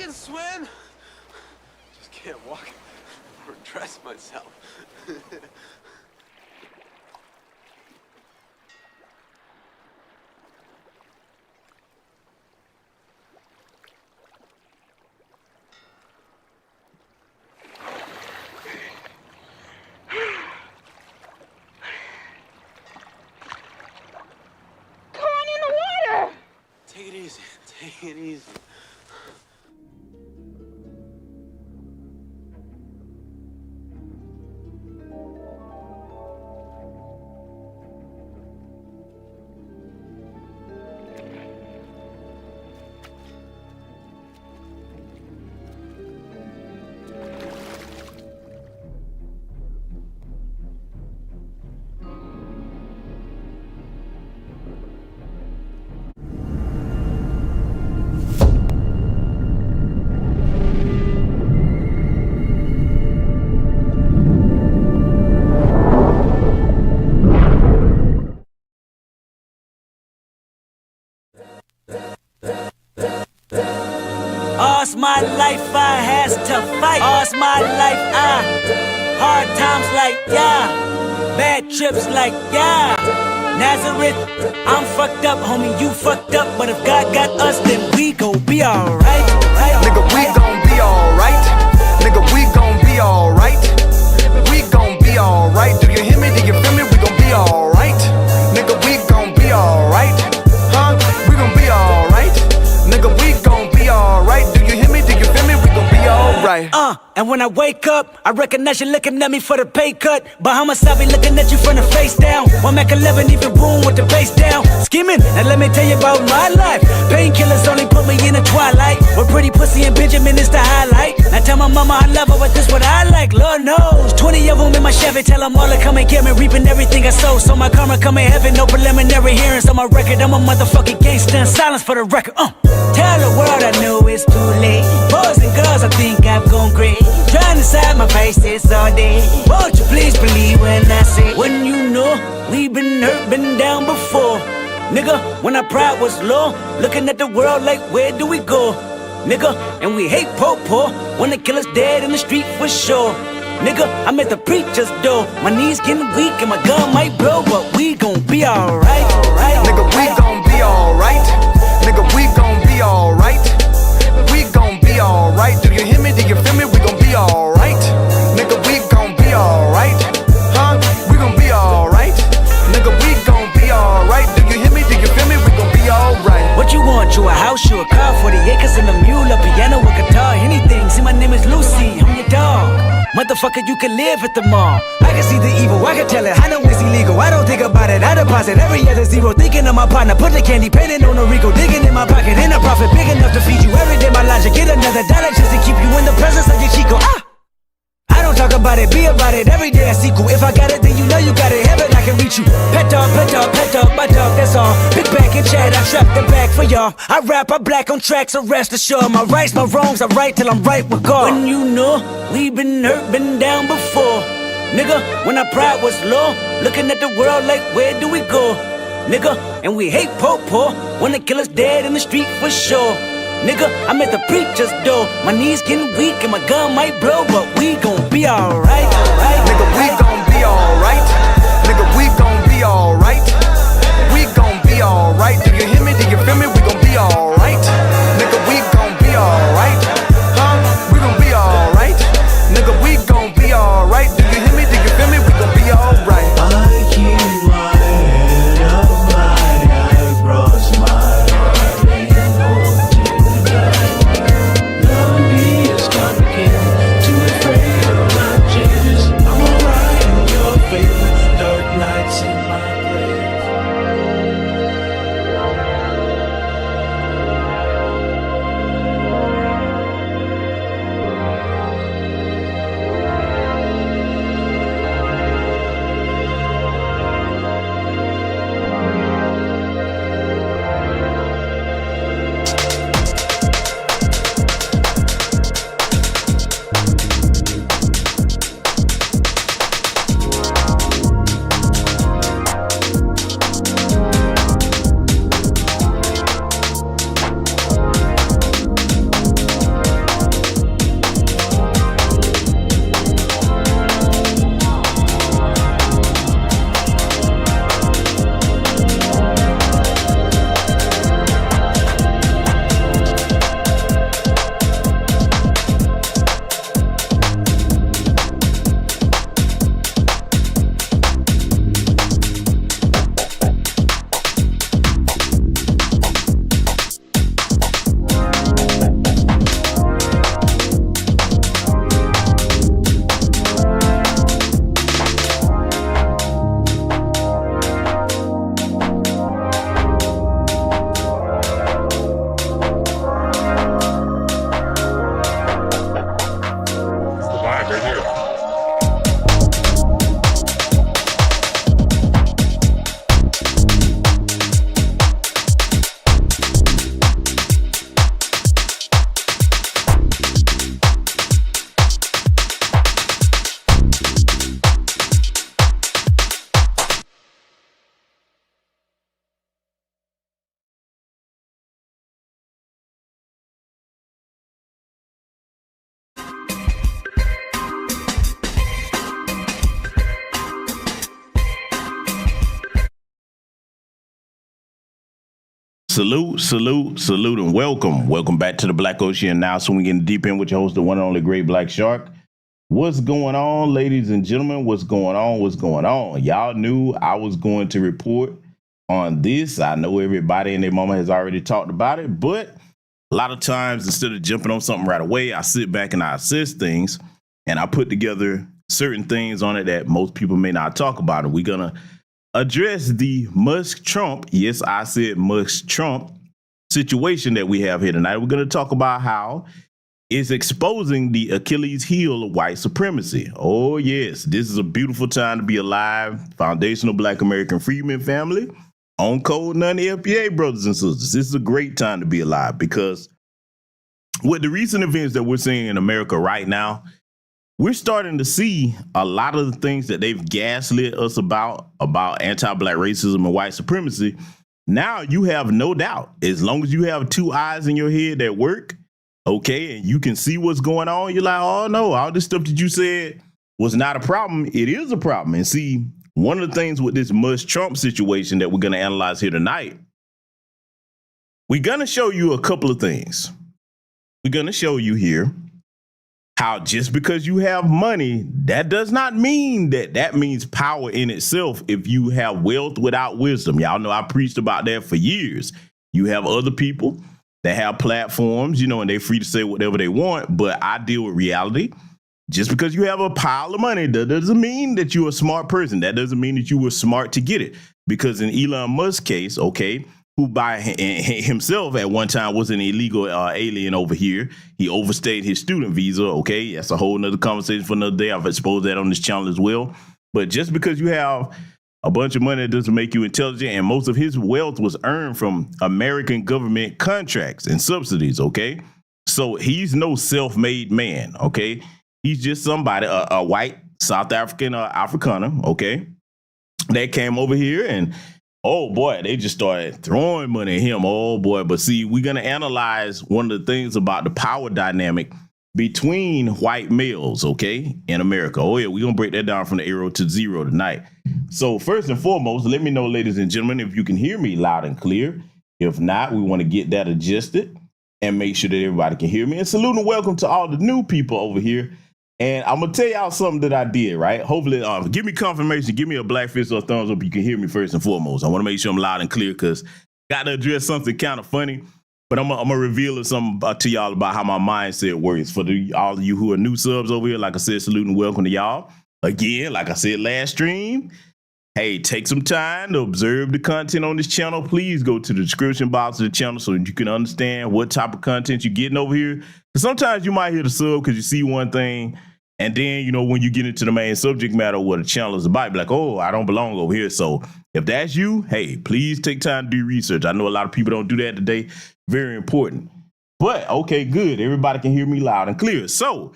can swim. Just can't walk or dress myself. Take it easy. Take it easy. All's my life I has to fight. All's my life hard times like bad trips like Nazareth, I'm fucked up, homie, you fucked up. But if God got us, then we gon' be alright. Nigga, we gon' be alright. Nigga, we gon' be alright. We gon' be alright. Do you hear me? Do you feel me? We gon' be alright. Nigga, we gon' be alright. Huh? We gon' be alright. Nigga, we gon' be alright. Do you hear me? Do you feel me? We gon' be alright. And when I wake up, I recognize you looking at me for the pay cut. Bahamas, I be looking at you from the face down. One Mac 11, even boom with the bass down. Scheming, and let me tell you about my life. Painkillers only put me in the twilight. With pretty pussy and Benjamin is the highlight. I tell my mama I love her, but this what I like, Lord knows. 20 of them in my Chevy, tell them all to come and get me. Reaping everything I sow, so my karma come in heaven. No preliminary hearings on my record. I'm a motherfucking gangster in silence for the record. Tell the world I know it's too late. Boys and girls, I think I've gone great. Trying to side my faces all day. Won't you please believe when I say, when you know we've been hurt, been down before. Nigga, when our pride was low, looking at the world like, where do we go? Nigga, and we hate po-po when the killer's dead in the street for sure. Nigga, I'm at the preacher's door. My knees getting weak and my gun might blow, but we gon' be alright. Nigga, we gon' be alright. Nigga, we gon' be alright. We gon' be alright. Do you hear me? Do you feel me? We gon' be alright. Nigga, we gon' be alright. Huh? We gon' be alright. Nigga, we gon' be alright. Do you hear me? Do you feel me? We gon' be alright. What you want? You a house, you a car, 40 acres and a mule, a piano, a guitar, anything. See, my name is Lucy, I'm your dog. Motherfucker, you can live at the mall. I can see the evil, I can tell it, I know it's illegal. I don't think about it, I deposit every other zero. Thinking of my partner, put the candy, painting on a Rico. Digging in my pocket, in a profit, big enough to feed you every day. My logic, get another dollar just to keep you in the presence of your Chico. I don't talk about it, be about it, every day I sequel. If I got it, then you know you got it, heaven I can reach you. Pet dog, my dog, that's all. Big back and chat, I trap the back for y'all. I rap, I black on tracks, so rest assured. My rights, my wrongs, I right till I'm right with God. When you know, we been hurt, been down before. Nigga, when our pride was low, looking at the world like, where do we go? Nigga, and we hate po-po when the killer's dead in the street for sure. Nigga, I'm at the preacher's door. My knees getting weak and my gun might blow, but we gon' be alright. Nigga, we gon' be alright. Nigga, we gon' be alright. We gon' be alright. Do you hear me? Do you feel me? We gon' be alright. Nigga, we gon' be alright. Huh? We gon' be alright. Nigga, we gon' be alright. Do you hear me? Do you feel me? We gon' be alright. I keep my head up high, I cross my heart and hope to die. Love me is complicated, too afraid of my changes. I'm alright in your favor, dark nights in my grave. Salute, and welcome. Welcome back to the Black Ocean. Now, so we getting deep in with your host, the one and only Great Black Shark. What's going on, ladies and gentlemen? What's going on? Y'all knew I was going to report on this. I know everybody in their mama has already talked about it, but a lot of times, instead of jumping on something right away, I sit back and I assess things, and I put together certain things on it that most people may not talk about. And we're going to address the Musk-Trump, yes, I said Musk-Trump situation that we have here tonight. We're going to talk about how it's exposing the Achilles heel of white supremacy. Oh, yes, this is a beautiful time to be alive. Foundational Black American Freedmen family, on code, none FBA brothers and sisters. This is a great time to be alive because with the recent events that we're seeing in America right now, we're starting to see a lot of the things that they've gaslit us about anti-Black racism and white supremacy. Now you have no doubt, as long as you have two eyes in your head that work, okay, and you can see what's going on, you're like, oh no, all this stuff that you said was not a problem. It is a problem. And see, one of the things with this Musk-Trump situation that we're going to analyze here tonight, we're going to show you a couple of things. We're going to show you here how just because you have money, that does not mean that means power in itself if you have wealth without wisdom. Y'all know I preached about that for years. You have other people that have platforms, you know, and they're free to say whatever they want, but I deal with reality. Just because you have a pile of money, that doesn't mean that you're a smart person. That doesn't mean that you were smart to get it. Because in Elon Musk's case, okay, who by himself at one time was an illegal alien over here. He overstayed his student visa. Okay, that's a whole nother conversation for another day. I've exposed that on this channel as well. But just because you have a bunch of money, that doesn't make you intelligent. And most of his wealth was earned from American government contracts and subsidies. Okay, so he's no self-made man. Okay, he's just somebody, a white South African Afrikaner. Okay, that came over here and, oh boy, they just started throwing money at him. Oh boy. But see, we're going to analyze one of the things about the power dynamic between white males, okay, in America. Oh yeah, we're going to break that down from the arrow to zero tonight. So first and foremost, let me know, ladies and gentlemen, if you can hear me loud and clear. If not, we want to get that adjusted and make sure that everybody can hear me. And salute and welcome to all the new people over here. And I'm going to tell y'all something that I did, right? Hopefully, give me confirmation. Give me a black fist or a thumbs up. You can hear me first and foremost. I want to make sure I'm loud and clear because got to address something kind of funny. But I'm going to reveal something to y'all about how my mindset works. For all of you who are new subs over here, like I said, salute and welcome to y'all. Again, like I said last stream, hey, take some time to observe the content on this channel. Please go to the description box of the channel so that you can understand what type of content you're getting over here. Because sometimes you might hit a sub because you see one thing, and then, you know, when you get into the main subject matter of what the channel is about, be like, oh, I don't belong over here. So if that's you, hey, please take time to do research. I know a lot of people don't do that today. Very important. But, okay, good. Everybody can hear me loud and clear. So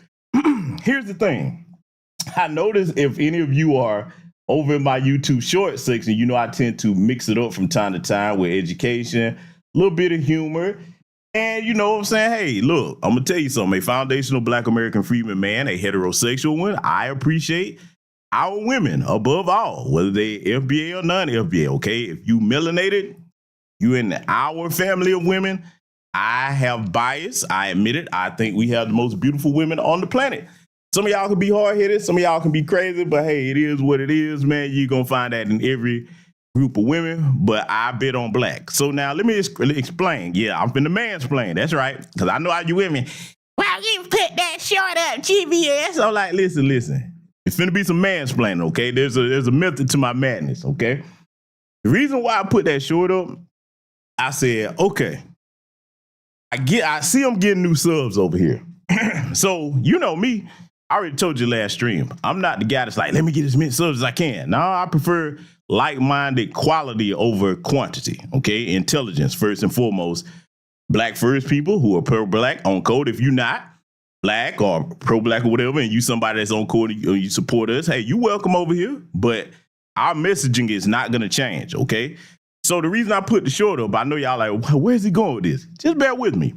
here's the thing. I noticed if any of you are over in my YouTube short section, you know I tend to mix it up from time to time with education, a little bit of humor. And you know what I'm saying? Hey, look, I'm going to tell you something. A foundational Black American freedman man, a heterosexual one, I appreciate our women above all, whether they FBA or non-FBA, okay? If you melanated, you in our family of women, I have bias. I admit it. I think we have the most beautiful women on the planet. Some of y'all can be hard-headed. Some of y'all can be crazy, but hey, it is what it is, man. You're going to find that in every group of women, but I bet on black. So now let me explain. Yeah, I'm finna mansplain. That's right. Because I know how you women. Well, you put that short up, GBS. I'm like, listen. It's finna be some mansplaining, okay? There's a method to my madness, okay? The reason why I put that short up, I said, okay, I see I'm getting new subs over here. So, you know me, I already told you last stream, I'm not the guy that's like, let me get as many subs as I can. No, I prefer like-minded quality over quantity, okay? Intelligence, first and foremost. Black first people who are pro-black on code. If you're not black or pro-black or whatever, and you somebody that's on code or you support us, hey, you welcome over here. But our messaging is not going to change, okay? So the reason I put the short up, I know y'all like, where's he going with this? Just bear with me.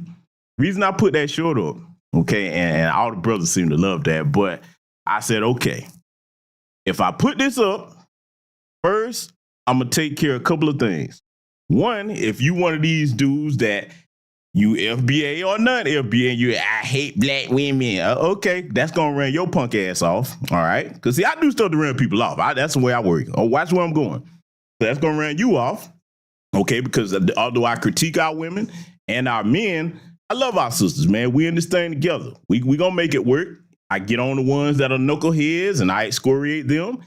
The reason I put that short up, okay, and all the brothers seem to love that, but I said, okay, if I put this up, first, I'm going to take care of a couple of things. One, if you one of these dudes that you FBA or not FBA, and I hate black women. Okay, that's gonna run your punk ass off. All right, because see, I do stuff to run people off. That's the way I work. Oh, watch where I'm going. So that's gonna run you off. Okay, because although I critique our women and our men, I love our sisters, man. We in this thing together. We gonna make it work. I get on the ones that are knuckleheads and I excoriate them.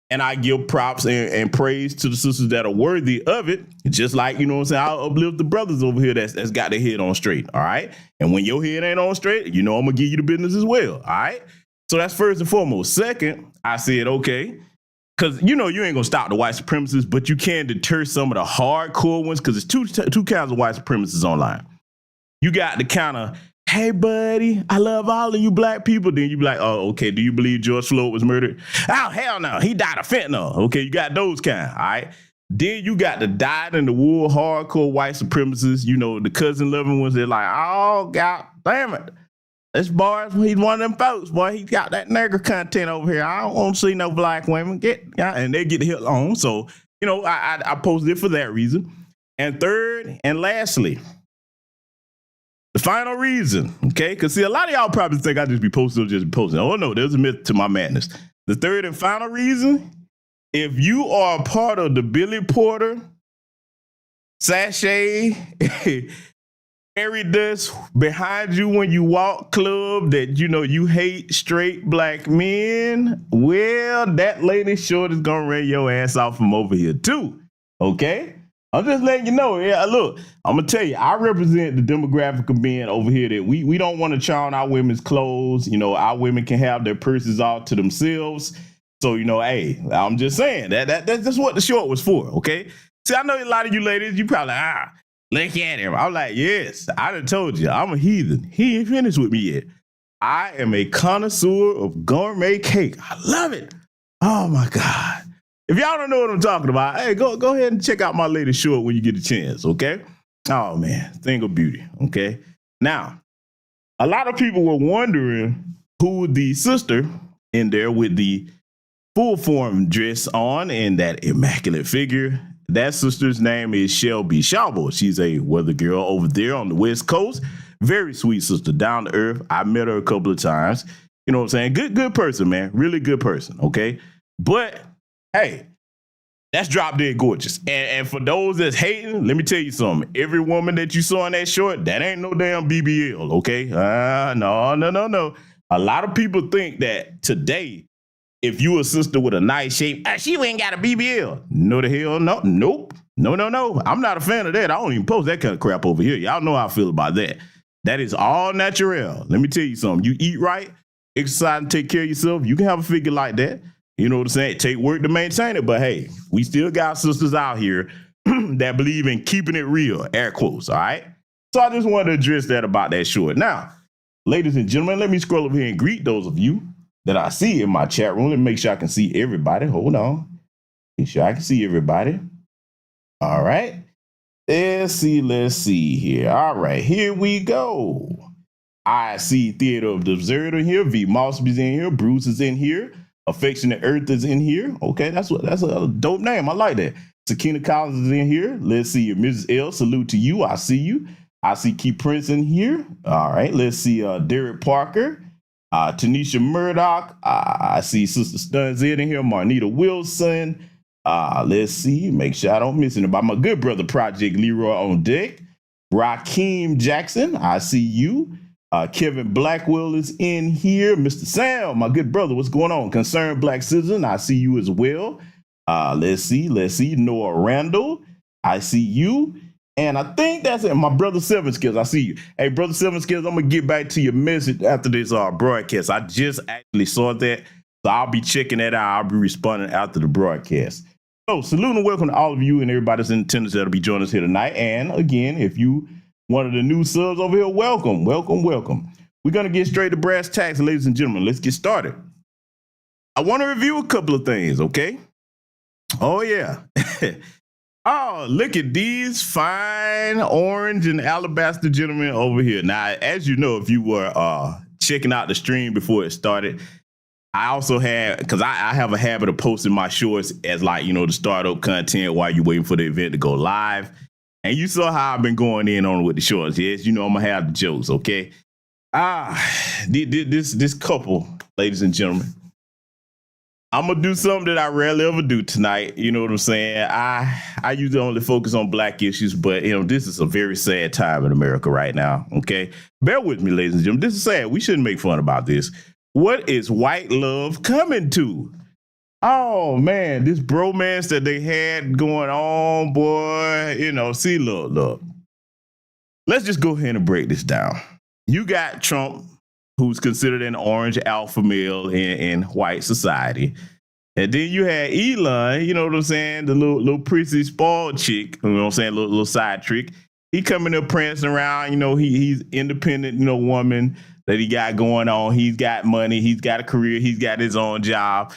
And I give props and praise to the sisters that are worthy of it. Just like, you know what I'm saying, I'll uplift the brothers over here that's got their head on straight, all right? And when your head ain't on straight, you know I'm going to give you the business as well, all right? So that's first and foremost. Second, I said, okay, because, you know, you ain't going to stop the white supremacists, but you can deter some of the hardcore ones because there's two kinds of white supremacists online. You got the kind of, hey, buddy, I love all of you black people. Then you be like, oh, okay, do you believe George Floyd was murdered? Oh, hell no, he died of fentanyl. Okay, you got those kind, all right? Then you got the dyed in the wool hardcore white supremacists, you know, the cousin loving ones. They're like, oh, God damn it. This boy, he's one of them folks, boy. He got that nigger content over here. I don't want to see no black women and they get the hell on. So, you know, I posted it for that reason. And third and lastly, the final reason, okay? Because, see, a lot of y'all probably think I just be posting. Oh, no, there's a myth to my madness. The third and final reason, if you are a part of the Billy Porter, sachet, fairy dust behind you when you walk club that, you know, you hate straight black men, well, that lady short is going to run your ass off from over here, too, okay? I'm just letting you know. Yeah, look, I'm going to tell you, I represent the demographic of being over here that we don't want to try on our women's clothes. You know, our women can have their purses all to themselves. So, you know, hey, I'm just saying that's what the short was for, okay? See, I know a lot of you ladies, you probably, look at him. I'm like, yes, I done told you, I'm a heathen. He ain't finished with me yet. I am a connoisseur of gourmet cake. I love it. Oh, my God. If y'all don't know what I'm talking about, hey, go ahead and check out my latest short when you get a chance, okay? Oh, man, thing of beauty, okay? Now, a lot of people were wondering who the sister in there with the full form dress on and that immaculate figure. That sister's name is Shelby Schauble. She's a weather girl over there on the West Coast. Very sweet sister, down to earth. I met her a couple of times. You know what I'm saying? Good person, man. Really good person, okay? But hey, that's drop dead gorgeous. And for those that's hating, let me tell you something. Every woman that you saw in that short, that ain't no damn BBL, okay? No. A lot of people think that today, if you a sister with a nice shape, she ain't got a BBL. No the hell no. Nope. No. I'm not a fan of that. I don't even post that kind of crap over here. Y'all know how I feel about that. That is all natural. Let me tell you something. You eat right, exercise and take care of yourself. You can have a figure like that. You know what I'm saying? Take work to maintain it. But hey, we still got sisters out here that believe in keeping it real, air quotes, all right? So I just wanted to address that about that short. Now, ladies and gentlemen, let me scroll over here and greet those of you that I see in my chat room. Let me make sure I can see everybody. Hold on. Make sure I can see everybody. All right. Let's see here. All right, here we go. I see Theater of the Observer in here. V. Mosby's in here. Bruce is in here. Affectionate Earth is in here. Okay, that's a dope name. I like that. Sakina Collins is in here. Let's see. Mrs. L, salute to you. I see you. I see Keith Prince in here. All right, let's see. Derek Parker. Tanisha Murdoch. I see Sister Stuns in here. Marnita Wilson. Let's see. Make sure I don't miss anybody. My good brother Project Leroy on deck. Rakeem Jackson. I see you. Kevin Blackwell is in here. Mr. Sam, my good brother, what's going on? Concerned Black Citizen, I see you as well. Let's see. Noah Randall, I see you. And I think that's it. My brother Seven Skills, I see you. Hey, brother Seven Skills, I'm going to get back to your message after this broadcast. I just actually saw that, so I'll be checking that out. I'll be responding after the broadcast. So salute and welcome to all of you and everybody that's in attendance that'll be joining us here tonight. And again, if you one of the new subs over here, welcome. We're going to get straight to brass tacks, ladies and gentlemen. Let's get started. I want to review a couple of things, okay? Oh, yeah. Oh, look at these fine orange and alabaster gentlemen over here. Now, as you know, if you were checking out the stream before it started, I also had, because I have a habit of posting my shorts as like, you know, the startup content while you're waiting for the event to go live. And you saw how I've been going in on it with the shorts. Yes, you know I'm gonna have the jokes, okay? This couple, ladies and gentlemen, I'm gonna do something that I rarely ever do tonight. You know what I'm saying? I usually only focus on black issues, but this is a very sad time in America right now. Okay, bear with me, ladies and gentlemen. This is sad. We shouldn't make fun about this. What is white love coming to? Oh man, this bromance that they had going on, boy. See, look. Let's just go ahead and break this down. You got Trump, who's considered an orange alpha male in white society. And then you had Elon, you know what I'm saying? The little prissy spoiled chick, you know what I'm saying? Little side trick. He coming up prancing around, he's independent, woman that he got going on. He's got money. He's got a career. He's got his own job.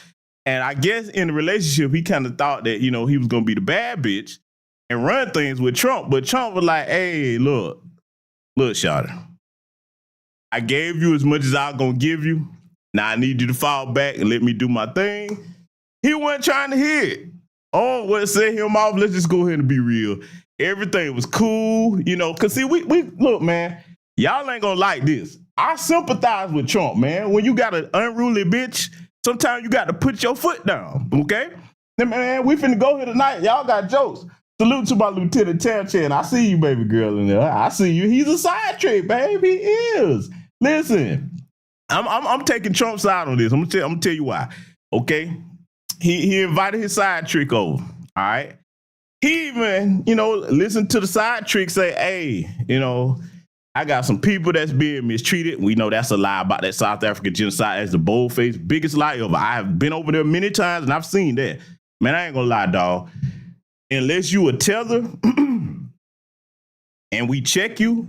And I guess in the relationship, he kind of thought that, he was going to be the bad bitch and run things with Trump. But Trump was like, hey, look, shawty. I gave you as much as I was going to give you. Now I need you to fall back and let me do my thing. He wasn't trying to hear it. Oh, what set him off? Let's just go ahead and be real. Everything was cool, because see, we look, man, y'all ain't going to like this. I sympathize with Trump, man. When you got an unruly bitch, sometimes you got to put your foot down, okay? Man, we finna go here tonight. Y'all got jokes. Salute to my Lieutenant Chan. I see you, baby girl, in there. I see you. He's a side trick, baby. He is. Listen, I'm taking Trump's side on this. I'm gonna tell you why. Okay, he invited his side trick over. All right. He even, listened to the side trick say, hey, I got some people that's being mistreated. We know that's a lie about that South African genocide. As the boldface, biggest lie ever. I have been over there many times and I've seen that. Man, I ain't gonna lie, dog. Unless you a tether and we check you,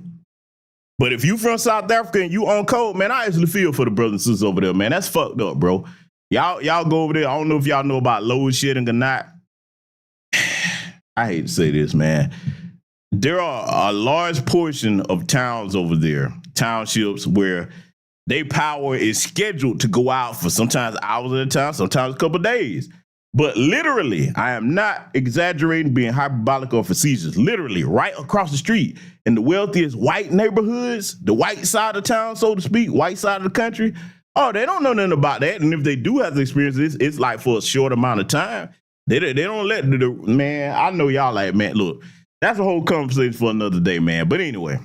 but if you from South Africa and you on code, man, I actually feel for the brothers and sisters over there, man. That's fucked up, bro. Y'all go over there. I don't know if y'all know about load shit and not. I hate to say this, man. There are a large portion of towns over there, townships, where their power is scheduled to go out for sometimes hours at a time, sometimes a couple of days. But literally, I am not exaggerating, being hyperbolic or facetious. Literally, right across the street in the wealthiest white neighborhoods, the white side of town, so to speak, white side of the country. Oh, they don't know nothing about that. And if they do have to experience this, it's like for a short amount of time. They don't let man, I know y'all like, man, look, that's a whole conversation for another day, man. But anyway,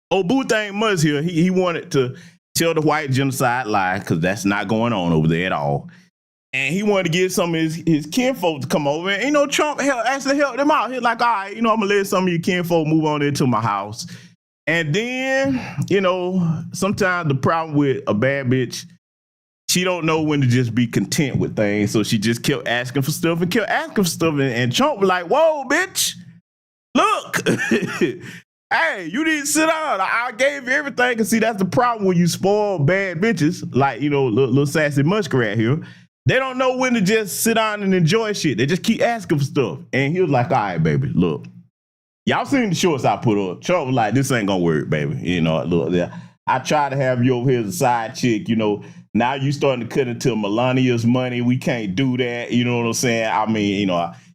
Boo Thang Muzz here, he wanted to tell the white genocide lie, because that's not going on over there at all. And he wanted to get some of his kinfolk to come over. And, Trump actually helped them out. He's like, all right, I'm going to let some of your kinfolk move on into my house. And then, sometimes the problem with a bad bitch, she don't know when to just be content with things. So she just kept asking for stuff. And Trump was like, whoa, bitch, look. Hey, you need to sit down. I gave you everything. And see, that's the problem when you spoil bad bitches, like, little sassy muskrat here. They don't know when to just sit down and enjoy shit. They just keep asking for stuff. And he was like, all right, baby, look. Y'all seen the shorts I put up. Trump was like, this ain't gonna work, baby. Look, I tried to have you over here as a side chick, Now you starting to cut into Melania's money. We can't do that. You know what I'm saying? I mean,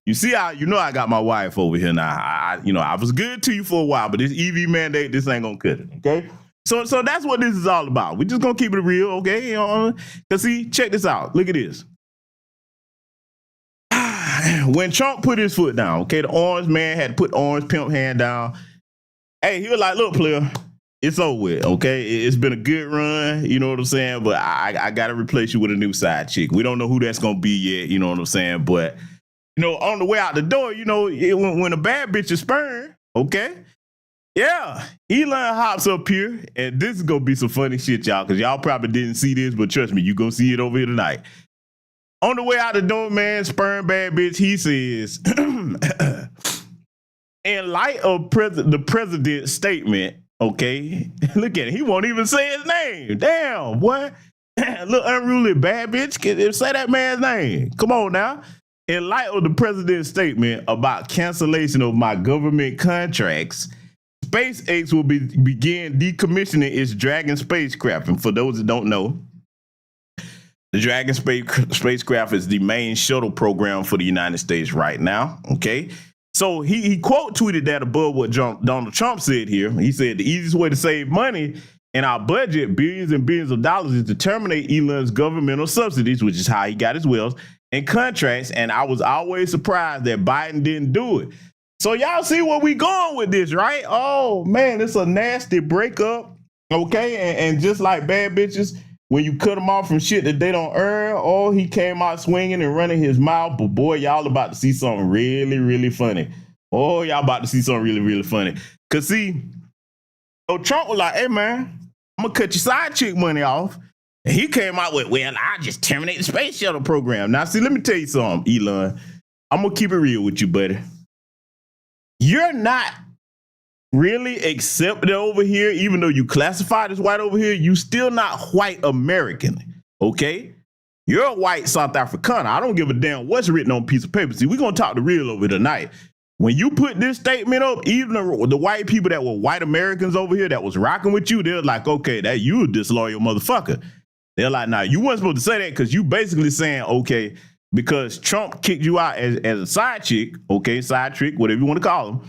you see how, I got my wife over here now. I was good to you for a while, but this EV mandate, this ain't gonna cut it, okay? So that's what this is all about. We're just gonna keep it real, okay? Cause see, check this out. Look at this. When Trump put his foot down, okay, the orange man had to put the orange pimp hand down. Hey, he was like, look, player, it's over with, okay? It's been a good run, you know what I'm saying? But I gotta replace you with a new side chick. We don't know who that's gonna be yet, you know what I'm saying? But, on the way out the door, when a bad bitch is spurned, okay? Yeah, Elon hops up here, and this is going to be some funny shit, y'all, because y'all probably didn't see this, but trust me, you're going to see it over here tonight. On the way out the door, man, sperm bad bitch, he says, in light of the president's statement, okay, look at it, he won't even say his name. Damn, boy. Little unruly bad bitch, say that man's name. Come on now. In light of the president's statement about cancellation of my government contracts, SpaceX will begin decommissioning its Dragon spacecraft. And for those that don't know, the Dragon spacecraft is the main shuttle program for the United States right now. Okay. So he quote tweeted that above what Donald Trump said here. He said the easiest way to save money in our budget, billions and billions of dollars, is to terminate Elon's governmental subsidies, which is how he got his wealth, and contracts. And I was always surprised that Biden didn't do it. So y'all see where we going with this, right? Oh man, it's a nasty breakup. Okay, and just like bad bitches, when you cut them off from shit that they don't earn, oh, he came out swinging and running his mouth. But boy, y'all about to see something really, really funny. Oh, y'all about to see something really, really funny. Cause see, Trump was like, hey man, I'm gonna cut your side chick money off. And he came out with, well, I just terminate the space shuttle program. Now, see, let me tell you something, Elon. I'm gonna keep it real with you, buddy. You're not really accepted over here, even though you classified as white over here, you still not white American, okay? You're a white South African. I don't give a damn what's written on a piece of paper. See, we're going to talk the real over tonight. When you put this statement up, even the white people that were white Americans over here that was rocking with you, they're like, okay, that you a disloyal motherfucker. They're like, nah, you weren't supposed to say that because you basically saying, okay, because Trump kicked you out as a side chick, okay, side trick, whatever you want to call them.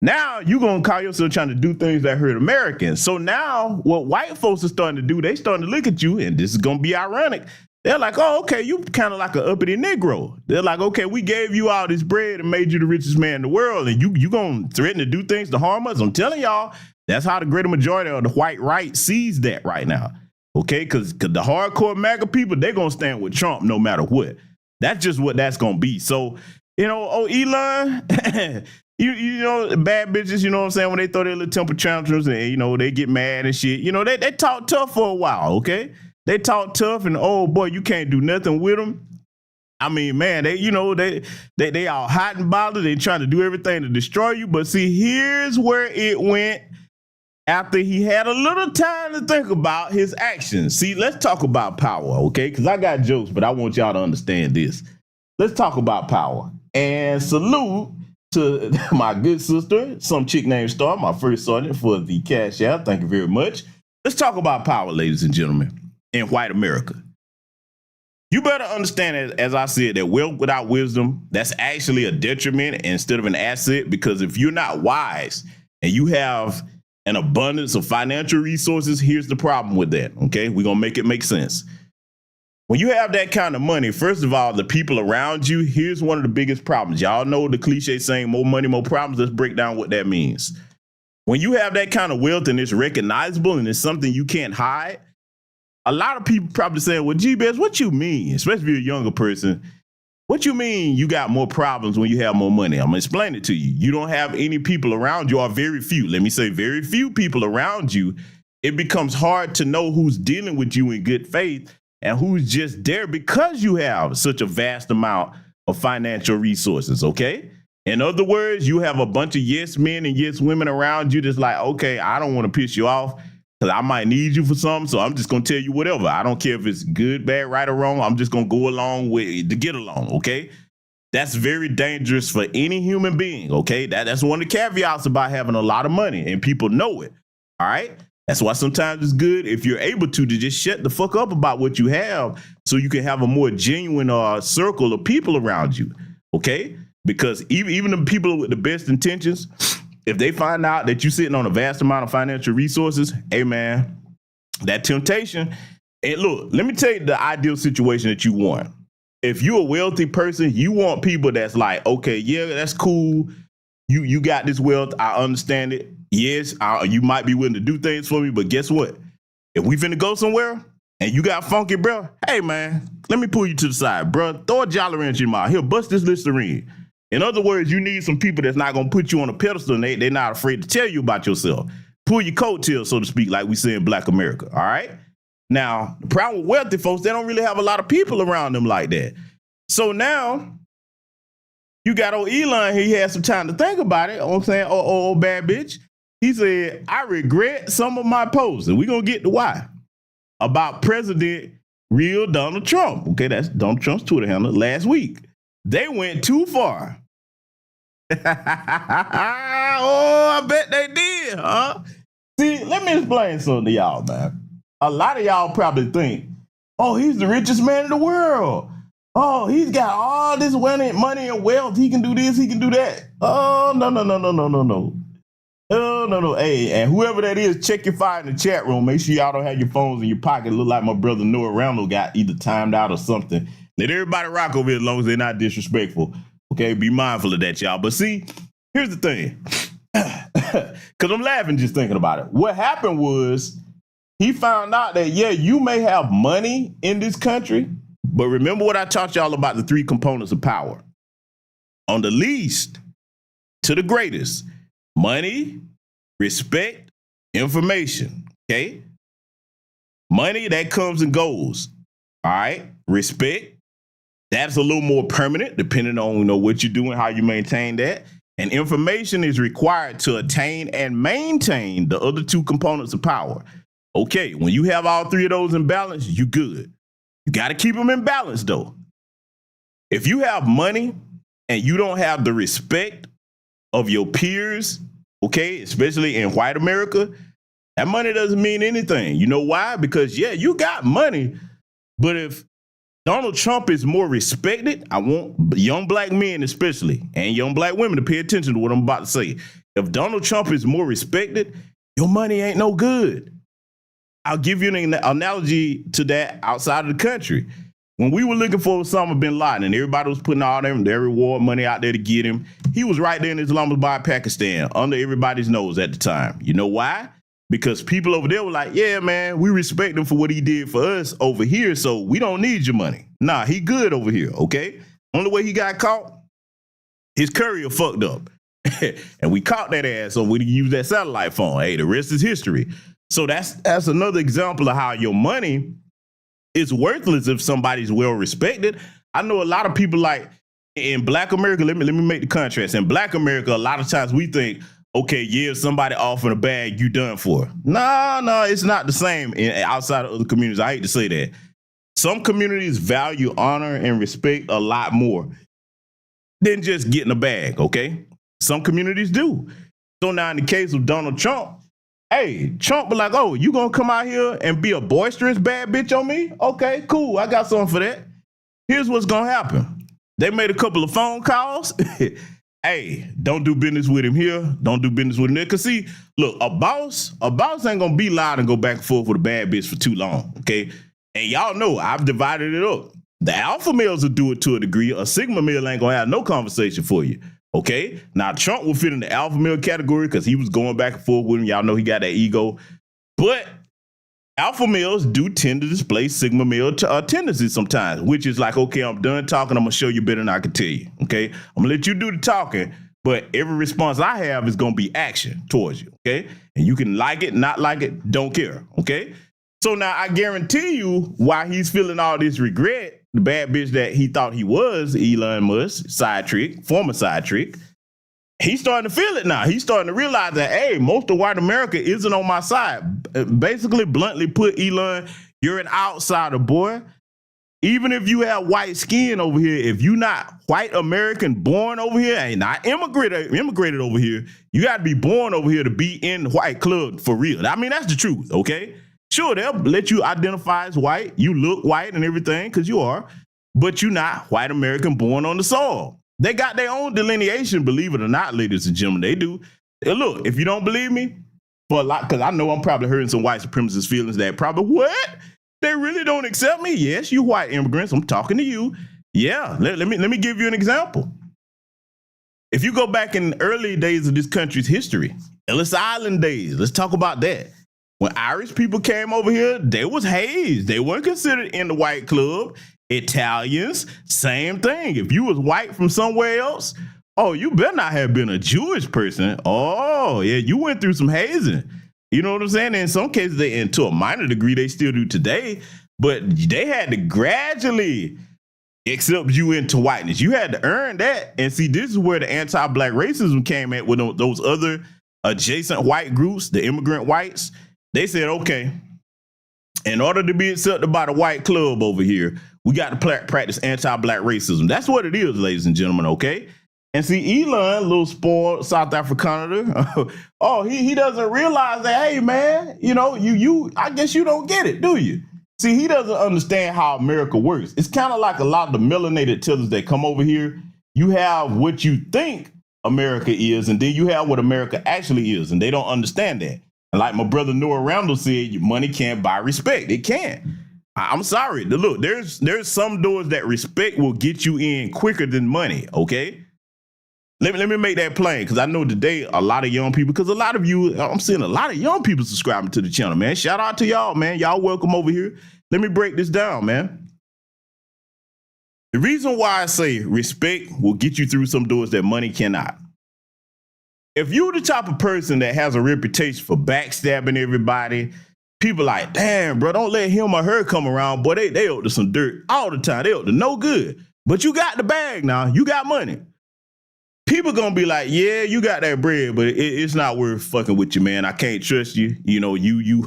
Now you're going to call yourself trying to do things that hurt Americans. So now what white folks are starting to do, they starting to look at you, and this is going to be ironic. They're like, oh, okay, you kind of like an uppity Negro. They're like, okay, we gave you all this bread and made you the richest man in the world, and you going to threaten to do things to harm us? I'm telling y'all, that's how the greater majority of the white right sees that right now. Okay, because the hardcore MAGA people, they're going to stand with Trump no matter what. That's just what that's going to be. So, you know, oh, Elon, you know, bad bitches, you know what I'm saying, when they throw their little temper tantrums and, you know, they get mad and shit, you know, they talk tough for a while, okay? They talk tough and, oh, boy, you can't do nothing with them. I mean, man, they, you know, they all hot and bothered. They trying to do everything to destroy you. But see, here's where it went after he had a little time to think about his actions. See, let's talk about power, okay? Because I got jokes, but I want y'all to understand this. Let's talk about power. And salute to my good sister, some chick named Star, my first sergeant, for the cash out. Thank you very much. Let's talk about power, ladies and gentlemen, in white America. You better understand, as I said, that wealth without wisdom, that's actually a detriment instead of an asset, because if you're not wise and you have an abundance of financial resources, here's the problem with that, okay? We're going to make it make sense. When you have that kind of money, first of all, the people around you, here's one of the biggest problems. Y'all know the cliche saying, more money, more problems. Let's break down what that means. When you have that kind of wealth and it's recognizable and it's something you can't hide, a lot of people probably saying, well, G-Bez, what you mean? Especially if you're a younger person. What you mean you got more problems when you have more money? I'm going to explain it to you. You don't have any people around you, or very few. Let me say very few people around you. It becomes hard to know who's dealing with you in good faith and who's just there because you have such a vast amount of financial resources, okay? In other words, you have a bunch of yes men and yes women around you that's like, okay, I don't want to piss you off because I might need you for something, so I'm just going to tell you whatever. I don't care if it's good, bad, right, or wrong. I'm just going to go along with it to get along, okay? That's very dangerous for any human being, okay? That's one of the caveats about having a lot of money, and people know it, all right? That's why sometimes it's good if you're able to just shut the fuck up about what you have so you can have a more genuine circle of people around you, okay? Because even the people with the best intentions, if they find out that you're sitting on a vast amount of financial resources, hey, man, that temptation. And look, let me tell you the ideal situation that you want. If you're a wealthy person, you want people that's like, okay, yeah, that's cool. You got this wealth. I understand it. Yes, you might be willing to do things for me, but guess what? If we finna go somewhere and you got funky, bro, hey, man, let me pull you to the side, bro. Throw a Jolly Rancher in your mouth. Here, bust this Listerine. In other words, you need some people that's not going to put you on a pedestal and they're not afraid to tell you about yourself. Pull your coattails, so to speak, like we say in Black America, all right? Now, the problem with wealthy folks, they don't really have a lot of people around them like that. So now, you got old Elon here, he had some time to think about it. You know what I'm saying, oh, bad bitch. He said, I regret some of my posts, and we're going to get to why. About President real Donald Trump. Okay, that's Donald Trump's Twitter handle last week. They went too far. Oh, I bet they did, huh? See, let me explain something to y'all, man. A lot of y'all probably think, oh, he's the richest man in the world. Oh, he's got all this money and wealth. He can do this, he can do that. Oh, no. Oh, no. Hey, and whoever that is, check your fire in the chat room. Make sure y'all don't have your phones in your pocket. Look like my brother Noah Randall got either timed out or something. Let everybody rock over here as long as they're not disrespectful. Okay, be mindful of that, y'all. But see, here's the thing. Because I'm laughing just thinking about it. What happened was he found out that, yeah, you may have money in this country, but remember what I taught y'all about the 3 components of power. On the least to the greatest, money, respect, information, okay? Money, that comes and goes, all right? Respect, that's a little more permanent, depending on what you're doing, how you maintain that. And information is required to attain and maintain the other 2 components of power. Okay, when you have all 3 of those in balance, you good. You got to keep them in balance, though. If you have money and you don't have the respect of your peers, okay, especially in white America, that money doesn't mean anything. You know why? Because, yeah, you got money, but if Donald Trump is more respected, I want young black men especially, and young black women to pay attention to what I'm about to say. If Donald Trump is more respected, your money ain't no good. I'll give you an analogy to that outside of the country. When we were looking for Osama bin Laden and everybody was putting all their reward money out there to get him, he was right there in Islamabad, Pakistan, under everybody's nose at the time. You know why? Because people over there were like, yeah, man, we respect him for what he did for us over here, so we don't need your money. Nah, he good over here, okay? Only way he got caught, his courier fucked up. And we caught that ass, so we used that satellite phone. Hey, the rest is history. So that's another example of how your money is worthless if somebody's well respected. I know a lot of people like in Black America, let me make the contrast. In Black America, a lot of times we think, okay, yeah, if somebody offering a bag, you done for. No, it's not the same outside of other communities. I hate to say that. Some communities value honor and respect a lot more than just getting a bag, okay? Some communities do. So now in the case of Donald Trump, hey, Trump be like, oh, you gonna come out here and be a boisterous bad bitch on me? Okay, cool, I got something for that. Here's what's gonna happen. They made a couple of phone calls. Hey, don't do business with him here. Don't do business with him there. Because see, look, a boss ain't going to be loud and go back and forth with a bad bitch for too long, okay? And y'all know I've divided it up. The alpha males will do it to a degree. A sigma male ain't going to have no conversation for you, okay? Now, Trump will fit in the alpha male category because he was going back and forth with him. Y'all know he got that ego. But alpha males do tend to display sigma male tendencies sometimes, which is like, okay, I'm done talking. I'm going to show you better than I can tell you, okay? I'm going to let you do the talking, but every response I have is going to be action towards you, okay? And you can like it, not like it, don't care, okay? So now I guarantee you why he's feeling all this regret, the bad bitch that he thought he was, Elon Musk, former side trick, he's starting to feel it now. He's starting to realize that, hey, most of white America isn't on my side. Basically, bluntly put, Elon, you're an outsider, boy. Even if you have white skin over here, if you're not white American born over here and not immigrated over here, you got to be born over here to be in the white club for real. I mean, that's the truth, okay? Sure, they'll let you identify as white. You look white and everything because you are, but you're not white American born on the soil. They got their own delineation, believe it or not, ladies and gentlemen. They do. And look, if you don't believe me, for a lot, because I know I'm probably hurting some white supremacist feelings that probably, what? They really don't accept me? Yes, you white immigrants. I'm talking to you. Yeah, let me give you an example. If you go back in the early days of this country's history, Ellis Island days, let's talk about that. When Irish people came over here, they was hazed. They weren't considered in the white club. Italians, same thing. If you was white from somewhere else, oh, you better not have been a Jewish person. Oh, yeah, you went through some hazing. You know what I'm saying? In some cases, and to a minor degree, they still do today, but they had to gradually accept you into whiteness. You had to earn that. And see, this is where the anti-black racism came at with those other adjacent white groups, the immigrant whites. They said, okay, in order to be accepted by the white club over here, we got to practice anti-black racism. That's what it is, ladies and gentlemen, okay? And see, Elon, little spoiled South Afrikaner, oh, he doesn't realize that, hey, man, you know, I guess you don't get it, do you? See, he doesn't understand how America works. It's kind of like a lot of the melanated tellers that come over here. You have what you think America is, and then you have what America actually is, and they don't understand that. And like my brother Noah Randall said, money can't buy respect. It can't. I'm sorry. Look, there's some doors that respect will get you in quicker than money, okay? Let me make that plain, because I know today a lot of young people, because a lot of you, I'm seeing a lot of young people subscribing to the channel, man. Shout out to y'all, man. Y'all welcome over here. Let me break this down, man. The reason why I say respect will get you through some doors that money cannot. If you're the type of person that has a reputation for backstabbing everybody, people like, damn, bro, don't let him or her come around. Boy, they up to some dirt all the time. They up to no good. But you got the bag now. You got money. People gonna be like, yeah, you got that bread, but it's not worth fucking with you, man. I can't trust you. You know, you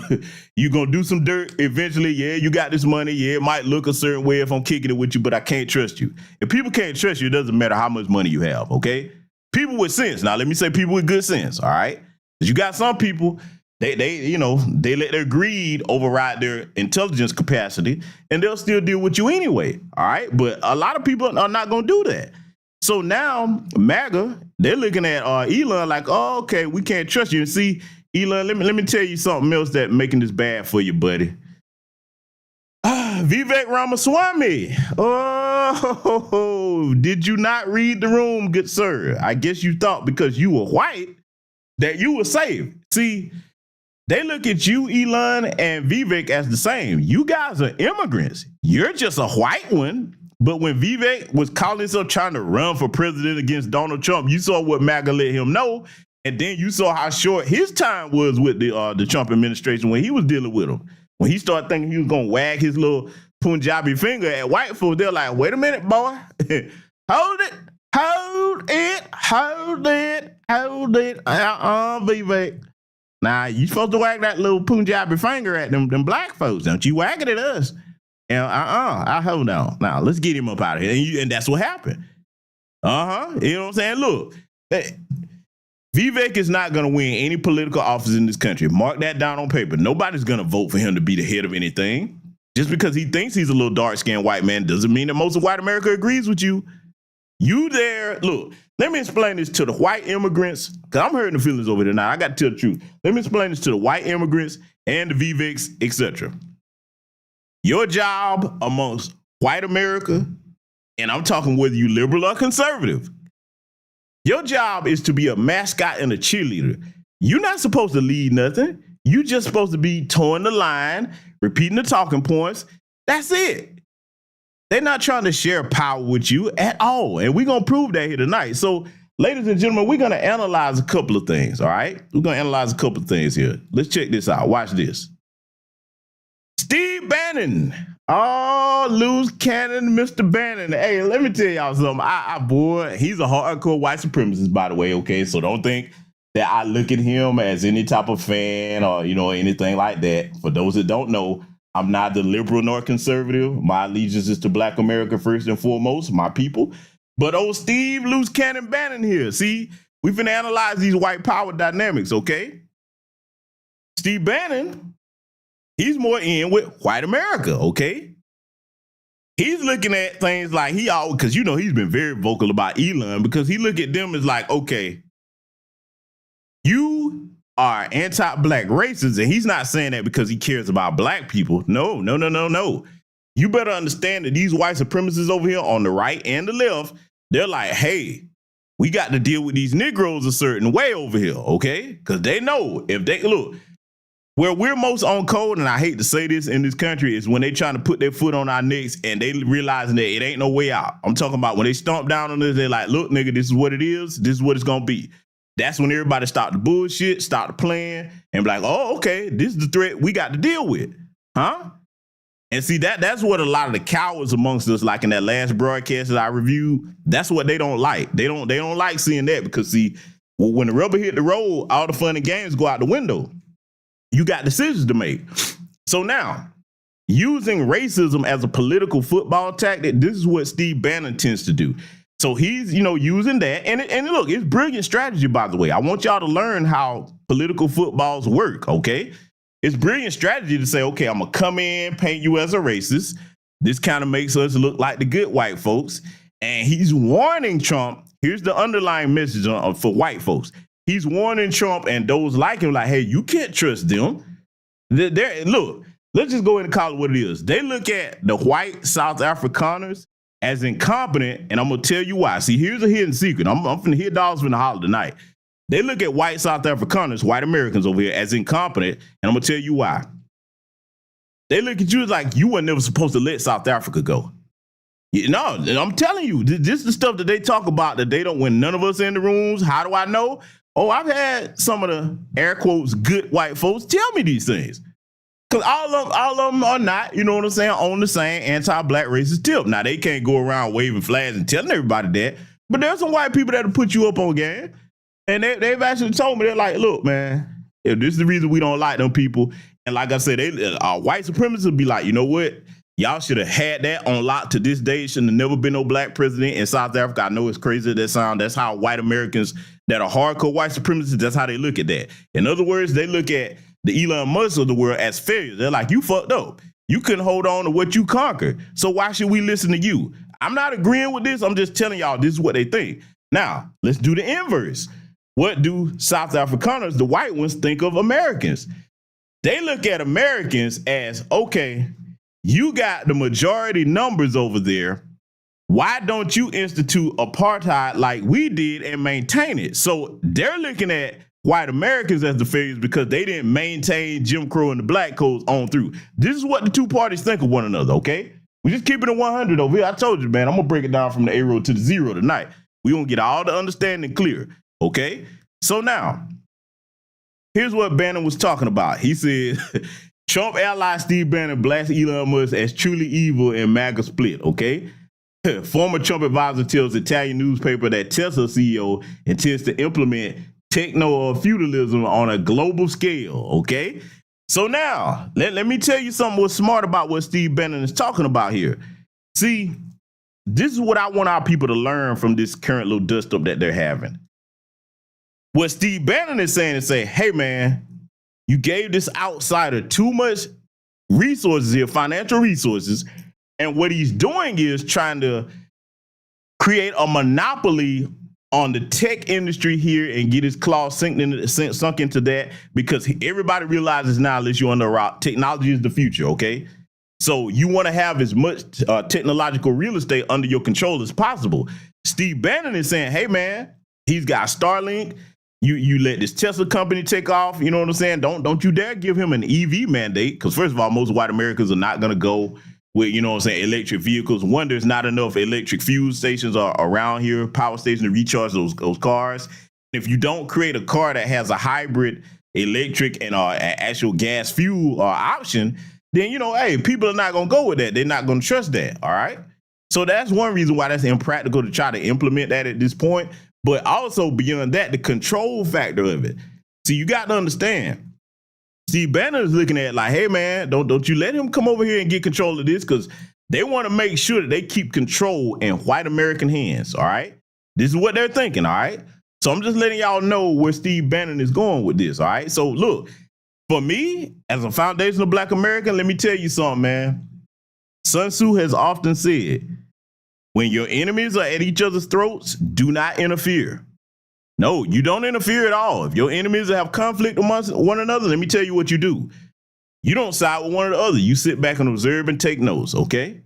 gonna do some dirt eventually. Yeah, you got this money. Yeah, it might look a certain way if I'm kicking it with you, but I can't trust you. If people can't trust you, it doesn't matter how much money you have, okay? People with sense. Now, let me say people with good sense, all right? Because you got some people, they let their greed override their intelligence capacity, and they'll still deal with you anyway, all right? But a lot of people are not gonna do that. So now MAGA, they're looking at Elon like, oh, okay, we can't trust you. And see, Elon, let me tell you something else that making this bad for you, buddy. Vivek Ramaswamy. Oh, did you not read the room, good sir? I guess you thought because you were white that you were safe. See, they look at you, Elon, and Vivek as the same. You guys are immigrants. You're just a white one. But when Vivek was calling himself trying to run for president against Donald Trump, you saw what MAGA let him know. And then you saw how short his time was with the Trump administration when he was dealing with him. When he started thinking he was going to wag his little Punjabi finger at white folks, they're like, wait a minute, boy. Hold it. Vivek. Now, you supposed to wag that little Punjabi finger at them black folks. Don't you wag it at us. And I hold on. Now let's get him up out of here. And that's what happened. You know what I'm saying? Look, Vivek is not going to win any political office in this country. Mark that down on paper. Nobody's going to vote for him to be the head of anything. Just because he thinks he's a little dark-skinned white man doesn't mean that most of white America agrees with you. You there. Look, let me explain this to the white immigrants, because I'm hurting the feelings over there now. I got to tell the truth. Let me explain this to the white immigrants and the Viveks, etc. Your job amongst white America, and I'm talking whether you liberal or conservative, your job is to be a mascot and a cheerleader. You're not supposed to lead nothing. You're just supposed to be towing the line, repeating the talking points. That's it. They're not trying to share power with you at all. And we're going to prove that here tonight. So, ladies and gentlemen, we're going to analyze a couple of things, all right? We're going to analyze a couple of things here. Let's check this out. Watch this. Steve Bannon. Oh, loose cannon, Mr. Bannon. Hey, let me tell y'all something. Boy, he's a hardcore white supremacist, by the way, okay? So don't think that I look at him as any type of fan or, anything like that. For those that don't know, I'm neither liberal nor conservative. My allegiance is to Black America first and foremost, my people. But old Steve Loose Cannon Bannon here. See, we finna analyze these white power dynamics, okay? Steve Bannon, he's more in with white America, okay? He's looking at things like because he's been very vocal about Elon, because he look at them as like, okay, you are anti-black racists, and he's not saying that because he cares about black people. No. You better understand that these white supremacists over here on the right and the left, they're like, hey, we got to deal with these Negroes a certain way over here, okay? Because they know if they look. Where we're most on code, and I hate to say this in this country, is when they trying to put their foot on our necks and they realizing that it ain't no way out. I'm talking about when they stomp down on us, they're like, look, nigga, this is what it is. This is what it's going to be. That's when everybody stop the bullshit, stop the plan, and be like, oh, okay, this is the threat we got to deal with. Huh? And see, that's what a lot of the cowards amongst us, like in that last broadcast that I reviewed, that's what they don't like. They don't like seeing that because, see, when the rubber hit the road, all the fun and games go out the window. You got decisions to make. So now, using racism as a political football tactic, this is what Steve Bannon tends to do. So he's, using that. And look, it's brilliant strategy, by the way. I want y'all to learn how political footballs work, okay? It's brilliant strategy to say, okay, I'm gonna come in, paint you as a racist. This kind of makes us look like the good white folks. And he's warning Trump. Here's the underlying message for white folks. He's warning Trump and those like him, like, hey, you can't trust them. Look, let's just go in and call it what it is. They look at the white South Afrikaners as incompetent, and I'm gonna tell you why. See, here's a hidden secret. I'm finna hear dollars from the holler tonight. They look at white South Afrikaners, white Americans over here, as incompetent, and I'm gonna tell you why. They look at you like you were never supposed to let South Africa go. No, I'm telling you, this is the stuff that they talk about that they don't, when none of us in the rooms. How do I know? Oh, I've had some of the air quotes good white folks tell me these things. Because all of them are not, you know what I'm saying, on the same anti-black racist tip. Now, they can't go around waving flags and telling everybody that, but there's some white people that'll put you up on game. And they've actually told me, they're like, look, man, if this is the reason we don't like them people, and like I said, white supremacists will be like, you know what? Y'all should have had that on lock to this day. Shouldn't have never been no black president in South Africa. I know it's crazy that sound. That's how white Americans that are hardcore white supremacists, that's how they look at that. In other words, they look at the Elon Musk of the world as failures. They're like, you fucked up. You couldn't hold on to what you conquered. So why should we listen to you? I'm not agreeing with this. I'm just telling y'all this is what they think. Now, let's do the inverse. What do South Afrikaners, the white ones, think of Americans? They look at Americans as, okay, you got the majority numbers over there. Why don't you institute apartheid like we did and maintain it? So they're looking at white Americans as the failures because they didn't maintain Jim Crow and the black codes on through. This is what the two parties think of one another, okay? We just keep it at 100 over here. I told you, man, I'm going to break it down from the A-road to the zero tonight. We're going to get all the understanding clear, okay? So now, here's what Bannon was talking about. He said, Trump ally Steve Bannon blasts Elon Musk as truly evil in MAGA split, okay? Former Trump advisor tells Italian newspaper that Tesla CEO intends to implement techno-feudalism on a global scale, okay? So now, let me tell you something what's smart about what Steve Bannon is talking about here. See, this is what I want our people to learn from this current little dust-up that they're having. What Steve Bannon is saying is say, hey, man, you gave this outsider too much resources here, financial resources, and what he's doing is trying to create a monopoly on the tech industry here and get his claws sunk into that because everybody realizes now, unless you're on the rock, technology is the future, okay? So you want to have as much technological real estate under your control as possible. Steve Bannon is saying, hey, man, he's got Starlink. You let this Tesla company take off. You know what I'm saying? Don't you dare give him an EV mandate. Because first of all, most white Americans are not going to go with, you know what I'm saying, electric vehicles. One, there's not enough electric fuel stations are around here, power stations to recharge those cars. If you don't create a car that has a hybrid electric and actual gas fuel option, then, you know, hey, people are not going to go with that. They're not going to trust that. All right. So that's one reason why that's impractical to try to implement that at this point. But also beyond that, the control factor of it. See, you got to understand, Steve Bannon is looking at like, hey, man, don't you let him come over here and get control of this because they want to make sure that they keep control in white American hands. All right. This is what they're thinking. All right. So I'm just letting y'all know where Steve Bannon is going with this. All right. So look, for me, as a foundational black American, let me tell you something, man. Sun Tzu has often said, when your enemies are at each other's throats, do not interfere. No, you don't interfere at all. If your enemies have conflict amongst one another, let me tell you what you do. You don't side with one or the other. You sit back and observe and take notes, okay?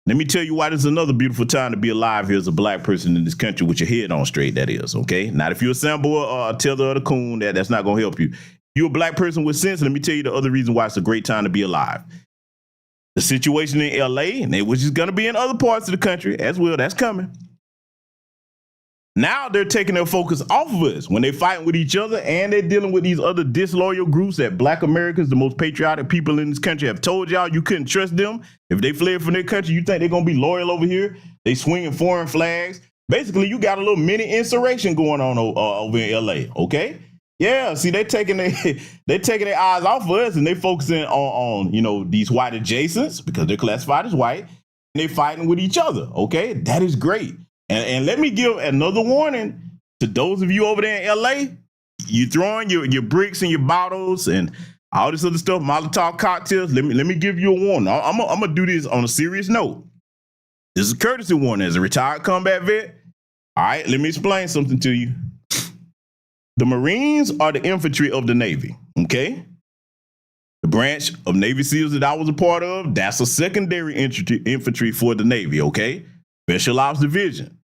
Let me tell you why this is another beautiful time to be alive here as a black person in this country with your head on straight, that is, okay? Not if you're a Sambo or a Tether or the Coon, that's not going to help you. If you're a black person with sense, let me tell you the other reason why it's a great time to be alive. The situation in LA, which is going to be in other parts of the country as well, that's coming. Now they're taking their focus off of us when they're fighting with each other and they're dealing with these other disloyal groups that black Americans, the most patriotic people in this country, have told y'all you couldn't trust them. If they fled from their country, you think they're going to be loyal over here? They swinging foreign flags. Basically, you got a little mini insurrection going on over in LA, okay? Yeah, see, they taking their eyes off of us and they focusing on you know, these white adjacents because they're classified as white and they fighting with each other. Okay, that is great. And let me give another warning to those of you over there in LA. You throwing your bricks and your bottles and all this other stuff, Molotov cocktails. Let me give you a warning. I'm gonna do this on a serious note. This is a courtesy warning as a retired combat vet. All right, let me explain something to you. The Marines are the infantry of the Navy, okay? The branch of Navy SEALs that I was a part of, that's a secondary infantry for the Navy, okay? Special Ops Division.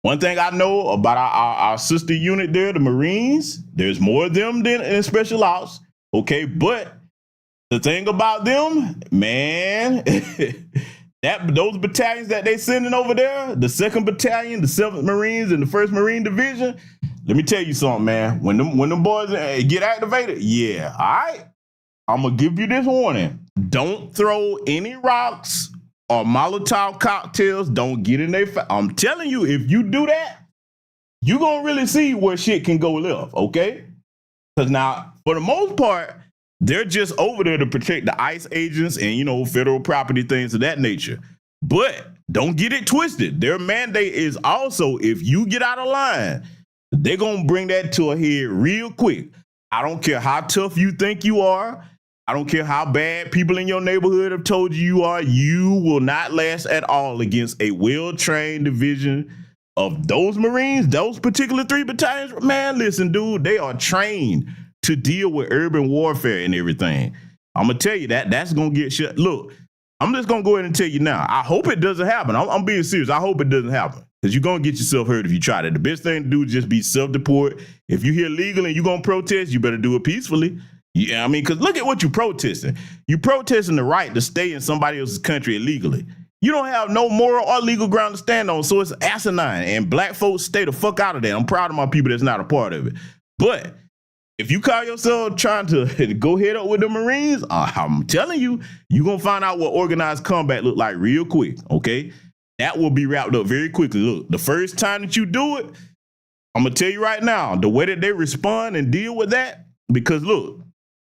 One thing I know about our sister unit there, the Marines, there's more of them than in Special Ops, okay? But the thing about them, man, those battalions that they sending over there, the 2nd Battalion, the 7th Marines, and the 1st Marine Division, let me tell you something, man. When them boys get activated, yeah, all right? I'm going to give you this warning. Don't throw any rocks or Molotov cocktails. Don't get in their face. I'm telling you, if you do that, you're going to really see where shit can go left, okay? Because now, for the most part, they're just over there to protect the ICE agents and, you know, federal property, things of that nature. But don't get it twisted. Their mandate is also, if you get out of line, they're going to bring that to a head real quick. I don't care how tough you think you are. I don't care how bad people in your neighborhood have told you are. You will not last at all against a well-trained division of those Marines, those particular 3 battalions. Man, listen, dude, they are trained to deal with urban warfare and everything. I'm going to tell you that's going to get shut. Look, I'm just going to go ahead and tell you now. I hope it doesn't happen. I'm being serious. I hope it doesn't happen because you're going to get yourself hurt if you try that. The best thing to do is just be self-deport. If you're here legally and you're going to protest, you better do it peacefully. Yeah, I mean, because look at what you're protesting. You're protesting the right to stay in somebody else's country illegally. You don't have no moral or legal ground to stand on, so it's asinine. And black folks stay the fuck out of that. I'm proud of my people that's not a part of it. But if you call yourself trying to go head up with the Marines, I'm telling you, you're going to find out what organized combat look like real quick, okay? That will be wrapped up very quickly. Look, the first time that you do it, I'm going to tell you right now, the way that they respond and deal with that, because look,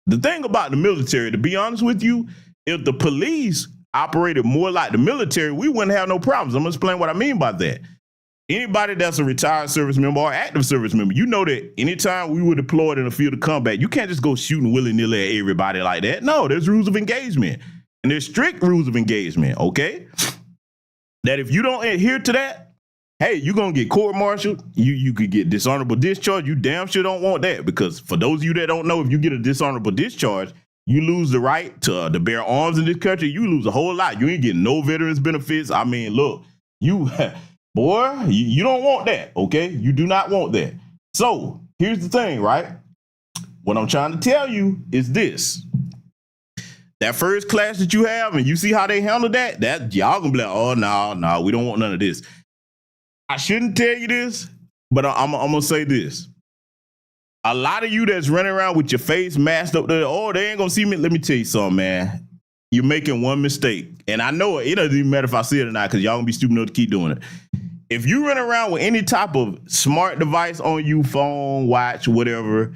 the thing about the military, to be honest with you, if the police operated more like the military, we wouldn't have no problems. I'm going to explain what I mean by that. Anybody that's a retired service member or active service member, you know that anytime we were deployed in a field of combat, you can't just go shooting willy-nilly at everybody like that. No, there's rules of engagement. And there's strict rules of engagement, okay? That if you don't adhere to that, hey, you're going to get court-martialed. You could get dishonorable discharge. You damn sure don't want that because for those of you that don't know, if you get a dishonorable discharge, you lose the right to bear arms in this country. You lose a whole lot. You ain't getting no veterans benefits. I mean, look, you don't want that, okay? You do not want that. So here's the thing, right? What I'm trying to tell you is this. That first class that you have and you see how they handle that y'all gonna be like, oh, no, we don't want none of this. I shouldn't tell you this, but I'm gonna say this. A lot of you that's running around with your face masked up there, oh, they ain't gonna see me. Let me tell you something, man. You're making one mistake. And I know it doesn't even matter if I say it or not, because y'all gonna be stupid enough to keep doing it. If you run around with any type of smart device on you, phone, watch, whatever,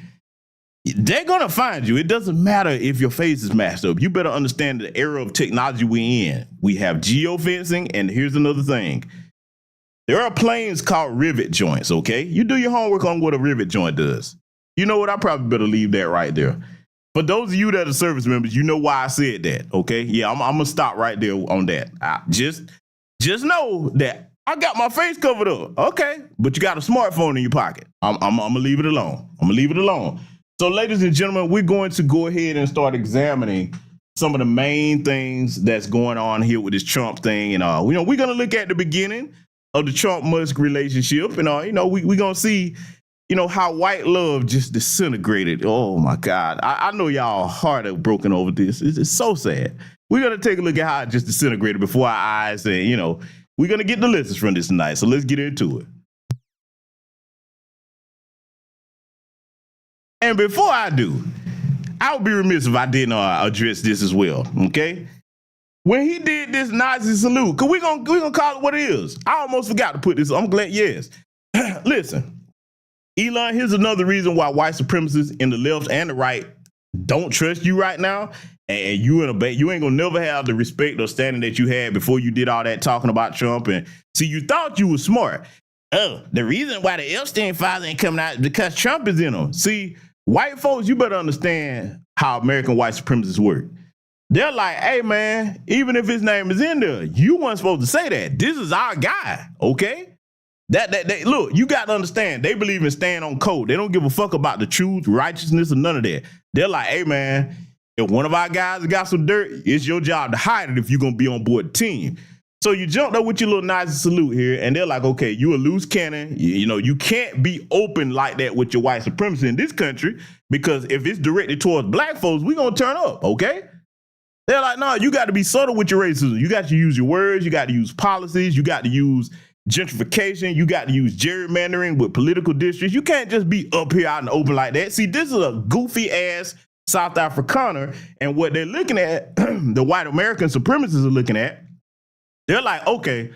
they're gonna find you. It doesn't matter if your face is masked up. You better understand the era of technology we're in. We have geofencing, and here's another thing. There are planes called rivet joints, okay? You do your homework on what a rivet joint does. You know what? I probably better leave that right there. For those of you that are service members, you know why I said that, okay? Yeah, I'm going to stop right there on that. Just know that I got my face covered up, okay? But you got a smartphone in your pocket. I'm going to leave it alone. So, ladies and gentlemen, we're going to go ahead and start examining some of the main things that's going on here with this Trump thing. And, we're going to look at the beginning of the Trump-Musk relationship. And, we're going to see, how white love just disintegrated. Oh, my God. I know y'all heart are broken over this. It's so sad. We're going to take a look at how it just disintegrated before our eyes. And, we're going to get the lessons from this tonight. So let's get into it. And before I do, I would be remiss if I didn't address this as well, okay? When he did this Nazi salute, because we're gonna call it what it is. I almost forgot to put this. I'm glad, yes. Listen, Elon, here's another reason why white supremacists in the left and the right don't trust you right now. And you ain't gonna never have the respect or standing that you had before you did all that talking about Trump. And see, you thought you were smart. Oh, the reason why the Epstein files ain't coming out is because Trump is in them. See, white folks, you better understand how American white supremacists work. They're like, hey, man, even if his name is in there, you weren't supposed to say that. This is our guy, okay? Look, you got to understand, they believe in staying on code. They don't give a fuck about the truth, righteousness, or none of that. They're like, hey, man, if one of our guys got some dirt, it's your job to hide it if you're going to be on board the team. So you jumped up with your little Nazi salute here, and they're like, okay, you a loose cannon. You know, you can't be open like that with your white supremacy in this country, because if it's directed towards black folks, we're going to turn up, okay? They're like, no, you got to be subtle with your racism. You got to use your words. You got to use policies. You got to use gentrification. You got to use gerrymandering with political districts. You can't just be up here out in the open like that. See, this is a goofy ass South Africaner, and what they're looking at, the white American supremacists are looking at, they're like, okay,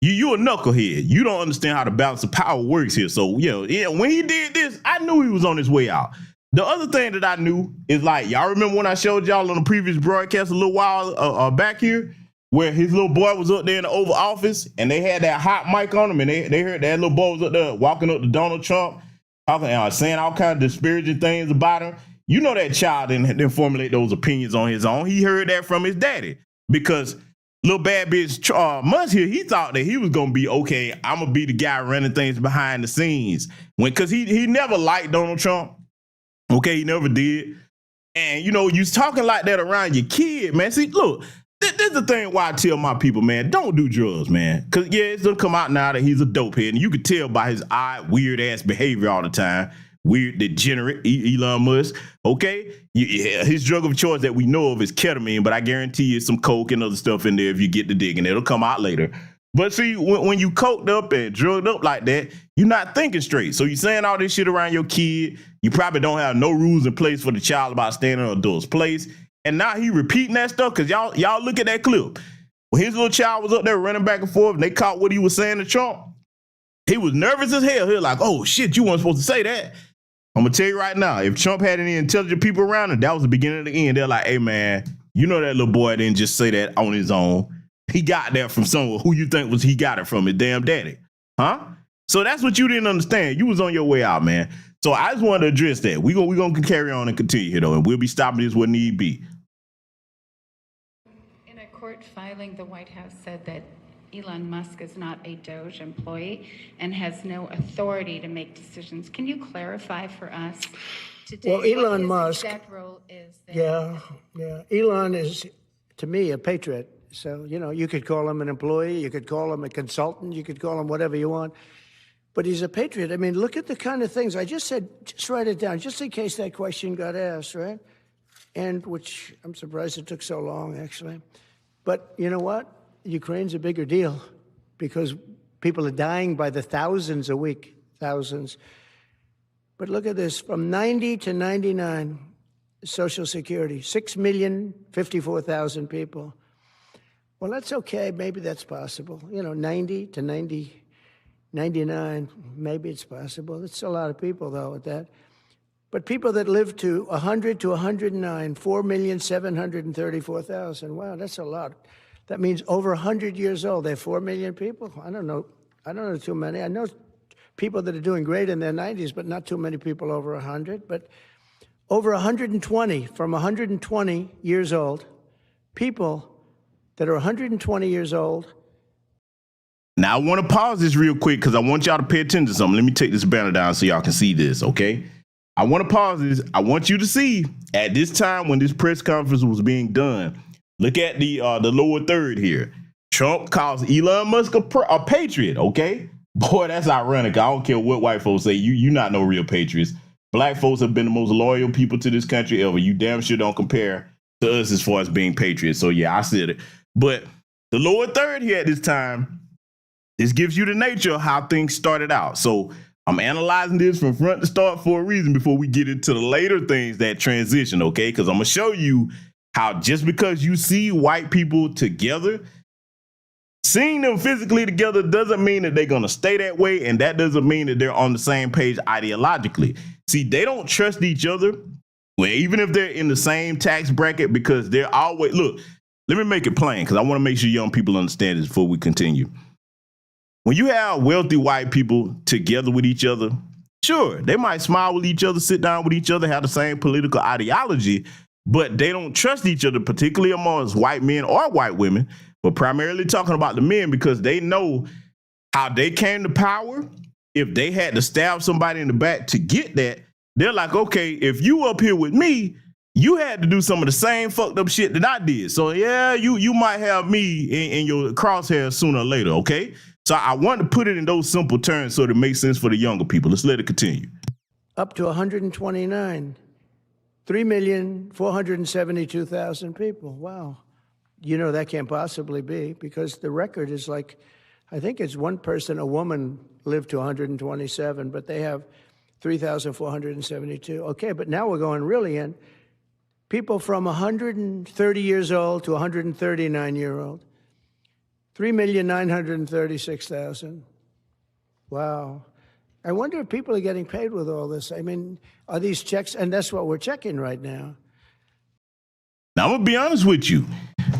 you a knucklehead. You don't understand how the balance of power works here. So, when he did this, I knew he was on his way out. The other thing that I knew is, like, y'all remember when I showed y'all on the previous broadcast a little while back here, where his little boy was up there in the Oval Office and they had that hot mic on him, and they heard that little boy was up there walking up to Donald Trump, talking, saying all kinds of disparaging things about him. You know that child didn't formulate those opinions on his own. He heard that from his daddy, because little bad bitch Musk here, he thought that he was gonna be okay. I'm gonna be the guy running things behind the scenes, because he never liked Donald Trump. Okay, he never did. And, you talking like that around your kid, man. See, look, this is the thing why I tell my people, man, don't do drugs, man. Because, it's going to come out now that he's a dopehead. And you can tell by his odd, weird-ass behavior all the time. Weird, degenerate, Elon Musk. Okay? His drug of choice that we know of is ketamine, but I guarantee you some coke and other stuff in there if you get to digging. It'll come out later. But see, when you coked up and drugged up like that, you're not thinking straight. So you're saying all this shit around your kid. You probably don't have no rules in place for the child about staying in an adult's place. And now he repeating that stuff, because y'all look at that clip. When his little child was up there running back and forth and they caught what he was saying to Trump, he was nervous as hell. He was like, oh, shit, you weren't supposed to say that. I'm going to tell you right now, if Trump had any intelligent people around him, that was the beginning of the end. They're like, hey, man, you know that little boy didn't just say that on his own. He got that from someone who you think he got it from, his damn daddy. Huh? So that's what you didn't understand. You was on your way out, man. So I just wanted to address that. We're gonna carry on and continue here, though, and we'll be stopping this when need be. In a court filing, the White House said that Elon Musk is not a DOJ employee and has no authority to make decisions. Can you clarify for us today Well, Elon what his Musk, exact role is there? Yeah. Elon is, to me, a patriot. So, you could call him an employee, you could call him a consultant, you could call him whatever you want. But he's a patriot. I mean, look at the kind of things I just said. Just write it down, just in case that question got asked, right? And which I'm surprised it took so long, actually. But you know what? Ukraine's a bigger deal, because people are dying by the thousands a week, thousands. But look at this, from 90 to 99, Social Security, 6,054,000 people. Well, that's okay. Maybe that's possible. 90 to 99, maybe it's possible. It's a lot of people, though, at that. But people that live to 100 to 109, 4,734,000. Wow, that's a lot. That means over 100 years old. They're 4 million people. I don't know too many. I know people that are doing great in their 90s, but not too many people over 100. But over 120, from 120 years old, people that are 120 years old. Now, I want to pause this real quick, because I want y'all to pay attention to something. Let me take this banner down so y'all can see this, okay? I want to pause this. I want you to see, at this time when this press conference was being done, look at the lower third here. Trump calls Elon Musk a patriot, okay? Boy, that's ironic. I don't care what white folks say. You not no real patriots. Black folks have been the most loyal people to this country ever. You damn sure don't compare to us as far as being patriots. So, yeah, I said it. But the lower third here at this time, this gives you the nature of how things started out. So I'm analyzing this from front to start for a reason before we get into the later things that transition, okay? Because I'm going to show you how just because you see white people together, seeing them physically together doesn't mean that they're going to stay that way, and that doesn't mean that they're on the same page ideologically. See, they don't trust each other, well, even if they're in the same tax bracket, because they're always, look, let me make it plain, because I want to make sure young people understand this before we continue. When you have wealthy white people together with each other, Sure, they might smile with each other, sit down with each other, have the same political ideology, but they don't trust each other, particularly amongst white men or white women, but primarily talking about the men because they know how they came to power. If they had to stab somebody in the back to get that, they're like, okay, if you up here with me, you had to do some of the same fucked up shit that I did. So yeah, you might have me in your crosshairs sooner or later, okay? So I want to put it in those simple terms so that it makes sense for the younger people. Let's let it continue. Up to 129. 3,472,000 people. Wow. You know, that can't possibly be because the record is like, I think it's one person, a woman, lived to 127, but they have 3,472. Okay, but now we're going really in. People from 130 years old to 139-year-old. 3,936,000. Wow. I wonder if people are getting paid with all this. I mean, are these checks? And that's what we're checking right now. Now, I'm going to be honest with you.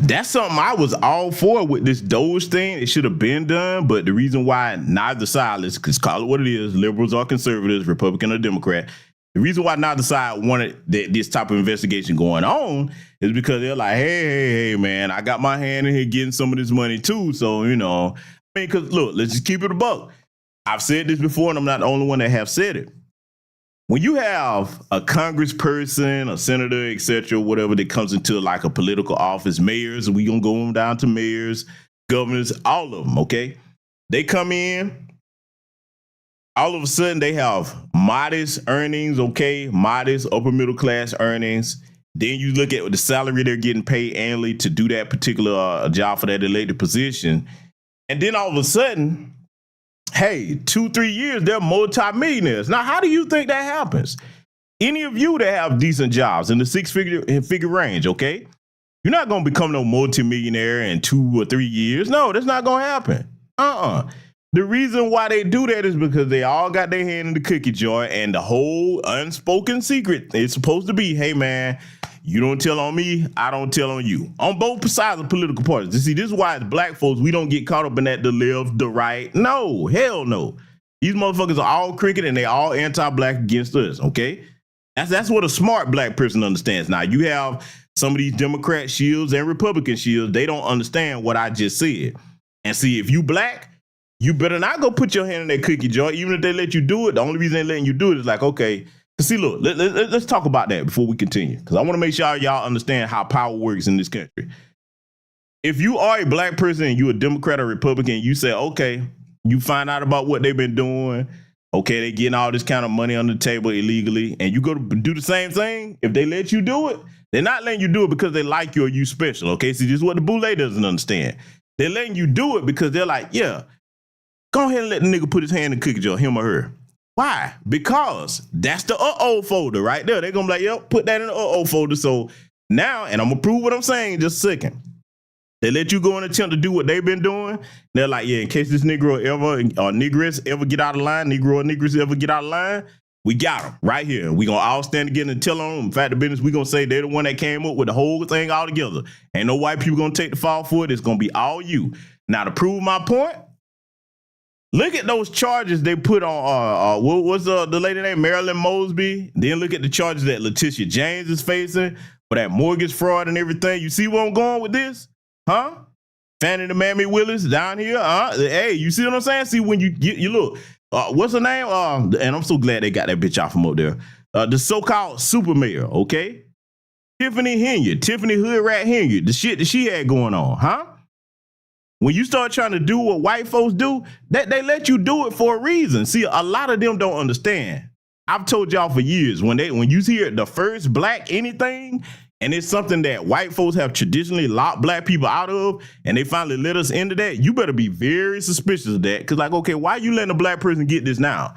That's something I was all for with this Doge thing. It should have been done, but the reason why neither side, let's call it what it is, liberals or conservatives, Republican or Democrat, the reason why neither side wanted this type of investigation going on is because they're like, hey, man, I got my hand in here getting some of this money too. So, you know, I mean, because look, let's just keep it a buck. I've said this before, and I'm not the only one that have said it. When you have a congressperson, a senator, et cetera, whatever that comes into like a political office, mayors, we gonna go down to mayors, governors, all of them, okay? They come in, all of a sudden they have modest earnings, okay? Modest upper middle class earnings. Then you look at the salary they're getting paid annually to do that particular job for that elected position. And then all of a sudden, hey, 2-3 years, they're multimillionaires. Now, how do you think that happens? Any of you that have decent jobs in the six-figure range, okay? You're not going to become no multimillionaire in 2 or 3 years. No, that's not going to happen. The reason why they do that is because they all got their hand in the cookie jar, and the whole unspoken secret is supposed to be, hey, man, you don't tell on me, I don't tell on you. On both sides of political parties. You see, this is why as black folks, we don't get caught up in that the left, the right. No, hell no. These motherfuckers are all crooked and they all anti-black against us, okay? That's what a smart black person understands. Now, you have some of these Democrat shields and Republican shields. They don't understand what I just said. And see, if you black, you better not go put your hand in that cookie jar. Even if they let you do it, the only reason they're letting you do it is like, okay, see, look, let's talk about that before we continue, because I want to make sure y'all understand how power works in this country. If you are a black person and you're a Democrat or Republican, you say, okay, you find out about what they've been doing. Okay, they getting all this kind of money on the table illegally, and you go to do the same thing. If they let you do it, they're not letting you do it because they like you or you special. Okay, see, this is what the boule doesn't understand. They're letting you do it because they're like, yeah, go ahead and let the nigga put his hand in the cookie jar, him or her. Why? Because that's the uh-oh folder right there. They're going to be like, yep, put that in the uh-oh folder. So now, and I'm going to prove what I'm saying in just a second. They let you go and attempt to do what they've been doing. They're like, yeah, in case this Negro ever, or Negress ever get out of line, Negro or Negress ever get out of line, we got them right here. We going to all stand together and tell on them. In fact, the business, we going to say they're the one that came up with the whole thing all together. Ain't no white people going to take the fall for it. It's going to be all you. Now, to prove my point, look at those charges they put on, what's the lady named Marilyn Mosby? Then look at the charges that Letitia James is facing for that mortgage fraud and everything. You see where I'm going with this? Huh? Fannie the Mammy Willis down here. Hey, you see what I'm saying? See, when you look, what's her name? And I'm so glad they got that bitch out from up there. The so-called super mayor, okay? Tiffany Hood Rat Henyard, the shit that she had going on, huh? When you start trying to do what white folks do, that they let you do it for a reason. See, a lot of them don't understand. I've told y'all for years, when you hear the first black anything, and it's something that white folks have traditionally locked black people out of, and they finally let us into that, you better be very suspicious of that. Because like, okay, why you letting a black person get this now?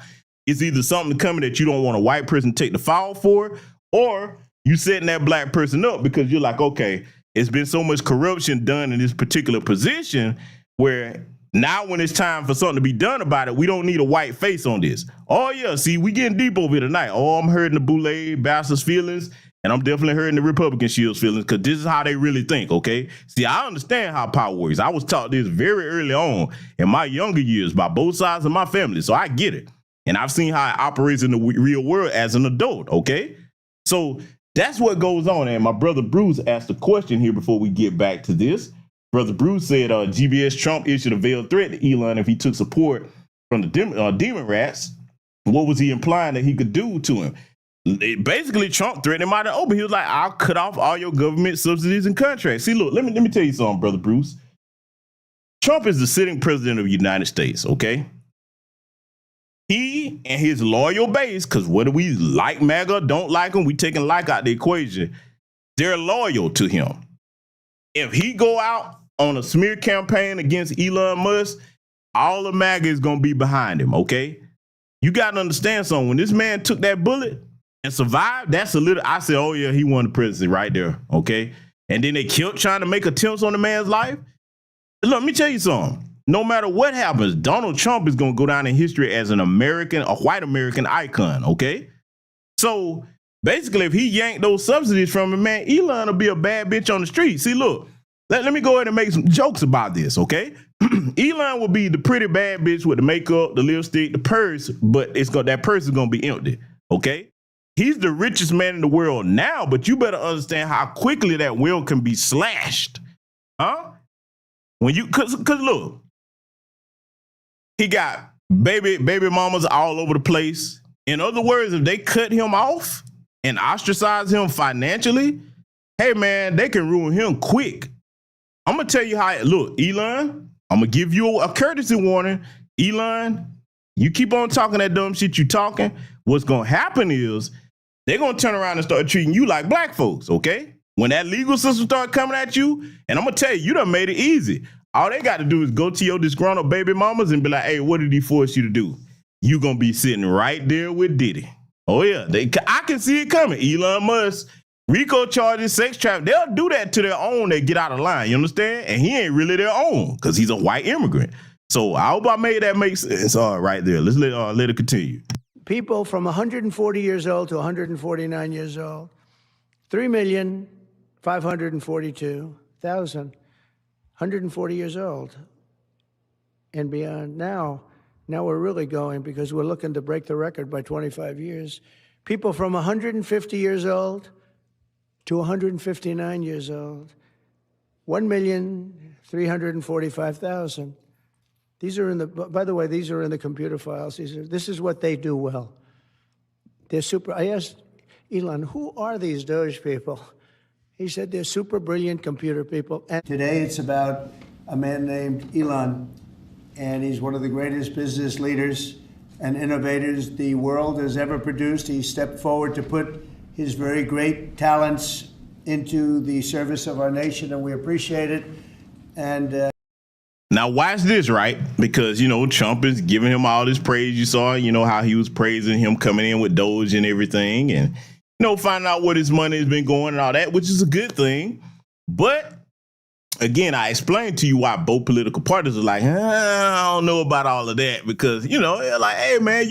It's either something coming that you don't want a white person to take the fall for, or you setting that black person up because you're like, okay, it's been so much corruption done in this particular position where now when it's time for something to be done about it, we don't need a white face on this. Oh, yeah, see, we getting deep over here tonight. Oh, I'm hurting the boule bastards' feelings, and I'm definitely hurting the Republican shield's feelings because this is how they really think, okay? See, I understand how power works. I was taught this very early on in my younger years by both sides of my family, so I get it. And I've seen how it operates in the real world as an adult, okay? So that's what goes on. And my brother Bruce asked a question here before we get back to this. Brother Bruce said GBS Trump issued a veiled threat to Elon if he took support from the demon rats. What was he implying that he could do to him? Basically, Trump threatened him out of open. He was like, I'll cut off all your government subsidies and contracts. See, look, let me tell you something, brother Bruce. Trump is the sitting president of the United States, okay? He and his loyal base, because whether we like MAGA, don't like him, we taking like out the equation, they're loyal to him. If he go out on a smear campaign against Elon Musk, all of MAGA is going to be behind him, okay? You got to understand something. When this man took that bullet and survived, that's a little, I said, oh yeah, he won the presidency right there, okay? And then they killed trying to make attempts on the man's life. Look, let me tell you something. No matter what happens, Donald Trump is going to go down in history as an American, a white American icon, okay? So basically, if he yanked those subsidies from him, man, Elon will be a bad bitch on the street. See, look, let me go ahead and make some jokes about this, okay? Elon will be the pretty bad bitch with the makeup, the lipstick, the purse, but that purse is going to be empty, okay? He's the richest man in the world now, but you better understand how quickly that will can be slashed, huh? When you, cause look, he got baby mamas all over the place. In other words, if they cut him off and ostracize him financially, hey man, they can ruin him quick. I'm gonna tell you how it look, Elon. I'm gonna give you a courtesy warning. Elon, you keep on talking that dumb shit you talking. What's gonna happen is they're gonna turn around and start treating you like black folks, okay? When that legal system start coming at you, and I'm gonna tell you, you done made it easy. All they got to do is go to your disgruntled baby mamas and be like, hey, what did he force you to do? You going to be sitting right there with Diddy. Oh, yeah. I can see it coming. Elon Musk, RICO charges, sex trafficking. They'll do that to their own. They get out of line. You understand? And he ain't really their own because he's a white immigrant. So I hope I made that make sense. All right there. Let's let it continue. People from 140 years old to 149 years old, 3,542,000. 140 years old and beyond. Now we're really going because we're looking to break the record by 25 years. People from 150 years old to 159 years old, 1,345,000. These are in the, by the way, these are in the computer files. This is what they do well. They're super. I asked Elon, who are these Doge people? He said they're super brilliant computer people. And today it's about a man named Elon, and he's one of the greatest business leaders and innovators the world has ever produced. He stepped forward to put his very great talents into the service of our nation, and we appreciate it. And now watch this, right? Because, you know, Trump is giving him all this praise. You saw, you know, how he was praising him coming in with Doge and everything, and finding out what his money has been going and all that, which is a good thing. But again, I explained to you why both political parties are like, I don't know about all of that, because, you know, they're like, hey man,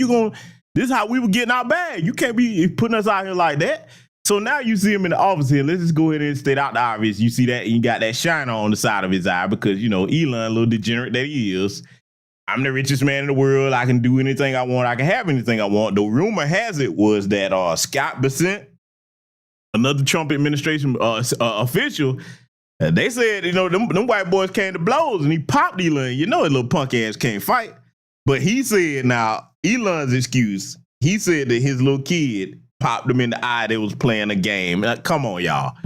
this is how we were getting our bag. You can't be putting us out here like that. So now you see him in the office here. Let's just go ahead and state out the obvious. You see that, and you got that shiner on the side of his eye because, you know, Elon, a little degenerate that he is, I'm the richest man in the world. I can do anything I want. I can have anything I want. The rumor has it was that Scott Bessent, another Trump administration official, they said, you know, them white boys came to blows and he popped Elon. You know, his little punk ass can't fight. But he said, now, Elon's excuse, he said that his little kid popped him in the eye. They was playing a game. Like, come on, y'all.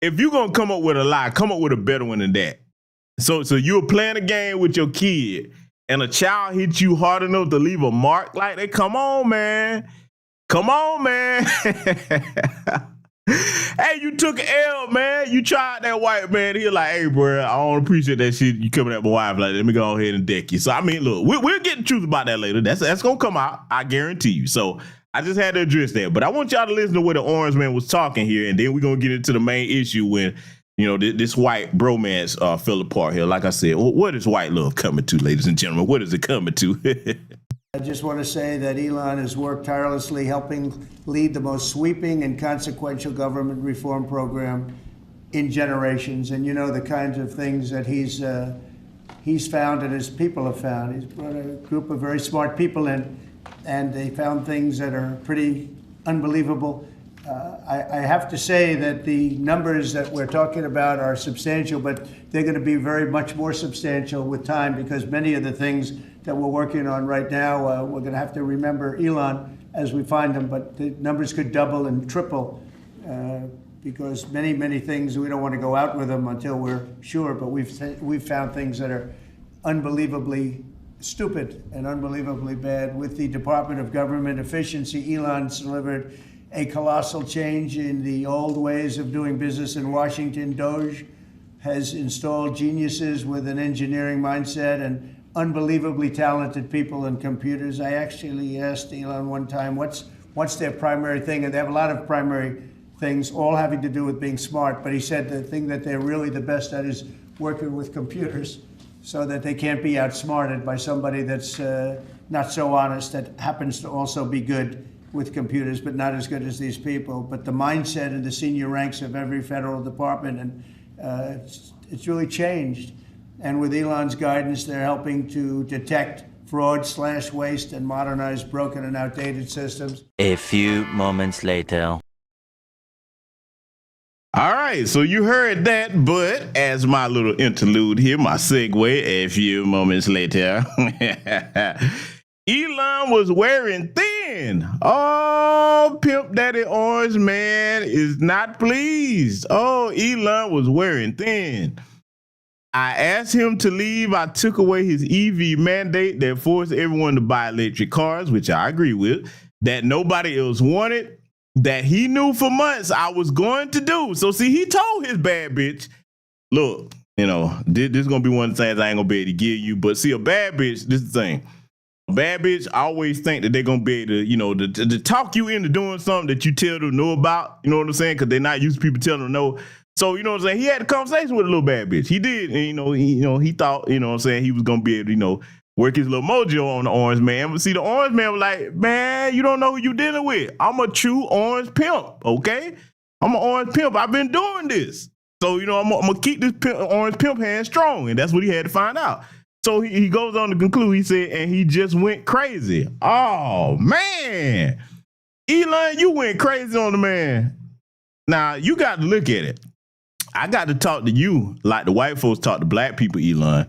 If you're going to come up with a lie, come up with a better one than that. So you were playing a game with your kid, and a child hit you hard enough to leave a mark like that? Come on, man. Come on, man. Hey, you took an L, man. You tried that white man. He like, hey, bro, I don't appreciate that shit. You coming at my wife like that. Let me go ahead and deck you. So, I mean, look, we'll get the truth about that later. That's going to come out. I guarantee you. So, I just had to address that. But I want y'all to listen to where the orange man was talking here, and then we're going to get into the main issue when, you know, this white bromance fell apart here. Like I said, what is white love coming to, ladies and gentlemen? What is it coming to? I just want to say that Elon has worked tirelessly helping lead the most sweeping and consequential government reform program in generations. And you know the kinds of things that he's found and his people have found. He's brought a group of very smart people in and they found things that are pretty unbelievable. I have to say that the numbers that we're talking about are substantial, but they're going to be very much more substantial with time, because many of the things that we're working on right now, we're going to have to remember Elon as we find them, but the numbers could double and triple because many things, we don't want to go out with them until we're sure, but we've found things that are unbelievably stupid and unbelievably bad. With the Department of Government Efficiency, Elon's delivered a colossal change in the old ways of doing business in Washington. Doge has installed geniuses with an engineering mindset and unbelievably talented people in computers. I actually asked Elon one time, what's their primary thing? And they have a lot of primary things, all having to do with being smart. But he said the thing that they're really the best at is working with computers, so that they can't be outsmarted by somebody that's not so honest, that happens to also be good with computers, but not as good as these people. But the mindset in the senior ranks of every federal department, and it's really changed. And with Elon's guidance, they're helping to detect fraud, slash waste, and modernize broken and outdated systems. A few moments later. All right, so you heard that, but as my little interlude here, my segue, a few moments later, Elon was wearing thin. Oh, Pimp Daddy Orange Man is not pleased. Oh, Elon was wearing thin. I asked him to leave. I took away his EV mandate that forced everyone to buy electric cars, which I agree with, that nobody else wanted, that he knew for months I was going to do. So see, he told his bad bitch, look, you know, this is going to be one of the things I ain't going to be able to give you. But see, a bad bitch, this is the thing. A bad bitch, I always think that they're going to be able to, you know, to talk you into doing something that you tell them to know about. You know what I'm saying? Because they're not used to people telling them no. So, you know what I'm saying? He had a conversation with a little bad bitch. He did. And, he thought, you know what I'm saying, he was going to be able to, work his little mojo on the Orange Man. But see, the Orange Man was like, man, you don't know who you dealing with. I'm a true orange pimp, okay? I'm an orange pimp. I've been doing this. So, I'm going to keep this orange pimp hand strong. And that's what he had to find out. So he goes on to conclude, he said, and he just went crazy. Oh, man. Elon, you went crazy on the man. Now, you got to look at it. I got to talk to you like the white folks talk to black people, Elon.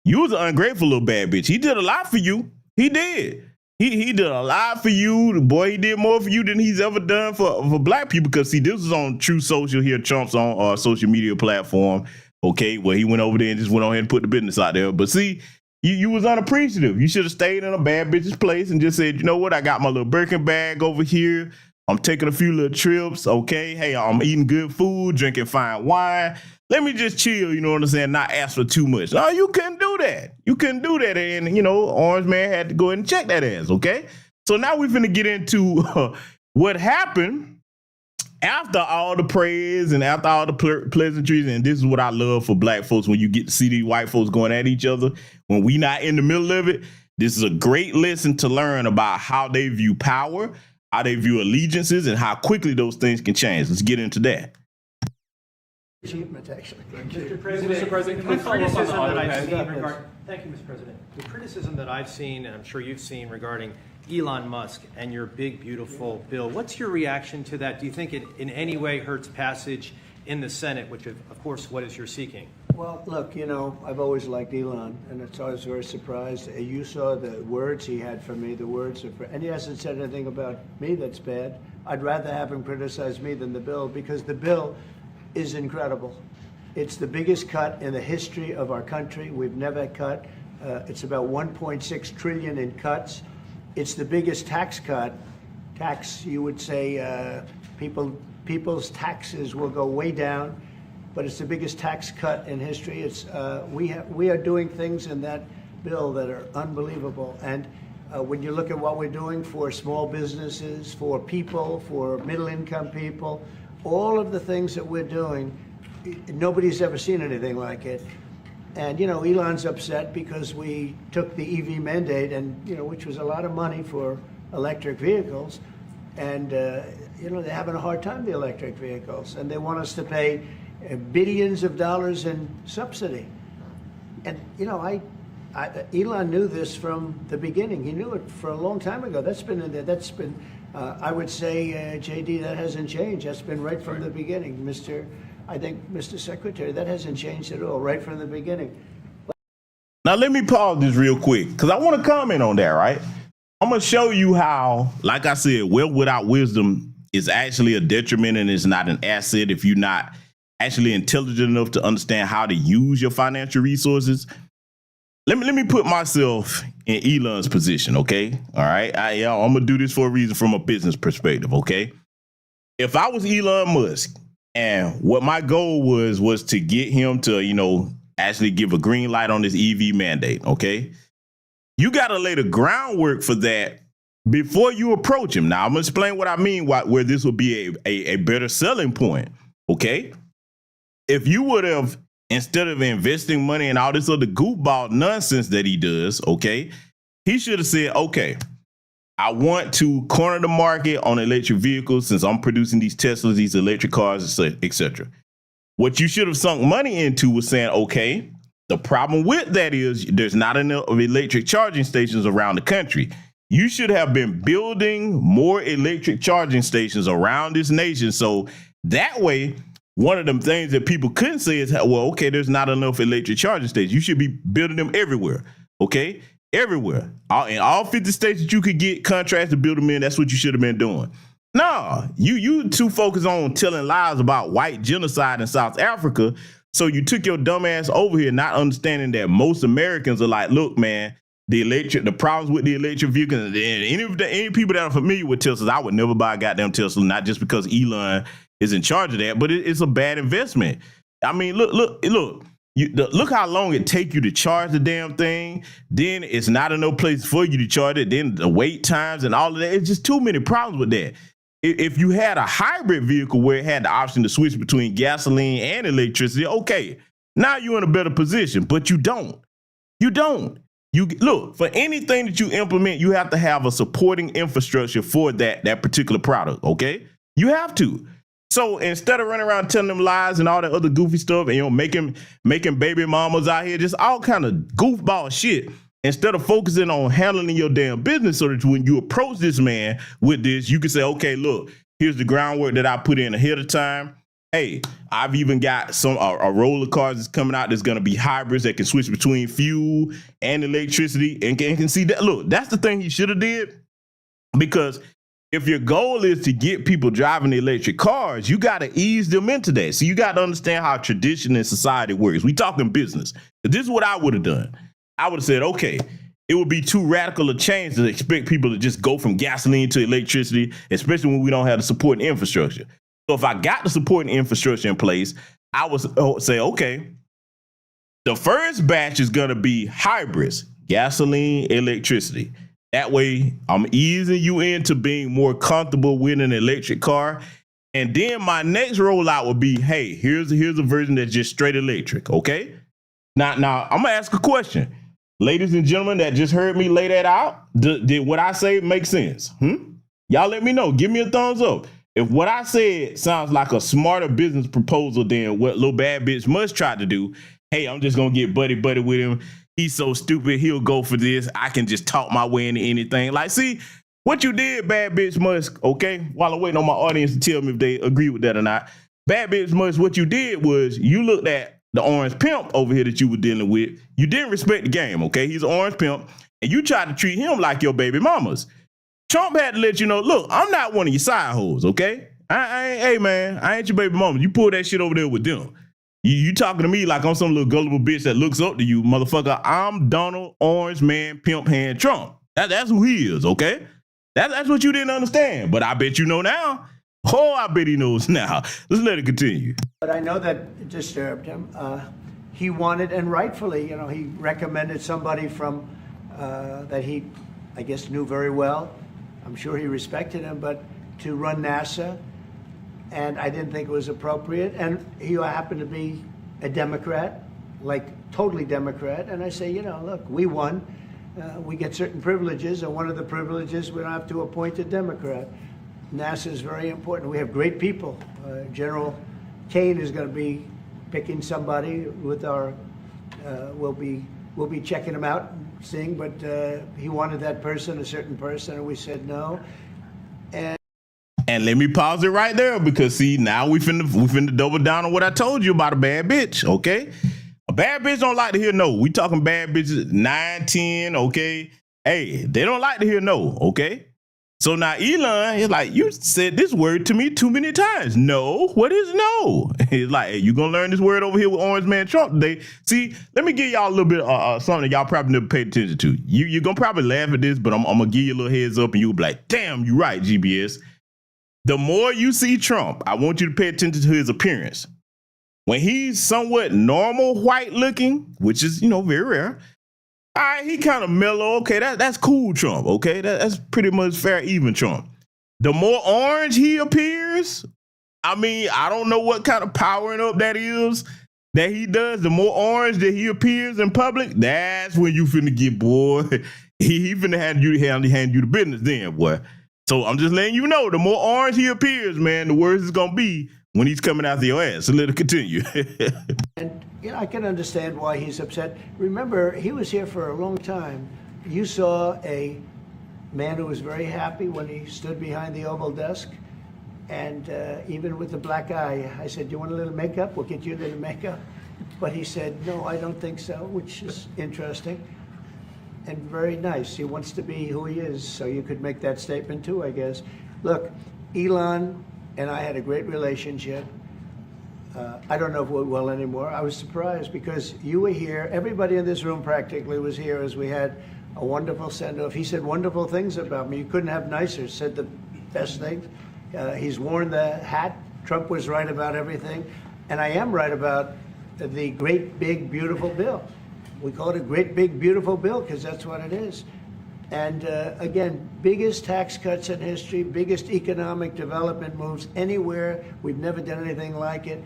You was an ungrateful little bad bitch. He did a lot for you. He did. He did a lot for you. Boy, he did more for you than he's ever done for black people. Because, see, this was on True Social here, Trump's on social media platform. Okay, well, he went over there and just went on ahead and put the business out there. But, see, you was unappreciative. You should have stayed in a bad bitch's place and just said, you know what, I got my little Birkin bag over here. I'm taking a few little trips, okay? Hey, I'm eating good food, drinking fine wine. Let me just chill, you know what I'm saying, not ask for too much. No, you couldn't do that. You couldn't do that. And, Orange Man had to go ahead and check that ass, okay? So now we're finna get into what happened after all the praise and after all the pleasantries. And this is what I love for black folks, when you get to see these white folks going at each other, when we not in the middle of it. This is a great lesson to learn about how they view power, how they view allegiances, and how quickly those things can change. Let's get into that. Achievement, actually. Mr. President, can we follow up on the auto pay? Thank you, Mr. President. The criticism that I've seen, and I'm sure you've seen, regarding Elon Musk and your big, beautiful bill, what's your reaction to that? Do you think it in any way hurts passage in the Senate, which, of course, what is you're seeking? Well, look, I've always liked Elon, and it's always very surprised. You saw the words he had for me, the words of, and he hasn't said anything about me that's bad. I'd rather have him criticize me than the bill, because the bill is incredible. It's the biggest cut in the history of our country. We've never cut. It's about 1.6 trillion in cuts. It's the biggest tax cut. You would say, people's taxes will go way down, but it's the biggest tax cut in history. It's we are doing things in that bill that are unbelievable. And when you look at what we're doing for small businesses, for people, for middle-income people, all of the things that we're doing, nobody's ever seen anything like it. And, Elon's upset because we took the EV mandate, and, which was a lot of money for electric vehicles. And, they're having a hard time, the electric vehicles. And they want us to pay billions of dollars in subsidy. And, Elon knew this from the beginning. He knew it for a long time ago. That's been in there. That's been, I would say, JD, that hasn't changed. That's been right from the beginning, Mr. Secretary. That hasn't changed at all, right from the beginning. Now, let me pause this real quick because I want to comment on that, right? I'm going to show you how, like I said, wealth without wisdom is actually a detriment and it's not an asset if you're not actually intelligent enough to understand how to use your financial resources. Let me put myself in Elon's position, okay? All right, I'm going to do this for a reason from a business perspective, okay? If I was Elon Musk and what my goal was to get him to, actually give a green light on this EV mandate, okay? You got to lay the groundwork for that before you approach him. Now, I'm going to explain what I mean, where this will be a better selling point, okay? If you would have, instead of investing money in all this other goofball nonsense that he does, okay, he should have said, okay, I want to corner the market on electric vehicles since I'm producing these Teslas, these electric cars, etc. What you should have sunk money into was saying, okay, the problem with that is there's not enough of electric charging stations around the country. You should have been building more electric charging stations around this nation. So that way, one of them things that people couldn't say is, well, okay, there's not enough electric charging stations. You should be building them everywhere. Okay, everywhere. In all 50 states that you could get contracts to build them in, that's what you should have been doing. No, you too focused on telling lies about white genocide in South Africa. So you took your dumb ass over here, not understanding that most Americans are like, look, man, the problems with the electric vehicles, and any people that are familiar with Teslas, I would never buy a goddamn Tesla, not just because Elon is in charge of that, but it's a bad investment. I mean, look how long it take you to charge the damn thing. Then it's not enough place for you to charge it. Then the wait times and all of that. It's just too many problems with that. If you had a hybrid vehicle where it had the option to switch between gasoline and electricity, okay, now you're in a better position, but you don't. You don't. Look, for anything that you implement, you have to have a supporting infrastructure for that particular product, okay? You have to. So instead of running around telling them lies and all that other goofy stuff and making baby mamas out here, just all kind of goofball shit, instead of focusing on handling your damn business so that when you approach this man with this, you can say, okay, look, here's the groundwork that I put in ahead of time. Hey, I've even got a roll of cars that's coming out that's going to be hybrids that can switch between fuel and electricity and can see that. Look, that's the thing he should have did, because if your goal is to get people driving electric cars, you got to ease them into that. So you got to understand how tradition and society works. We talking business. This is what I would have done. I would have said, okay, it would be too radical a change to expect people to just go from gasoline to electricity, especially when we don't have the supporting infrastructure. So if I got the supporting infrastructure in place, I would say, okay, the first batch is going to be hybrids, gasoline, electricity. That way, I'm easing you into being more comfortable with an electric car. And then my next rollout would be, hey, here's a version that's just straight electric, okay? Now I'm going to ask a question. Ladies and gentlemen that just heard me lay that out, did what I say make sense? Y'all let me know. Give me a thumbs up. If what I said sounds like a smarter business proposal than what little bad bitch Musk tried to do, hey, I'm just going to get buddy with him. He's so stupid, he'll go for this. I can just talk my way into anything. Like, see, what you did, bad bitch Musk, okay? While I'm waiting on my audience to tell me if they agree with that or not. Bad bitch Musk, what you did was you looked at the orange pimp over here that you were dealing with. You didn't respect the game, okay? He's an orange pimp, and you tried to treat him like your baby mamas. Trump had to let you know, look, I'm not one of your side hoes, okay? Hey, man, I ain't your baby mama. You pull that shit over there with them. You talking to me like I'm some little gullible bitch that looks up to you, motherfucker. I'm Donald Orange Man Pimp Hand Trump. That's who he is, okay? That's what you didn't understand, but I bet you know now. Oh, I bet he knows now. Let's let it continue. But I know that it disturbed him. He wanted, and rightfully, he recommended somebody from that he, I guess, knew very well. I'm sure he respected him, but to run NASA, and I didn't think it was appropriate. And he happened to be a Democrat, like totally Democrat. And I say, look, we won. We get certain privileges, and one of the privileges, we don't have to appoint a Democrat. NASA is very important. We have great people. General Kane is going to be picking somebody with our, will be we'll be checking him out, seeing, but he wanted that person, a certain person, and we said no. And let me pause it right there because see, now we finna double down on what I told you about a bad bitch, okay? A bad bitch don't like to hear no. We talking bad bitches 9, 10, okay? Hey, they don't like to hear no, okay? So now Elon is like, you said this word to me too many times. No, what is no? He's like, hey, you gonna learn this word over here with Orange Man Trump today. See, let me give y'all a little bit something that y'all probably never paid attention to. You're gonna probably laugh at this, but I'm gonna give you a little heads up and you'll be like, damn, you right, GBS. The more you see Trump, I want you to pay attention to his appearance. When he's somewhat normal white looking, which is, very rare, all right, he kind of mellow. Okay, that's cool Trump, okay? That's pretty much fair even Trump. The more orange he appears, I mean, I don't know what kind of powering up that is that he does. The more orange that he appears in public, that's when you finna get, boy. He finna hand you the business then, boy. So I'm just letting you know, the more orange he appears, man, the worse it's going to be when he's coming after your ass. So let it continue. And, I can understand why he's upset. Remember, he was here for a long time. You saw a man who was very happy when he stood behind the Oval desk. And even with the black eye, I said, do you want a little makeup? We'll get you a little makeup. But he said, no, I don't think so, which is interesting. And very nice. He wants to be who he is, so you could make that statement too, I guess. Look, Elon and I had a great relationship. I don't know if we're well anymore. I was surprised because you were here. Everybody in this room practically was here as we had a wonderful send-off. He said wonderful things about me. You couldn't have nicer. Said the best things. He's worn the hat. Trump was right about everything. And I am right about the great, big, beautiful bill. We call it a great, big, beautiful bill because that's what it is. And again, biggest tax cuts in history, biggest economic development moves anywhere. We've never done anything like it.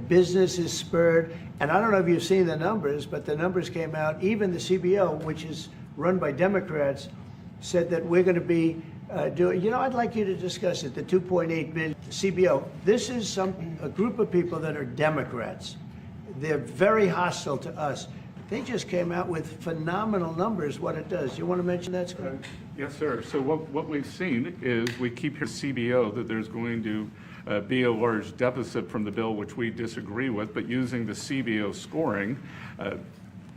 Business is spurred. And I don't know if you've seen the numbers, but the numbers came out. Even the CBO, which is run by Democrats, said that we're going to be doing, I'd like you to discuss it, the 2.8 billion CBO. This is a group of people that are Democrats. They're very hostile to us. They just came out with phenomenal numbers, what it does. You want to mention that, Scott? Yes, sir. So what we've seen is we keep hearing CBO that there's going to be a large deficit from the bill, which we disagree with, but using the CBO scoring,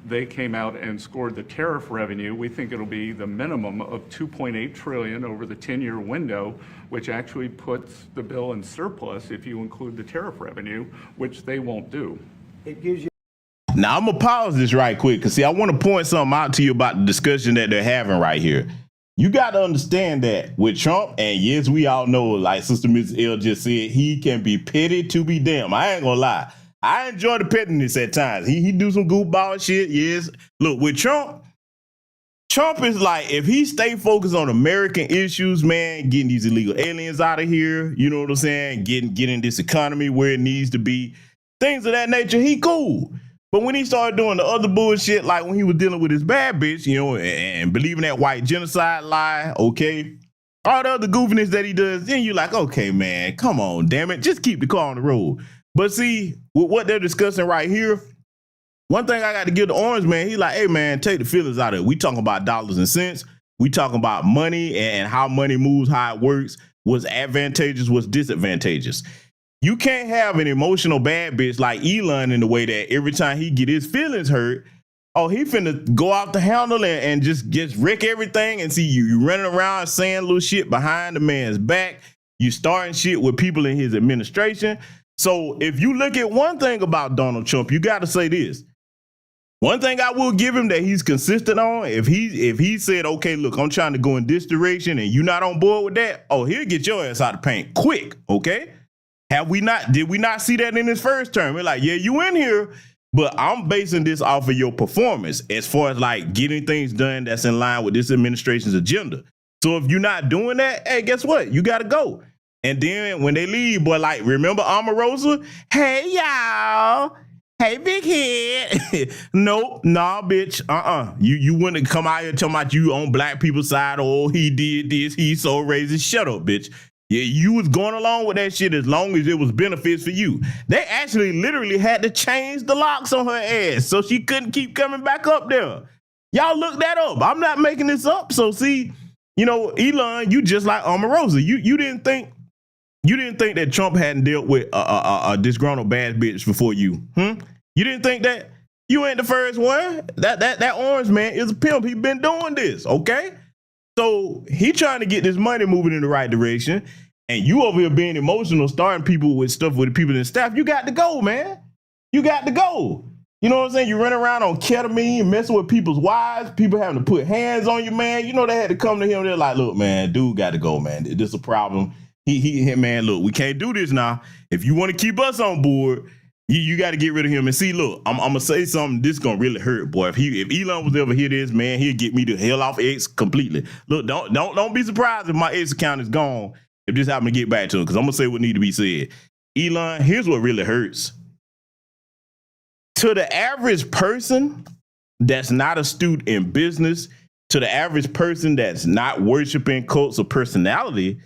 they came out and scored the tariff revenue. We think it'll be the minimum of $2.8 trillion over the 10-year window, which actually puts the bill in surplus if you include the tariff revenue, which they won't do. It gives you. Now, I'm going to pause this right quick because, see, I want to point something out to you about the discussion that they're having right here. You got to understand that with Trump, and yes, we all know, like Sister Mrs. L just said, he can be petty to be damn. I ain't going to lie. I enjoy the pettiness at times. He do some goofball shit, yes. Look, with Trump is like, if he stay focused on American issues, man, getting these illegal aliens out of here, you know what I'm saying? Getting this economy where it needs to be. Things of that nature, he cool. But when he started doing the other bullshit, like when he was dealing with his bad bitch, and believing that white genocide lie, okay, all the other goofiness that he does, then you're like, okay, man, come on, damn it, just keep the car on the road. But see, with what they're discussing right here, one thing I got to give the Orange Man, he like, hey, man, take the feelings out of it. We talking about dollars and cents. We talking about money and how money moves, how it works, what's advantageous, what's disadvantageous. You can't have an emotional bad bitch like Elon in the way that every time he get his feelings hurt, oh, he finna go out the handle and just wreck everything. And see you running around saying little shit behind the man's back. You starting shit with people in his administration. So if you look at one thing about Donald Trump, you got to say this. One thing I will give him that he's consistent on, if he said, okay, look, I'm trying to go in this direction and you're not on board with that, oh, he'll get your ass out of paint quick, okay? Did we not see that in his first term? We're like, yeah, you in here, but I'm basing this off of your performance as far as like getting things done that's in line with this administration's agenda. So if you're not doing that, hey, guess what? You got to go. And then when they leave, boy, like, remember Omarosa? Hey, y'all. Hey, big head. Nope, nah, bitch. You wouldn't come out here talking about you on black people's side. Oh, he did this. He's so racist. Shut up, bitch. Yeah, you was going along with that shit as long as it was benefits for you. They actually literally had to change the locks on her ass so she couldn't keep coming back up there. Y'all look that up. I'm not making this up. So see, you know, Elon, you just like Omarosa. You didn't think that Trump hadn't dealt with a disgruntled bad bitch before you. You didn't think that? You ain't the first one. That orange man is a pimp. He been doing this, okay? So he trying to get this money moving in the right direction, and you over here being emotional, starting people with stuff with the people in the staff. You got to go, man. You got to go. You know what I'm saying? You run around on ketamine, messing with people's wives, people having to put hands on you, man. You know they had to come to him. They're like, look, man, dude got to go, man. This is a problem. He man, look, we can't do this now. If you want to keep us on board, you got to get rid of him. And see, look, I'm gonna say something. This gonna really hurt, boy. If Elon was ever hear this, man, he'll get me the hell off X completely. Look, don't be surprised if my X account is gone if this happen to get back to him, because I'm gonna say what need to be said. Elon, here's what really hurts. To the average person that's not astute in business, to the average person that's not worshiping cults of personality,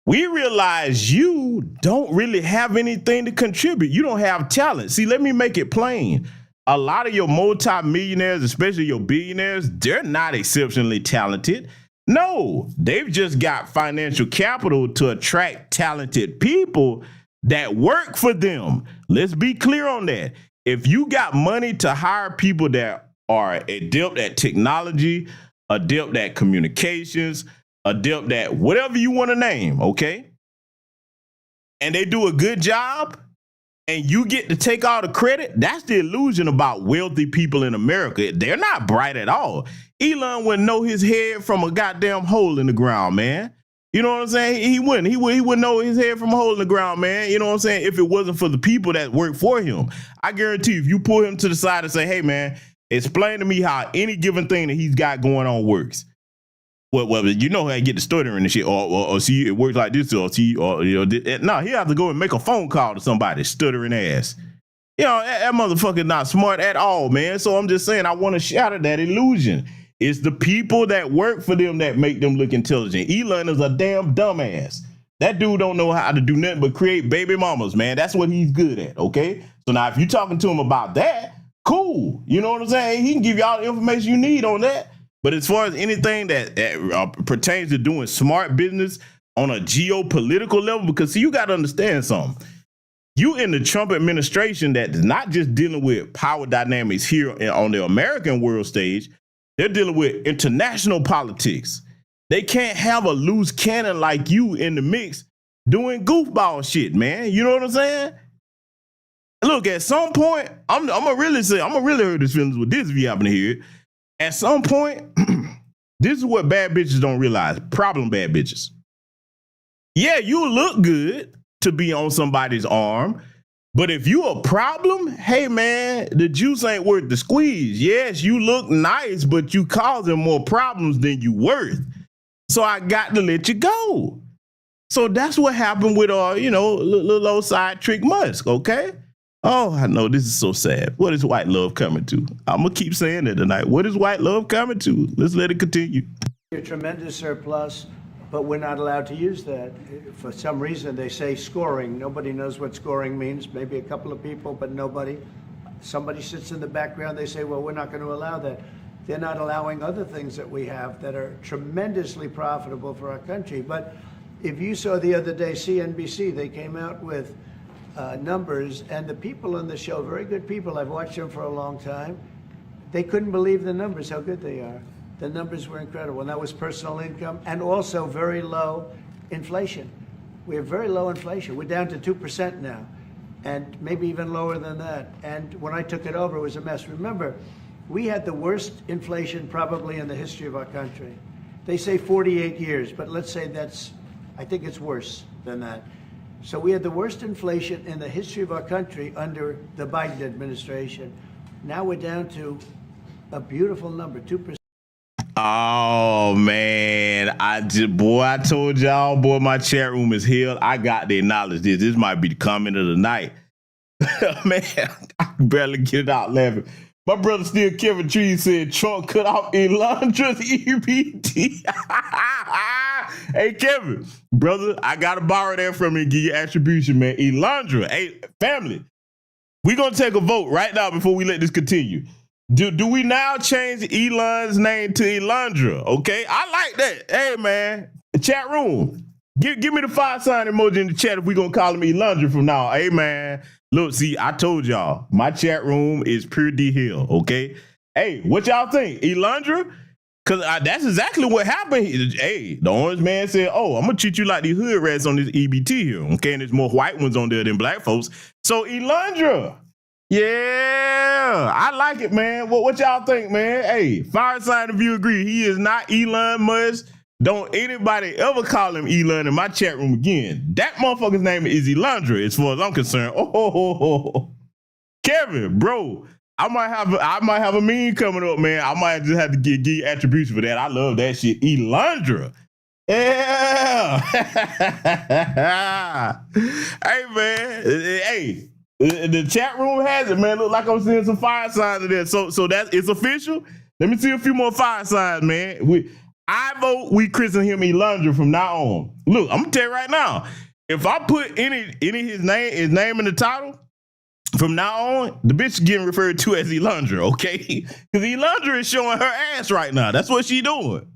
we realize you don't really have anything to contribute. You don't have talent. See, let me make it plain. A lot of your multi-millionaires, especially your billionaires, they're not exceptionally talented. No, they've just got financial capital to attract talented people that work for them. Let's be clear on that. If you got money to hire people that are adept at technology, adept at communications, adept at whatever you want to name, okay? And they do a good job, and you get to take all the credit. That's the illusion about wealthy people in America. They're not bright at all. Elon wouldn't know his head from a goddamn hole in the ground, man. You know what I'm saying? He wouldn't. He wouldn't know his head from a hole in the ground, man. You know what I'm saying? If it wasn't for the people that work for him. I guarantee you, if you pull him to the side and say, hey, man, explain to me how any given thing that he's got going on works. Well, you know how I get the stuttering and shit, or see, it works like this, or see, or, you know, no, he have to go and make a phone call to somebody, stuttering ass. You know, that motherfucker not smart at all, man. So I'm just saying, I want to shatter that illusion. It's the people that work for them that make them look intelligent. Elon is a damn dumbass. That dude don't know how to do nothing but create baby mamas, man. That's what he's good at, okay? So now if you're talking to him about that, cool. You know what I'm saying? He can give you all the information you need on that. But as far as anything that pertains to doing smart business on a geopolitical level, because see, you got to understand something. You in the Trump administration that is not just dealing with power dynamics here on the American world stage, they're dealing with international politics. They can't have a loose cannon like you in the mix doing goofball shit, man. You know what I'm saying? Look, at some point, I'm gonna really hurt his feelings with this if you happen to hear it. At some point, this is what bad bitches don't realize. Problem bad bitches. Yeah, you look good to be on somebody's arm, but if you a problem, hey man, the juice ain't worth the squeeze. Yes, you look nice, but you causing more problems than you worth. So I got to let you go. So that's what happened with little old side trick Musk, okay? Oh, I know, this is so sad. What is white love coming to? I'm going to keep saying it tonight. What is white love coming to? Let's let it continue. A tremendous surplus, but we're not allowed to use that. For some reason, they say scoring. Nobody knows what scoring means. Maybe a couple of people, but nobody. Somebody sits in the background. They say, well, we're not going to allow that. They're not allowing other things that we have that are tremendously profitable for our country. But if you saw the other day, CNBC, they came out with numbers, and the people on the show, very good people, I've watched them for a long time, they couldn't believe the numbers, how good they are. The numbers were incredible, and that was personal income and also very low inflation. We have very low inflation. We're down to 2% now, and maybe even lower than that. And when I took it over, it was a mess. Remember, we had the worst inflation probably in the history of our country. They say 48 years, but let's say I think it's worse than that. So we had the worst inflation in the history of our country under the Biden administration. Now we're down to a beautiful number, 2%. Oh, man. I told y'all, boy, my chat room is hell. I got to acknowledge this. This might be the comment of the night. Man, I can barely get it out laughing. My brother still Kevin Tree said Trump cut off Elandra's EBT. Hey, Kevin, brother, I got to borrow that from you and give you attribution, man. Elandra, hey, family, we're going to take a vote right now before we let this continue. Do we now change Elon's name to Elandra? Okay, I like that. Hey, man, chat room, give me the fire sign emoji in the chat if we're going to call him Elandra from now. Hey, man, look, see, I told y'all, my chat room is pure D Hill, okay? Hey, what y'all think? Elandra? Because that's exactly what happened. Hey, the orange man said, oh, I'm going to treat you like these hood rats on this EBT here, okay? And there's more white ones on there than black folks. So, Elandra. Yeah, I like it, man. What y'all think, man? Hey, fire sign if you agree. He is not Elon Musk. Don't anybody ever call him Elon in my chat room again. That motherfucker's name is Elandra, as far as I'm concerned. Oh. Kevin, bro, I might have a meme coming up, man. I might just have to give you attribution for that. I love that shit. Elandra. Yeah. Hey, man. Hey. The chat room has it, man. Look like I'm seeing some fire signs in there. So that it's official. Let me see a few more fire signs, man. I vote we christen him Elandra from now on. Look, I'm gonna tell you right now. If I put any his name in the title, from now on, the bitch is getting referred to as Elandra, okay? Because Elandra is showing her ass right now. That's what she doing.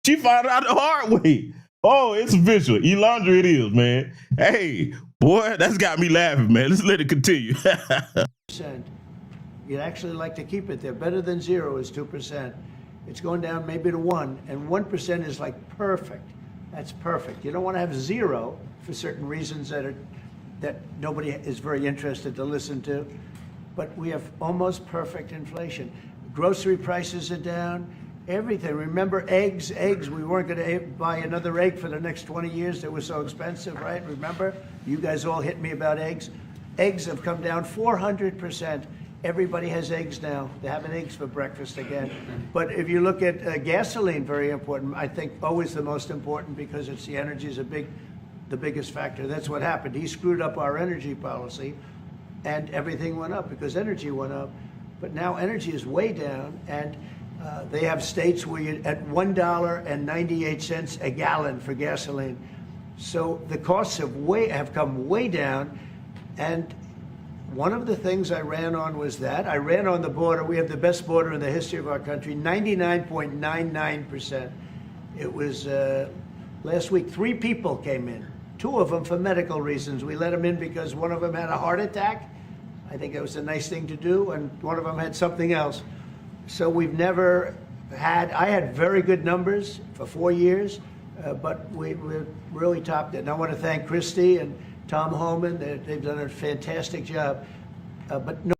She found out the hard way. Oh, it's official. Elandra it is, man. Hey, boy, that's got me laughing, man. Let's let it continue. You'd actually like to keep it there. Better than 0 is 2%. It's going down maybe to 1, and 1% is like perfect. That's perfect. You don't want to have 0 for certain reasons that nobody is very interested to listen to. But we have almost perfect inflation. Grocery prices are down. Everything. Remember eggs? We weren't going to buy another egg for the next 20 years. They were so expensive, right? Remember? You guys all hit me about eggs. Eggs have come down 400%. Everybody has eggs now. They're having eggs for breakfast again. But if you look at gasoline, very important. I think always the most important because it's the energy is the biggest factor. That's what happened. He screwed up our energy policy, and everything went up because energy went up. But now energy is way down, and they have states where you're at $1.98 a gallon for gasoline. So the costs have come way down. And one of the things I ran on was that. I ran on the border. We have the best border in the history of our country, 99.99%. It was last week, 3 people came in, 2 of them for medical reasons. We let them in because one of them had a heart attack. I think it was a nice thing to do. And one of them had something else. So we've never I had very good numbers for 4 years, but we really topped it. And I want to thank Christie and Tom Homan. They've done a fantastic job. But no.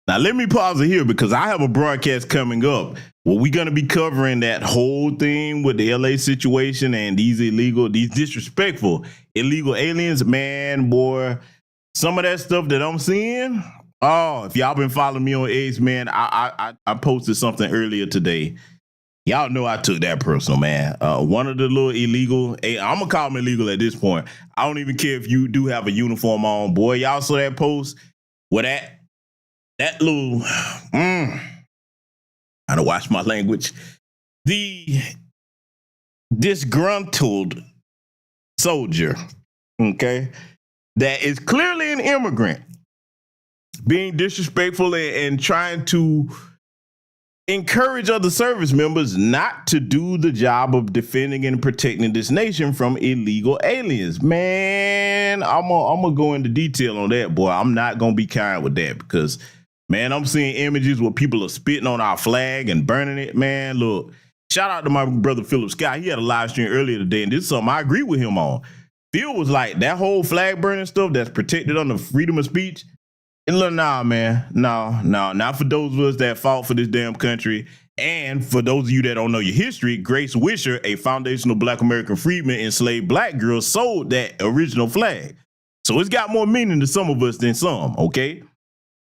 Now, let me pause it here because I have a broadcast coming up where we're going to be covering that whole thing with the LA situation and these disrespectful illegal aliens. Man, boy, some of that stuff that I'm seeing. Oh, if y'all been following me on X, man, I posted something earlier today. Y'all know I took that personal, man. One of the little illegal, I'm going to call them illegal at this point. I don't even care if you do have a uniform on. Boy, y'all saw that post with that little, I don't watch my language. The disgruntled soldier, okay, that is clearly an immigrant, being disrespectful and trying to encourage other service members not to do the job of defending and protecting this nation from illegal aliens. Man, I'm gonna go into detail on that, boy. I'm not gonna be kind with that because, man, I'm seeing images where people are spitting on our flag and burning it. Man, look, shout out to my brother Philip Scott. He had a live stream earlier today, and this is something I agree with him on. Phil was like, that whole flag burning stuff that's protected under freedom of speech. And look, nah, man, no, not for those of us that fought for this damn country. And for those of you that don't know your history, Grace Wisher, a foundational Black American freedman, enslaved Black girl, sold that original flag. So it's got more meaning to some of us than some, okay?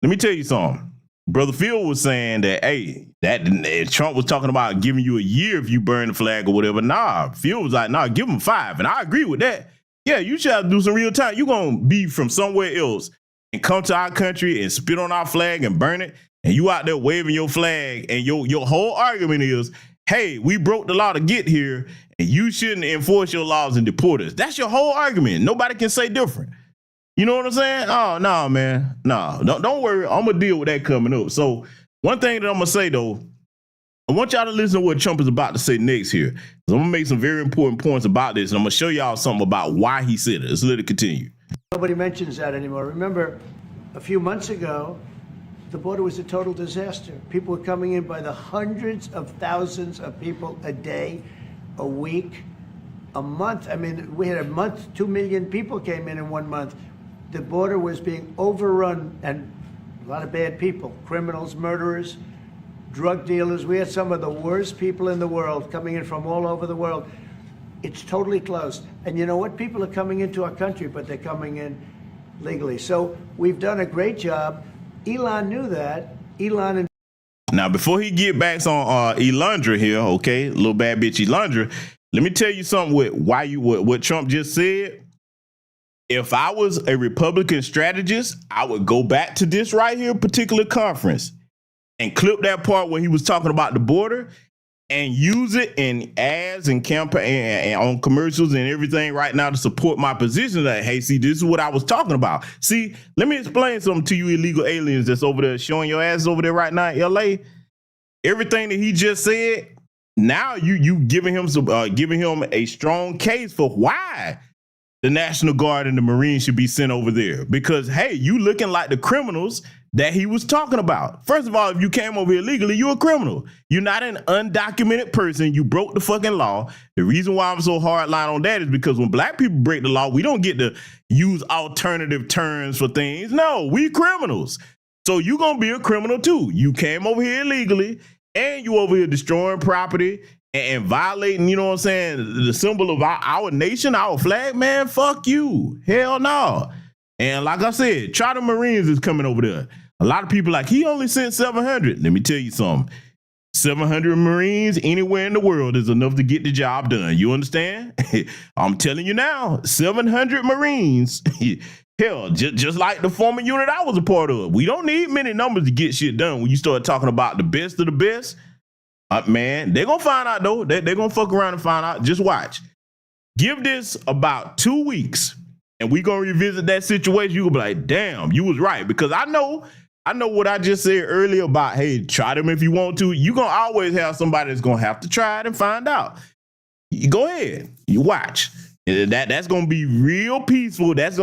Let me tell you something. Brother Phil was saying that, hey, that Trump was talking about giving you a year if you burn the flag or whatever. Nah, Phil was like, nah, give him 5. And I agree with that. Yeah, you should have to do some real time. You're going to be from somewhere else and come to our country and spit on our flag and burn it, and you out there waving your flag, and your whole argument is, hey, we broke the law to get here, and you shouldn't enforce your laws and deport us. That's your whole argument. Nobody can say different. You know what I'm saying? Oh, no, man. No, don't worry. I'm going to deal with that coming up. So one thing that I'm going to say, though, I want y'all to listen to what Trump is about to say next here. I'm going to make some very important points about this, and I'm going to show y'all something about why he said it. Let's let it continue. Nobody mentions that anymore. Remember, a few months ago, the border was a total disaster. People were coming in by the hundreds of thousands of people a day, a week, a month. I mean, we had a month, 2 million people came in 1 month. The border was being overrun, and a lot of bad people, criminals, murderers, drug dealers. We had some of the worst people in the world coming in from all over the world. It's totally closed. And you know what? People are coming into our country, but they're coming in legally. So we've done a great job. Elon knew that. Elon and now, before he get back on Elandra here, okay, little bad bitch Elandra, let me tell you something with what Trump just said. If I was a Republican strategist, I would go back to this right here particular conference and clip that part where he was talking about the border and use it in ads and campaign and on commercials and everything right now to support my position. That, hey, see, this is what I was talking about. See, let me explain something to you illegal aliens that's over there showing your ass over there right now in LA. Everything that he just said, now you giving him a strong case for why the National Guard and the Marines should be sent over there. Because, hey, you looking like the criminals that he was talking about. First of all, if you came over here illegally, you're a criminal. You're not an undocumented person. You broke the fucking law. The reason why I'm so hard line on that is because when black people break the law, we don't get to use alternative terms for things. No, we criminals. So you're going to be a criminal too. You came over here illegally and you over here destroying property and violating, you know what I'm saying, the symbol of our nation, our flag, man, fuck you. Hell no. And like I said, Charter Marines is coming over there. A lot of people like, he only sent 700. Let me tell you something. 700 Marines anywhere in the world is enough to get the job done. You understand? I'm telling you now, 700 Marines. Hell, just like the former unit I was a part of. We don't need many numbers to get shit done. When you start talking about the best of the best, man, they're going to find out, though. They're going to fuck around and find out. Just watch. Give this about 2 weeks, and we're going to revisit that situation. You'll be like, damn, you was right. Because I know what I just said earlier about, hey, try them if you want to. You're going to always have somebody that's going to have to try it and find out. You go ahead. You watch. That's going to be real peaceful. It's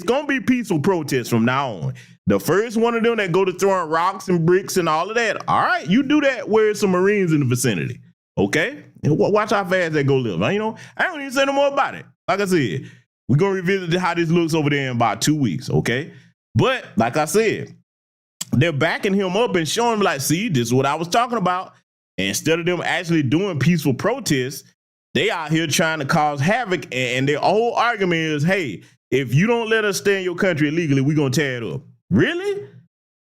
going to be peaceful protest from now on. The first one of them that go to throwing rocks and bricks and all of that, all right, you do that where there's some Marines in the vicinity, okay? And watch how fast they go live. I don't even say no more about it. Like I said, we're going to revisit how this looks over there in about 2 weeks, okay? But like I said, they're backing him up and showing him like, see, this is what I was talking about. And instead of them actually doing peaceful protests, they out here trying to cause havoc. And their whole argument is, hey, if you don't let us stay in your country illegally, we're going to tear it up. Really?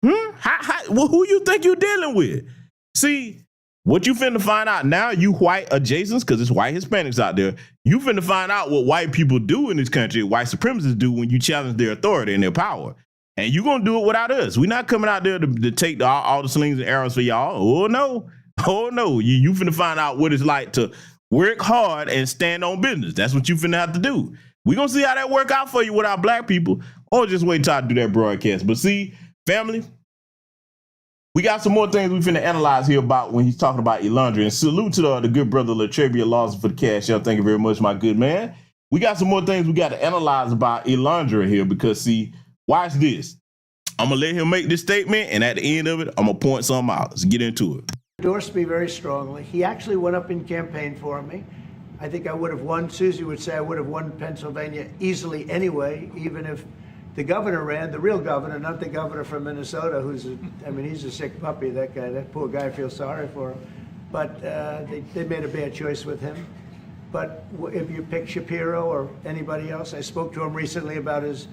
Well, who you think you're dealing with? See, what you finna find out now, you white adjacents, because it's white Hispanics out there, you finna find out what white people do in this country, white supremacists do when you challenge their authority and their power. And you're going to do it without us. We're not coming out there to take all the slings and arrows for y'all. Oh, no. Oh, no. You finna find out what it's like to work hard and stand on business. That's what you finna have to do. We're going to see how that work out for you with our black people, or just wait till I do that broadcast. But see, family, we got some more things we finna analyze here about when he's talking about Elandra. And salute to the good brother Latrevia Lawson for the cash out. Thank you very much, my good man. We got some more things we got to analyze about Elandra here because, see, watch this. I'm going to let him make this statement, and at the end of it, I'm going to point something out. Let's get into it. Endorsed me very strongly. He actually went up in campaign for me. I think I would have won. Susie would say I would have won Pennsylvania easily anyway, even if the governor ran, the real governor, not the governor from Minnesota, he's a sick puppy, that guy. That poor guy, I feel sorry for him. But they made a bad choice with him. But if you pick Shapiro or anybody else, I spoke to him recently about his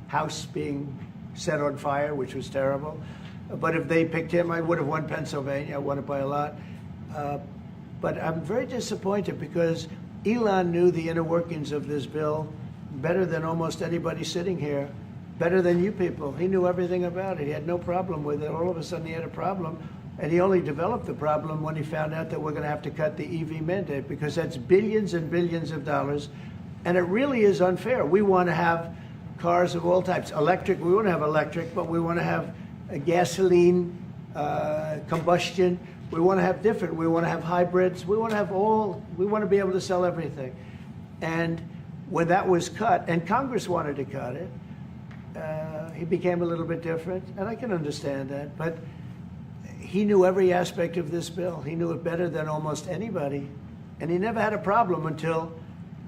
house being set on fire, which was terrible. But if they picked him, I would have won Pennsylvania. I won it by a lot. But I'm very disappointed because Elon knew the inner workings of this bill better than almost anybody sitting here, better than you people. He knew everything about it. He had no problem with it. All of a sudden he had a problem. And he only developed the problem when he found out that we're going to have to cut the EV mandate, because that's billions and billions of dollars. And it really is unfair. We want to have cars of all types. Electric, we want to have electric, but we want to have a gasoline, combustion. We want to have different. We want to have hybrids. We want to have all. We want to be able to sell everything. And when that was cut, and Congress wanted to cut it, he became a little bit different. And I can understand that. But he knew every aspect of this bill. He knew it better than almost anybody. And he never had a problem until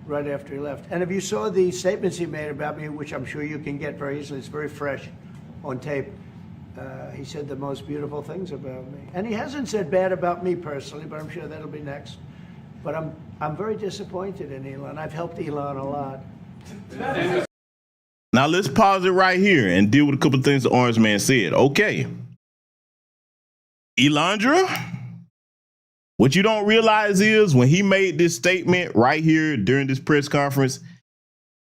right after he left. And if you saw the statements he made about me, which I'm sure you can get very easily, it's very fresh on tape. He said the most beautiful things about me. And he hasn't said bad about me personally, but I'm sure that'll be next. But I'm very disappointed in Elon. I've helped Elon a lot. Now let's pause it right here and deal with a couple of things the Orange Man said. Okay. Elandra, what you don't realize is when he made this statement right here during this press conference,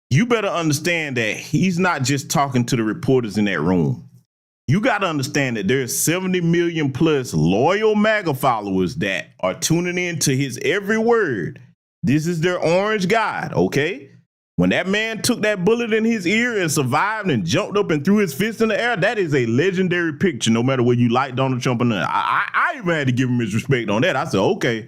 you better understand that he's not just talking to the reporters in that room. You got to understand that there's 70 million plus loyal MAGA followers that are tuning in to his every word. This is their orange guide, okay? When that man took that bullet in his ear and survived and jumped up and threw his fist in the air, that is a legendary picture, no matter whether you like Donald Trump or not. I even had to give him his respect on that. I said, okay,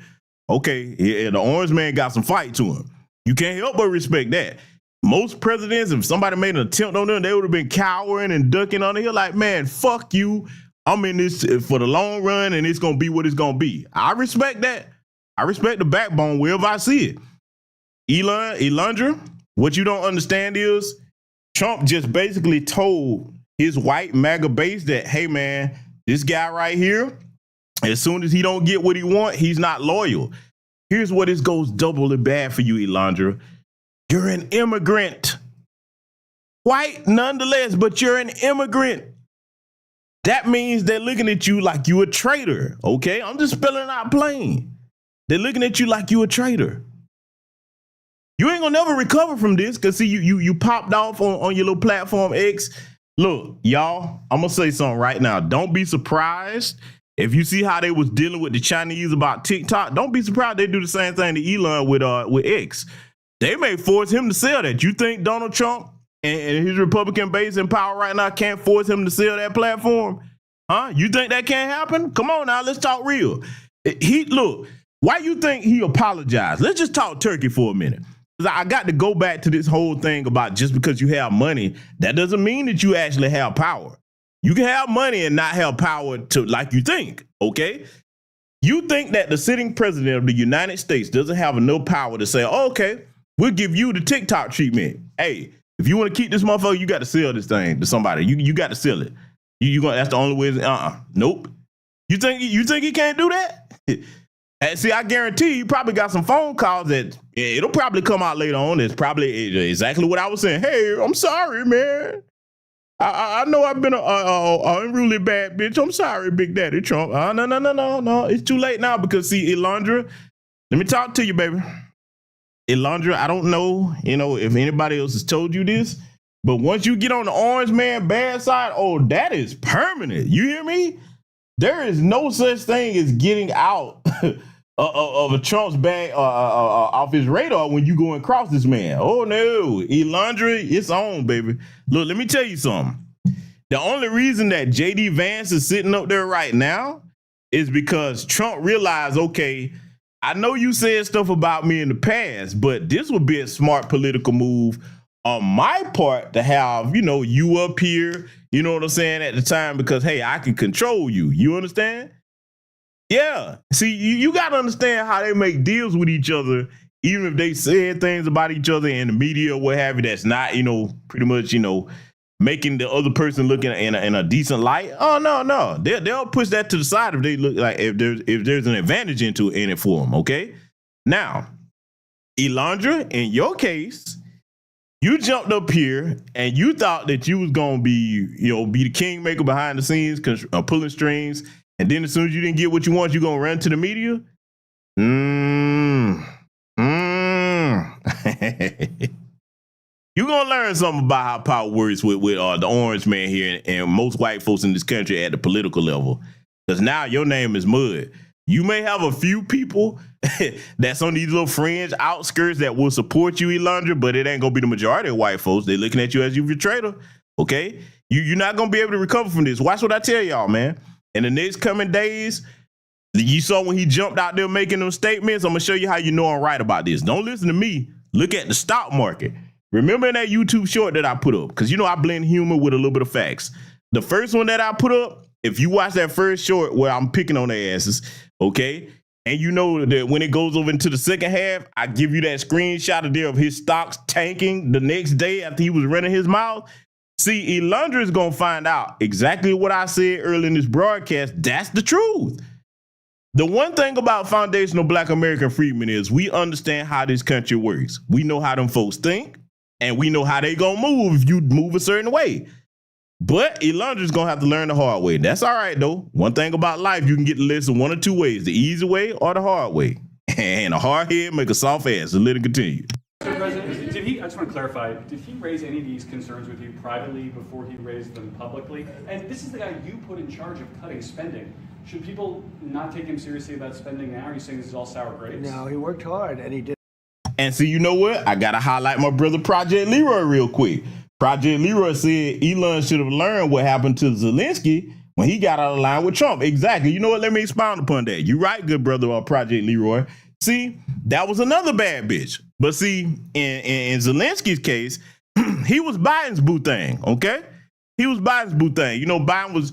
yeah, the orange man got some fight to him. You can't help but respect that. Most presidents, if somebody made an attempt on them, they would have been cowering and ducking on the hill like, man, fuck you. I'm in this for the long run, and it's going to be what it's going to be. I respect that. I respect the backbone wherever I see it. Elandra, what you don't understand is Trump just basically told his white MAGA base that, hey, man, this guy right here, as soon as he don't get what he want, he's not loyal. Here's what this goes doubly bad for you, Elandra. You're an immigrant. White nonetheless, but you're an immigrant. That means they're looking at you like you a traitor, okay? I'm just spelling it out plain. They're looking at you like you a traitor. You ain't gonna never recover from this, because see, you popped off on your little platform X. Look, y'all, I'm gonna say something right now. Don't be surprised if you see how they was dealing with the Chinese about TikTok. Don't be surprised they do the same thing to Elon with X. They may force him to sell that. You think Donald Trump and his Republican base in power right now can't force him to sell that platform? Huh? You think that can't happen? Come on now, let's talk real. Look, why you think he apologized? Let's just talk turkey for a minute. I got to go back to this whole thing about just because you have money, that doesn't mean that you actually have power. You can have money and not have power to like you think, okay? You think that the sitting president of the United States doesn't have enough power to say, oh, okay, we'll give you the TikTok treatment. Hey, if you want to keep this motherfucker, you got to sell this thing to somebody. You got to sell it. That's the only way. Nope. You think he can't do that? And see, I guarantee you probably got some phone calls that it'll probably come out later on. It's probably exactly what I was saying. Hey, I'm sorry, man. I know I've been a unruly bad bitch. I'm sorry, Big Daddy Trump. No. It's too late now, because see, Elandra, let me talk to you, baby. Elandra, I don't know, if anybody else has told you this, but once you get on the orange man bad side, oh, that is permanent. You hear me? There is no such thing as getting out of a Trump's bag off his radar when you go and cross this man. Oh no, Elandra, it's on, baby. Look, let me tell you something. The only reason that JD Vance is sitting up there right now is because Trump realized, okay, I know you said stuff about me in the past, but this would be a smart political move on my part to have, you up here, you know what I'm saying, at the time, because, hey, I can control you. You understand? Yeah. See, you got to understand how they make deals with each other, even if they said things about each other in the media or what have you, that's not, pretty much, making the other person look in a decent light. Oh, no. They'll push that to the side if they look like if there's an advantage in it for them, okay? Now, Elandra, in your case, you jumped up here and you thought that you was going to be the kingmaker behind the scenes, pulling strings, and then as soon as you didn't get what you want, you're going to run to the media? You're going to learn something about how power works with the orange man here and most white folks in this country at the political level. because now your name is mud. You may have a few people that's on these little fringe outskirts that will support you, Elandra, but it ain't gonna be the majority of white folks. They're looking at you as you traitor. Okay, you're not gonna be able to recover from this. Watch what I tell y'all, man. In the next coming days, you saw when he jumped out there making those statements. I'm gonna show you how you know I'm right about this. Don't listen to me. Look at the stock market. Remember in that YouTube short that I put up, because you know I blend humor with a little bit of facts. The first one that I put up, if you watch that first short where I'm picking on their asses, okay, and you know that when it goes over into the second half, I give you that screenshot of there of his stocks tanking the next day after he was running his mouth. See, Elandra is going to find out exactly what I said earlier in this broadcast. That's the truth. The one thing about foundational Black American freedmen is we understand how this country works. We know how them folks think, and we know how they going to move if you move a certain way. But Elandra's going to have to learn the hard way. That's all right, though. One thing about life, you can get the lesson one or two ways, the easy way or the hard way. And a hard head make a soft ass. So let it continue. Mr. President, did he, I just want to clarify, did he raise any of these concerns with you privately before he raised them publicly? And this is the guy you put in charge of cutting spending. Should people not take him seriously about spending now? Are you saying this is all sour grapes? No, he worked hard, and he did. And see, you know what? I got to highlight my brother Project Leroy real quick. Project Leroy said Elon should have learned what happened to Zelensky when he got out of line with Trump. Exactly. You know what? Let me expound upon that. You're right, good brother, Project Leroy. See, that was another bad bitch. But see, in Zelensky's case, he was Biden's boo thing, okay? He was Biden's boo thing. You know, Biden was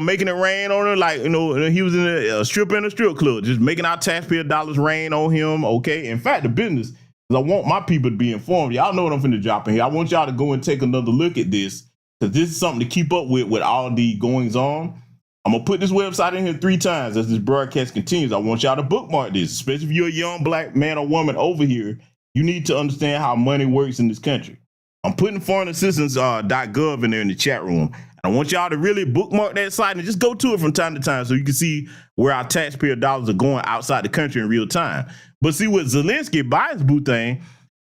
making it rain on her like, you know, he was in a strip club, just making our taxpayer dollars rain on him, okay? In fact, the business, because I want my people to be informed. Y'all know what I'm finna drop in here. I want y'all to go and take another look at this, because this is something to keep up with all the goings on. I'm going to put this website in here 3 times as this broadcast continues. I want y'all to bookmark this, especially if you're a young Black man or woman over here. You need to understand how money works in this country. I'm putting foreignassistance.gov in there in the chat room. And I want y'all to really bookmark that site and just go to it from time to time so you can see where our taxpayer dollars are going outside the country in real time. But see, with Zelensky, Biden's boo thing,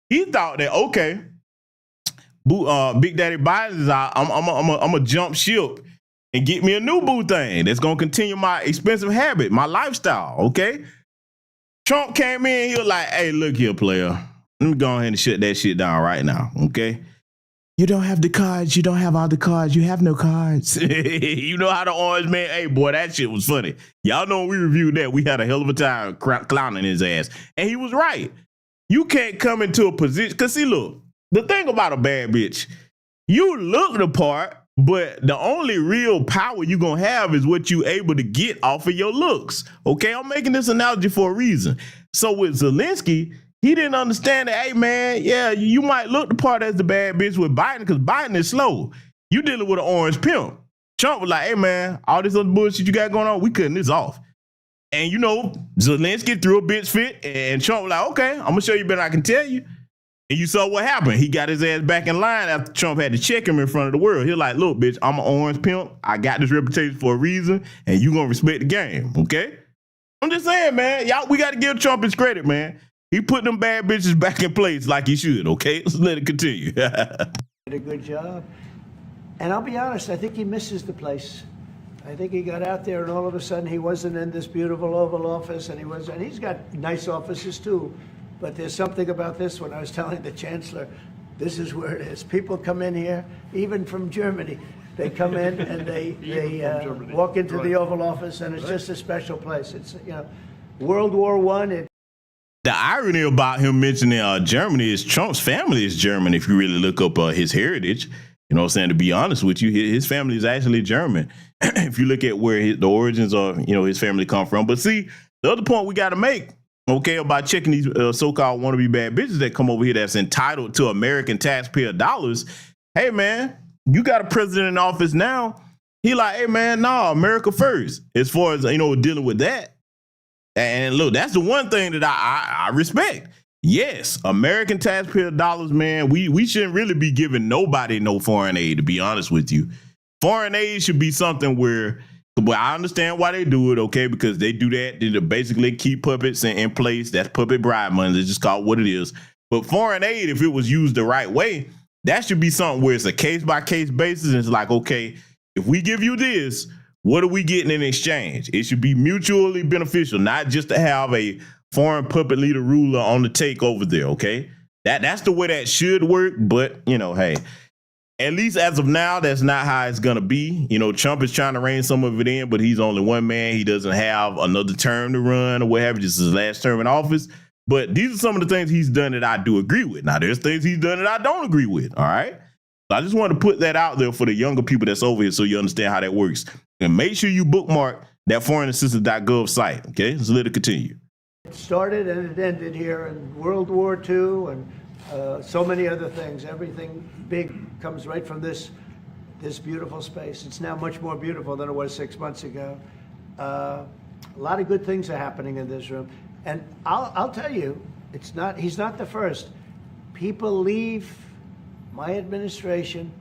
he thought that, okay, Big Daddy Biden is out. I'm a jump ship and get me a new boo thing that's going to continue my expensive habit, my lifestyle, okay? Trump came in, he was like, hey, look here, player. Let me go ahead and shut that shit down right now, okay? You don't have the cards. You don't have all the cards. You have no cards. You know how the orange man, hey, boy, that shit was funny. Y'all know when we reviewed that, we had a hell of a time clowning his ass. And he was right. You can't come into a position, because see, look, the thing about a bad bitch, you look the part, but the only real power you're going to have is what you able to get off of your looks. Okay, I'm making this analogy for a reason. So with Zelensky, he didn't understand that, hey, man, yeah, you might look the part as the bad bitch with Biden because Biden is slow. You dealing with an orange pimp. Trump was like, hey, man, all this other bullshit you got going on, we cutting this off. And, you know, Zelensky threw a bitch fit, and Trump was like, okay, I'm going to show you better than I can tell you. And you saw what happened. He got his ass back in line after Trump had to check him in front of the world. He was like, look, bitch, I'm an orange pimp. I got this reputation for a reason, and you going to respect the game, okay? I'm just saying, man, y'all, we got to give Trump his credit, man. He put them bad bitches back in place like he should, okay? Let's let it continue. Did a good job. And I'll be honest, I think he misses the place. I think he got out there and all of a sudden he wasn't in this beautiful Oval Office, and he's got nice offices too. But there's something about this one. I was telling the Chancellor, this is where it is. People come in here, even from Germany. They come in and they walk into the Oval Office, and it's just a special place. It's, you know, World War I. The irony about him mentioning Germany is Trump's family is German. If you really look up his heritage, you know what I'm saying? To be honest with you, his family is actually German. If you look at where the origins of, you know, his family come from. But see, the other point we got to make, okay, about checking these so-called wannabe bad bitches that come over here that's entitled to American taxpayer dollars. Hey, man, you got a president in office now. He like, hey, man, nah, America first. As far as, you know, dealing with that. And look, that's the one thing that I respect. Yes, American taxpayer dollars, man, we shouldn't really be giving nobody no foreign aid, to be honest with you. Foreign aid should be something where, well, I understand why they do it, okay, because they do that to basically keep puppets in place. That's puppet bribe money. It's just called what it is. But foreign aid, if it was used the right way, that should be something where it's a case-by-case basis. And it's like, okay, if we give you this, What are we getting in exchange? It should be mutually beneficial, not just to have a foreign puppet leader ruler on the take over there, okay? That's the way that should work, but, you know, hey, at least as of now, that's not how it's going to be. You know, Trump is trying to rein some of it in, but he's only one man. He doesn't have another term to run or whatever. This is his last term in office. But these are some of the things he's done that I do agree with. Now, there's things he's done that I don't agree with, all right? So I just want to put that out there for the younger people that's over here so you understand how that works. And make sure you bookmark that foreignassistance.gov site, okay? Let's let it continue. It started and it ended here in World War II and so many other things. Everything big comes right from this beautiful space. It's now much more beautiful than it was 6 months ago. A lot of good things are happening in this room. And I'll tell you, he's not the first. People leave my administration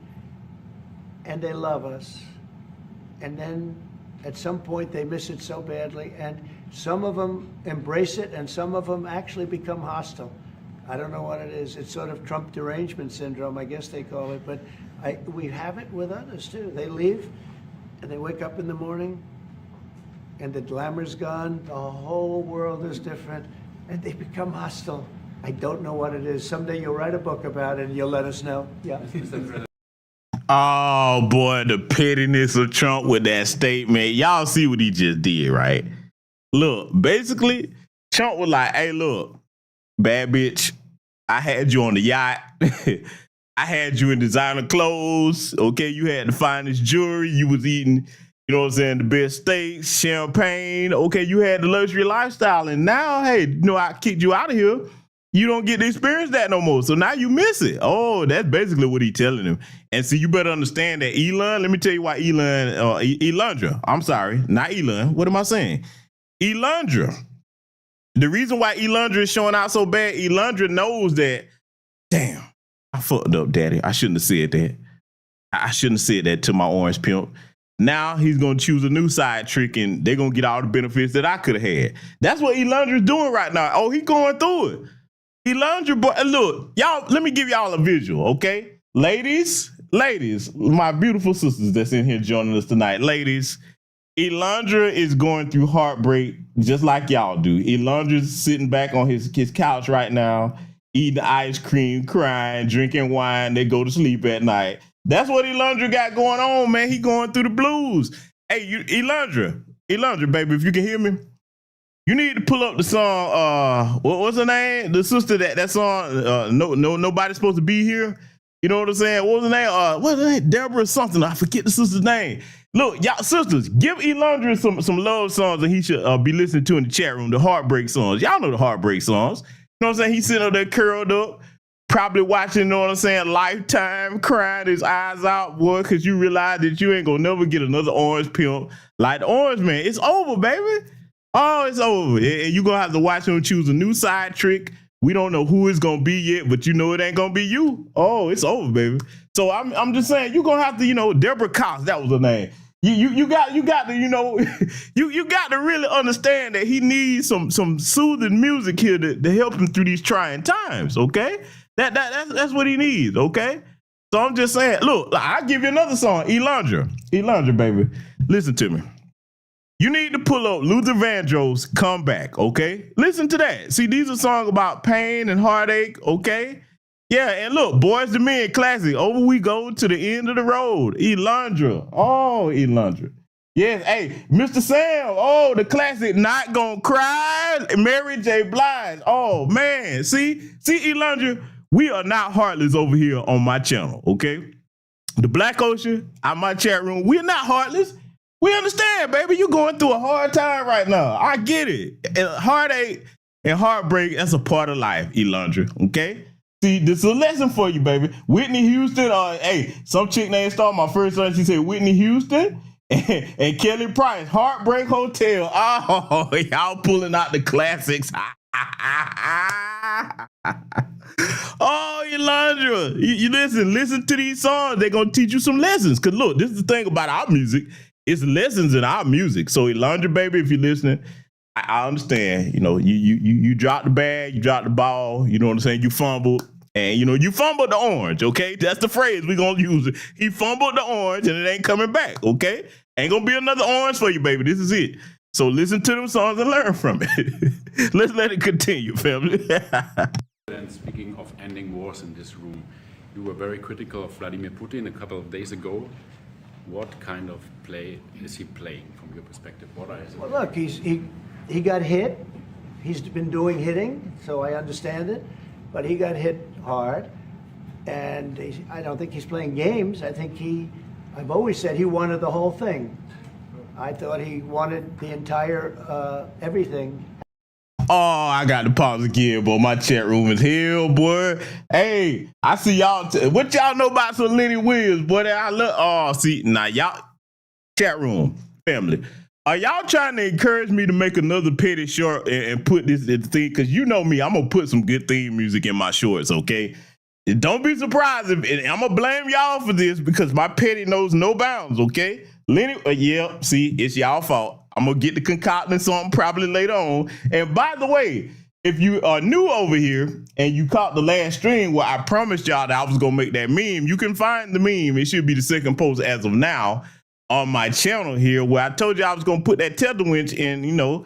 and they love us. And then at some point they miss it so badly. And some of them embrace it and some of them actually become hostile. I don't know what it is. It's sort of Trump derangement syndrome, I guess they call it. But we have it with others too. They leave and they wake up in the morning and the glamour's gone. The whole world is different and they become hostile. I don't know what it is. Someday you'll write a book about it and you'll let us know. Yeah. Oh boy, the pettiness of Trump with that statement. Y'all see what he just did, right? Look, basically, Trump was like, hey, look, bad bitch, I had you on the yacht. I had you in designer clothes. Okay, you had the finest jewelry. You was eating, you know what I'm saying, the best steaks, champagne. Okay, you had the luxury lifestyle. And now, hey, you know, I kicked you out of here. You don't get to experience that no more. So now you miss it. Oh, that's basically what he's telling him. And see, you better understand that Elon, let me tell you why Elandra, I'm sorry, not Elon. What am I saying? Elandra. The reason why Elandra is showing out so bad, Elandra knows that, damn, I fucked up, daddy. I shouldn't have said that. I shouldn't have said that to my orange pimp. Now he's going to choose a new side trick and they're going to get all the benefits that I could have had. That's what Elandra is doing right now. Oh, he's going through it. Elandra, boy, look, y'all, let me give y'all a visual, okay? Ladies, my beautiful sisters that's in here joining us tonight. Ladies, Elandra is going through heartbreak just like y'all do. Elandra's sitting back on his couch right now, eating ice cream, crying, drinking wine. They go to sleep at night. That's what Elandra got going on, man. He going through the blues. Hey, Elandra, baby, if you can hear me, you need to pull up the song. What's her name? The sister that song. Nobody's supposed to be here. You know what I'm saying? What was her name? What's her name? Deborah something. I forget the sister's name. Look, y'all sisters, give Elandra some love songs that he should be listening to in the chat room. The heartbreak songs. Y'all know the heartbreak songs. You know what I'm saying? He's sitting up there curled up, probably watching, you know what I'm saying, Lifetime, crying his eyes out, boy, because you realize that you ain't gonna never get another orange pimp like the Orange Man. It's over, baby. Oh, it's over. And you're going to have to watch him choose a new side trick. We don't know who it's going to be yet, but you know it ain't going to be you. Oh, it's over, baby. So I'm just saying, you're going to have to, you know, Deborah Cox, that was her name. You got to, you know, you got to really understand that he needs some soothing music here to help him through these trying times, okay? That's what he needs, okay? So I'm just saying, look, I'll give you another song, Elandra, baby. Listen to me. You need to pull up Luther Vandross' Comeback, okay? Listen to that. See, these are songs about pain and heartache, okay? Yeah, and look, Boys to Men classic. Over we go to the end of the road. Elandra. Oh, Elandra. Yes, hey, Mr. Sam. Oh, the classic Not Gonna Cry, Mary J. Blige. Oh, man. See, Elandra, we are not heartless over here on my channel, okay? The Black Ocean, out my chat room, we're not heartless. We understand, baby. You're going through a hard time right now. I get it. And heartache and heartbreak, that's a part of life, Elandra, okay? See, this is a lesson for you, baby. Whitney Houston, hey, some chick named Star, my first son, she said Whitney Houston and Kelly Price, Heartbreak Hotel. Oh, y'all pulling out the classics. Oh, Elandra, you listen to these songs. They're going to teach you some lessons. Because look, this is the thing about our music. It's lessons in our music. So Elandra, baby, if you're listening, I understand. You know, you dropped the bag, you dropped the ball. You know what I'm saying? You fumbled, and you know you fumbled the orange. Okay, that's the phrase we're gonna use. He fumbled the orange, and it ain't coming back. Okay, Ain't gonna be another orange for you, baby. This is it. So listen to them songs and learn from it. Let's let it continue, family. And speaking of ending wars in this room, you were very critical of Vladimir Putin a couple of days ago. What kind of play is he playing from your perspective? Well, look, he got hit. He's been doing hitting, so I understand it. But he got hit hard, and I don't think he's playing games. I think I've always said he wanted the whole thing. I thought he wanted the entire everything. Oh, I got to pause again, boy. My chat room is hell, boy. Hey, I see y'all. What y'all know about some Lenny Williams, boy? I love. Oh, see, now y'all, chat room, family. Are y'all trying to encourage me to make another petty short and put this in the thing? Because you know me, I'm going to put some good theme music in my shorts, okay? Don't be surprised. I'm going to blame y'all for this because my petty knows no bounds, okay? Lenny, yeah, see, it's y'all fault. I'm going to get the concocting something probably later on. And by the way, if you are new over here and you caught the last stream where I promised y'all that I was going to make that meme, you can find the meme. It should be the second post as of now on my channel here, where I told you I was going to put that tether winch in, you know,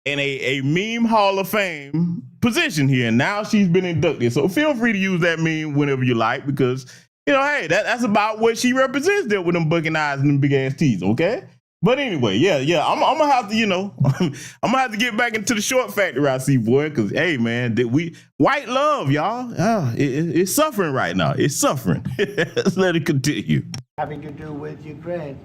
in a meme Hall of Fame position here. And now she's been inducted. So feel free to use that meme whenever you like, because, you know, hey, that's about what she represents there with them bucking eyes and them big ass teeth, okay? But anyway, yeah, I'm gonna have to, you know, I'm gonna have to get back into the short factory, I see, boy, because hey, man, white love, y'all, it's suffering right now. It's suffering. Let's let it continue. Having to do with Ukraine.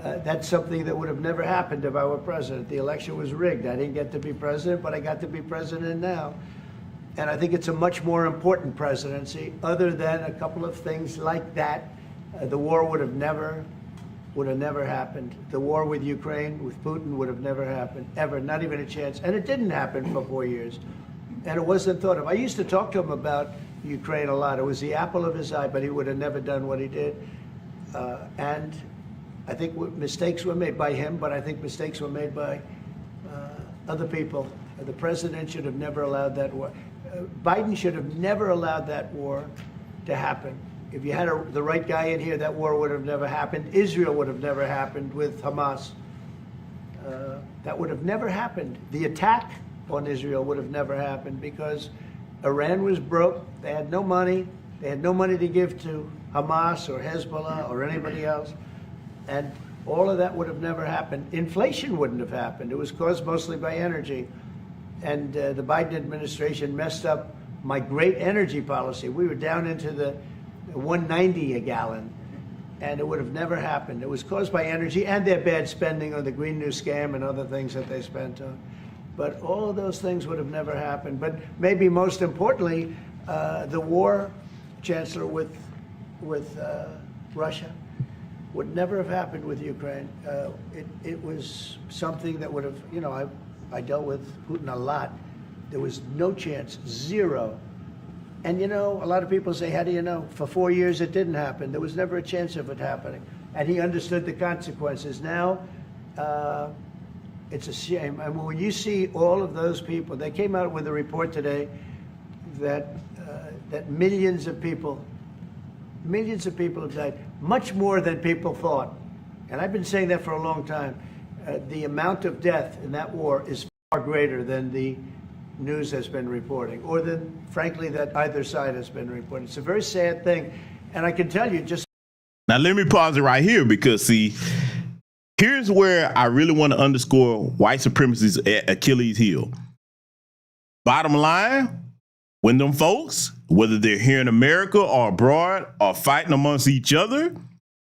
That's something that would have never happened if I were president. The election was rigged. I didn't get to be president, but I got to be president now. And I think it's a much more important presidency. Other than a couple of things like that, the war would have never happened. The war with Ukraine, with Putin, would have never happened, ever, not even a chance. And it didn't happen for 4 years. And it wasn't thought of. I used to talk to him about Ukraine a lot. It was the apple of his eye, but he would have never done what he did. And I think mistakes were made by him, but I think mistakes were made by other people. The president should have never allowed that war. Biden should have never allowed that war to happen. If you had the right guy in here, that war would have never happened. Israel would have never happened with Hamas. That would have never happened. The attack on Israel would have never happened because Iran was broke. They had no money. They had no money to give to Hamas or Hezbollah or anybody else. And all of that would have never happened. Inflation wouldn't have happened. It was caused mostly by energy. And the Biden administration messed up my great energy policy. We were down into the 190 a gallon, and it would have never happened. It was caused by energy and their bad spending on the Green New Scam and other things that they spent on. But all of those things would have never happened. But maybe most importantly, the war chancellor with Russia would never have happened with Ukraine. It was something that would have, you know, I dealt with Putin a lot. There was no chance, zero. And you know, a lot of people say, how do you know? For 4 years it didn't happen. There was never a chance of it happening. And he understood the consequences. Now, it's a shame. And when you see all of those people, they came out with a report today that millions of people have died, much more than people thought. And I've been saying that for a long time. The amount of death in that war is far greater than the news has been reporting, or than, frankly, that either side has been reporting. It's a very sad thing. And I can tell you just... Now, let me pause it right here because, see, here's where I really want to underscore white supremacy's Achilles heel. Bottom line, when them folks, whether they're here in America or abroad, are fighting amongst each other,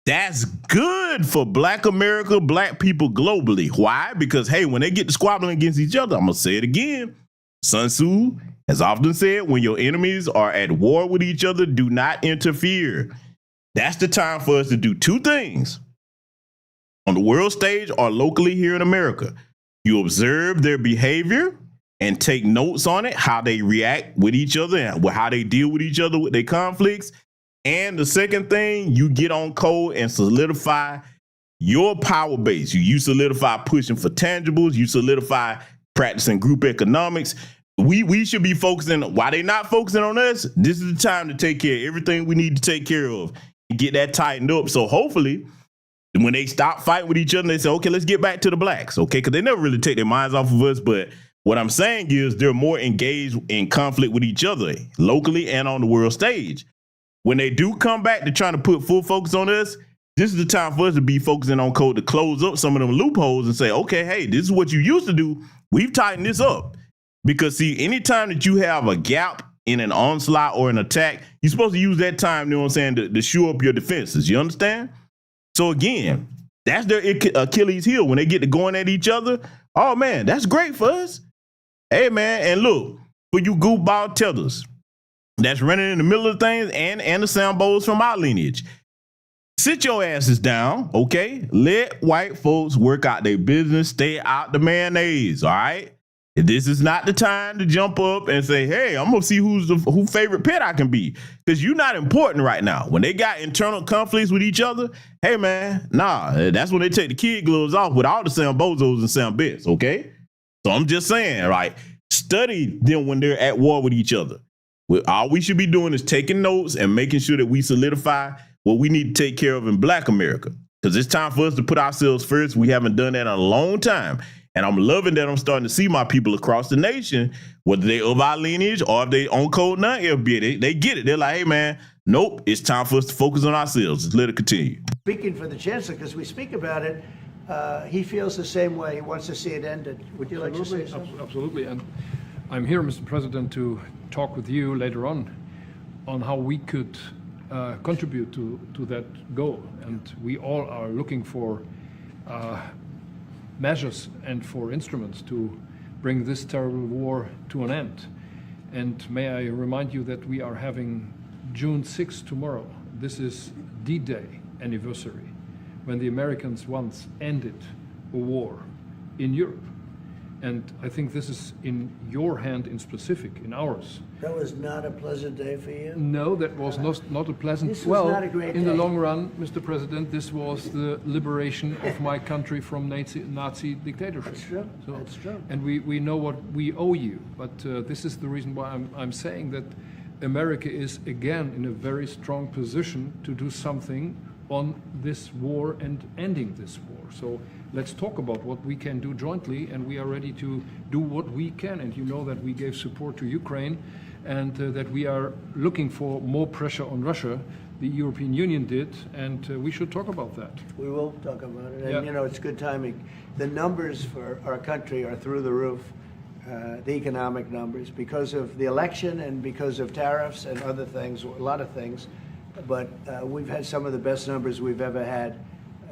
that's good for Black America, Black people globally. Why? Because, hey, when they get to squabbling against each other, I'm going to say it again. Sun Tzu has often said, when your enemies are at war with each other, do not interfere. That's the time for us to do two things. On the world stage or locally here in America, you observe their behavior and take notes on it, how they react with each other and how they deal with each other with their conflicts. And the second thing, you get on code and solidify your power base. You solidify pushing for tangibles. You solidify practicing group economics. We should be focusing. Why they not focusing on us? This is the time to take care of everything we need to take care of and get that tightened up. So hopefully When they stop fighting with each other, they say, okay, let's get back to the blacks, okay? Because they never really take their minds off of us. But what I'm saying is they're more engaged in conflict with each other, locally and on the world stage. When they do come back to trying to put full focus on us, this is the time for us to be focusing on code to close up some of them loopholes and say, okay, hey, this is what you used to do. We've tightened this up. Because, see, anytime that you have a gap in an onslaught or an attack, you're supposed to use that time, you know what I'm saying, to shore up your defenses. You understand? So, again, that's their Achilles heel. When they get to going at each other, oh, man, that's great for us. Hey, man, and look, for you goofball tethers that's running in the middle of things and the Sambos from our lineage, sit your asses down, okay? Let white folks work out their business. Stay out the mayonnaise, all right? This is not the time to jump up and say, hey, I'm going to see who favorite pet I can be. Because you're not important right now. When they got internal conflicts with each other, hey, man, nah, that's when they take the kid gloves off with all the Sambozos and Sambits, okay? So I'm just saying, right, study them when they're at war with each other. All we should be doing is taking notes and making sure that we solidify what we need to take care of in Black America. Because it's time for us to put ourselves first. We haven't done that in a long time. And I'm loving that I'm starting to see my people across the nation, whether they of our lineage or if they on code non-FBA, they get it. They're like, hey, man, nope, it's time for us to focus on ourselves. Let's let it continue. Speaking for the chancellor, because we speak about it, he feels the same way. He wants to see it ended. Would you like to say something? Absolutely. And I'm here, Mr. President, to talk with you later on how we could contribute to that goal. And we all are looking for measures and for instruments to bring this terrible war to an end. And may I remind you that we are having June 6th tomorrow. This is D-Day anniversary, when the Americans once ended a war in Europe. And I think this is in your hand in specific, in ours. That was not a pleasant day for you? No, that was not a pleasant. This was not a great in day. the long run, Mr. President, this was the liberation of my country from Nazi dictatorship. That's true. So, that's true. And we know what we owe you. But this is the reason why I'm saying that America is again in a very strong position to do something on this war and ending this war. So let's talk about what we can do jointly, and we are ready to do what we can. And you know that we gave support to Ukraine, and that we are looking for more pressure on Russia. The European Union did, and we should talk about that. We will talk about it. And, Yeah. you know, it's good timing. The numbers for our country are through the roof, the economic numbers, because of the election and because of tariffs and other things, a lot of things. But we've had some of the best numbers we've ever had.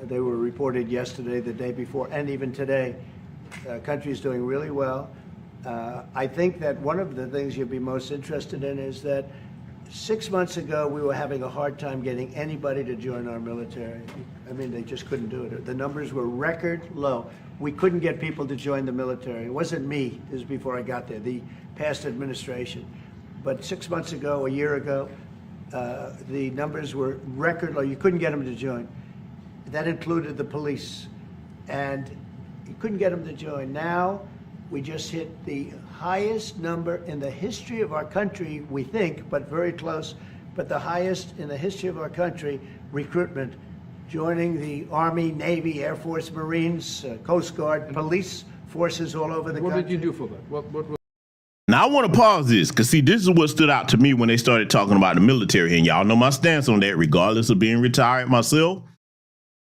They were reported yesterday, the day before, and even today. Country is doing really well. I think that one of the things you'd be most interested in is that 6 months ago, we were having a hard time getting anybody to join our military. I mean, they just couldn't do it. The numbers were record low. We couldn't get people to join the military. It wasn't me. This was before I got there, the past administration. But 6 months ago, a year ago, the numbers were record low. You couldn't get them to join. That included the police. And you couldn't get them to join. Now, we just hit the highest number in the history of our country, we think, but very close, but the highest in the history of our country, recruitment, joining the Army, Navy, Air Force, Marines, Coast Guard, police forces all over the country. What did you do for that? What Now, I want to pause this because, see, this is what stood out to me when they started talking about the military. And y'all know my stance on that, regardless of being retired myself.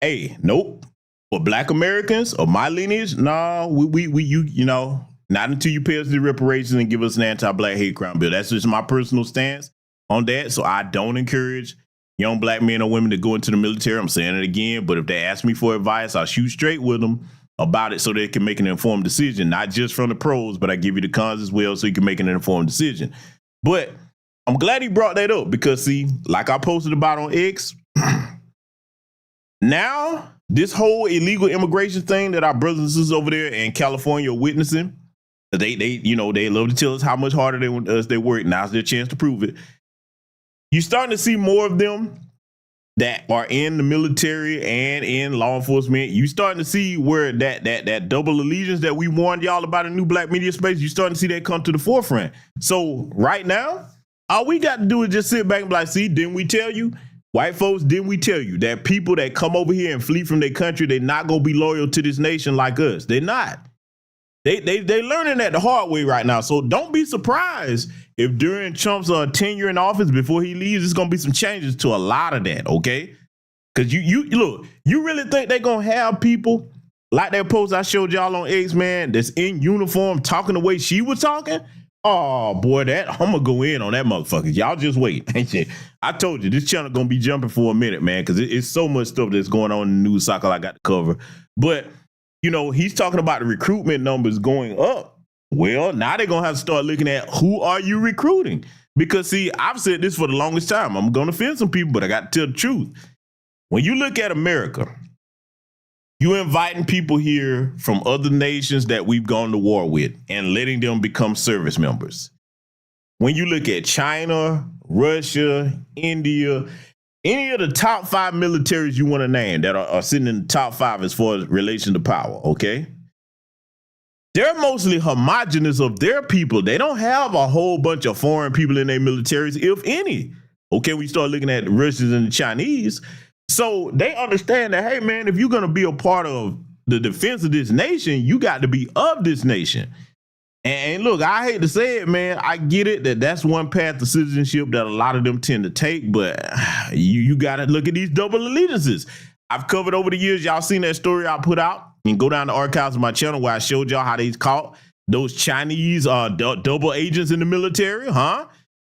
Hey, nope. For Black Americans of my lineage, no, you know, not until you pay us the reparations and give us an anti-Black hate crime bill. That's just my personal stance on that. So I don't encourage young Black men or women to go into the military. I'm saying it again, but if they ask me for advice, I'll shoot straight with them about it so they can make an informed decision, not just from the pros, but I give you the cons as well so you can make an informed decision. But I'm glad he brought that up because, see, like I posted about on X, now this whole illegal immigration thing that our brothers and sisters over there in California are witnessing, they love to tell us how much harder they work. Now's their chance to prove it. You're starting to see more of them that are in the military and in law enforcement. You starting to see where that double allegiance that we warned y'all about in new Black media space, you starting to see that come to the forefront. So right now, all we got to do is just sit back and be like, see, didn't we tell you? White folks, didn't we tell you that people that come over here and flee from their country, they're not gonna be loyal to this nation like us. They're not. They learning that the hard way right now. So don't be surprised if during Trump's tenure in office before he leaves, there's gonna be some changes to a lot of that, okay? Because you look, you really think they're gonna have people like that post I showed y'all on X, man, that's in uniform talking the way she was talking? Oh boy, I'm gonna go in on that motherfucker. Y'all just wait. I told you this channel gonna be jumping for a minute, man, because it's so much stuff that's going on in the news cycle I got to cover. But you know, he's talking about the recruitment numbers going up. Well, now they're gonna have to start looking at who are you recruiting? Because see, I've said this for the longest time. I'm gonna offend some people, but I got to tell the truth. When you look at America, you're inviting people here from other nations that we've gone to war with and letting them become service members. When you look at China, Russia, India, any of the top 5 militaries you want to name that are sitting in the top 5 as far as relation to power, okay? They're mostly homogenous of their people. They don't have a whole bunch of foreign people in their militaries, if any. Okay, we start looking at the Russians and the Chinese. So they understand that, hey, man, if you're going to be a part of the defense of this nation, you got to be of this nation. And look, I hate to say it, man. I get it that that's one path to citizenship that a lot of them tend to take. But you got to look at these double allegiances. I've covered over the years. Y'all seen that story I put out? You can go down the archives of my channel where I showed y'all how they caught those Chinese double agents in the military, huh?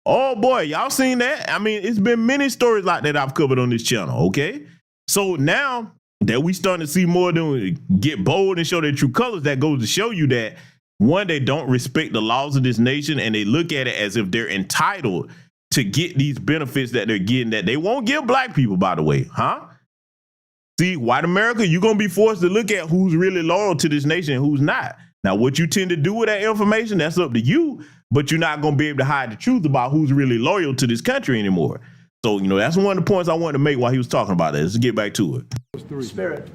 Oh boy, y'all seen that? I mean, it's been many stories like that I've covered on this channel, okay? So now that we starting to see more of them get bold and show their true colors, that goes to show you that, one, they don't respect the laws of this nation and they look at it as if they're entitled to get these benefits that they're getting that they won't give black people, by the way, huh? See, white America, you're going to be forced to look at who's really loyal to this nation and who's not. Now, what you tend to do with that information, that's up to you, but you're not going to be able to hide the truth about who's really loyal to this country anymore. So, you know, that's one of the points I wanted to make while he was talking about that. Let's get back to it. Spirit.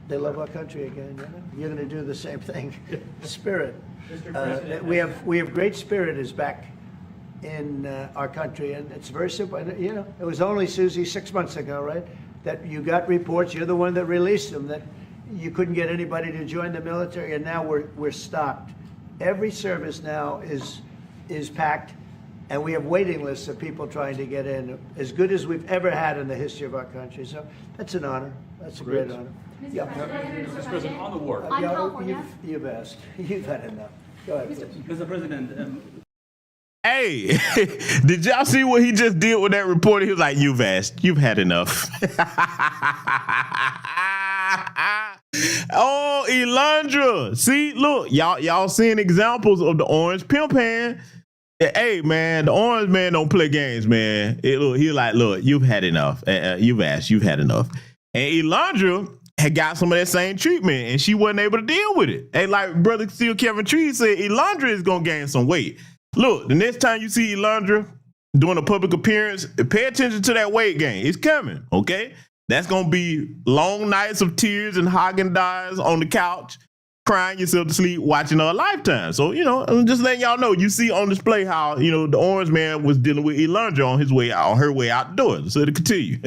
They love our country again. You know? You're going to do the same thing. Spirit. We have great spirit is back in our country, and it's very simple. And, you know, it was only, Susie, 6 months ago, right, that you got reports. You're the one that released them, that you couldn't get anybody to join the military, and now we're stocked. Every service now is packed, and we have waiting lists of people trying to get in, as good as we've ever had in the history of our country. So that's an honor. That's a great honor. Mr. President, on the war. On California. You've asked. You've had enough. Go ahead, please. Mr. President. Hey, did y'all see what he just did with that reporter? He was like, you've asked. You've had enough. Oh, Elandra. See, look, y'all seeing examples of the orange pimp hand. Hey, man, the orange man don't play games, man. He's like, look, you've had enough. You've asked. You've had enough. And Elandra had got some of that same treatment, and she wasn't able to deal with it. And like Brother Steel Kevin Tree said, Elandra is going to gain some weight. Look, the next time you see Elandra doing a public appearance, pay attention to that weight gain. It's coming, okay? That's going to be long nights of tears and Haagen-Dazs on the couch, crying yourself to sleep, watching a Lifetime. So, you know, I'm just letting y'all know, you see on display how, you know, the orange man was dealing with Elandra on her way out the door. So to continue.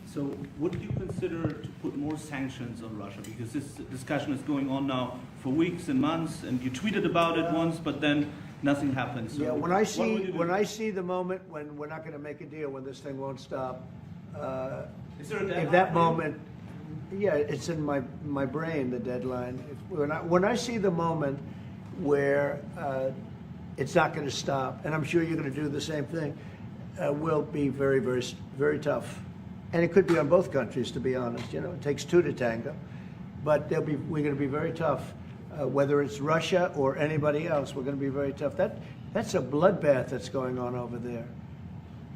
So would you consider to put more sanctions on Russia? Because this discussion is going on now for weeks and months, and you tweeted about it once, but then nothing happens. So yeah, when I see the moment when we're not going to make a deal, when this thing won't stop, is there a deadline? If that moment, yeah, it's in my brain, the deadline. When I see the moment where it's not going to stop, and I'm sure you're going to do the same thing, will be very, very, very tough. And it could be on both countries, to be honest. You know, it takes two to tango. But we're going to be very tough. Whether it's Russia or anybody else, we're going to be very tough. That's a bloodbath that's going on over there.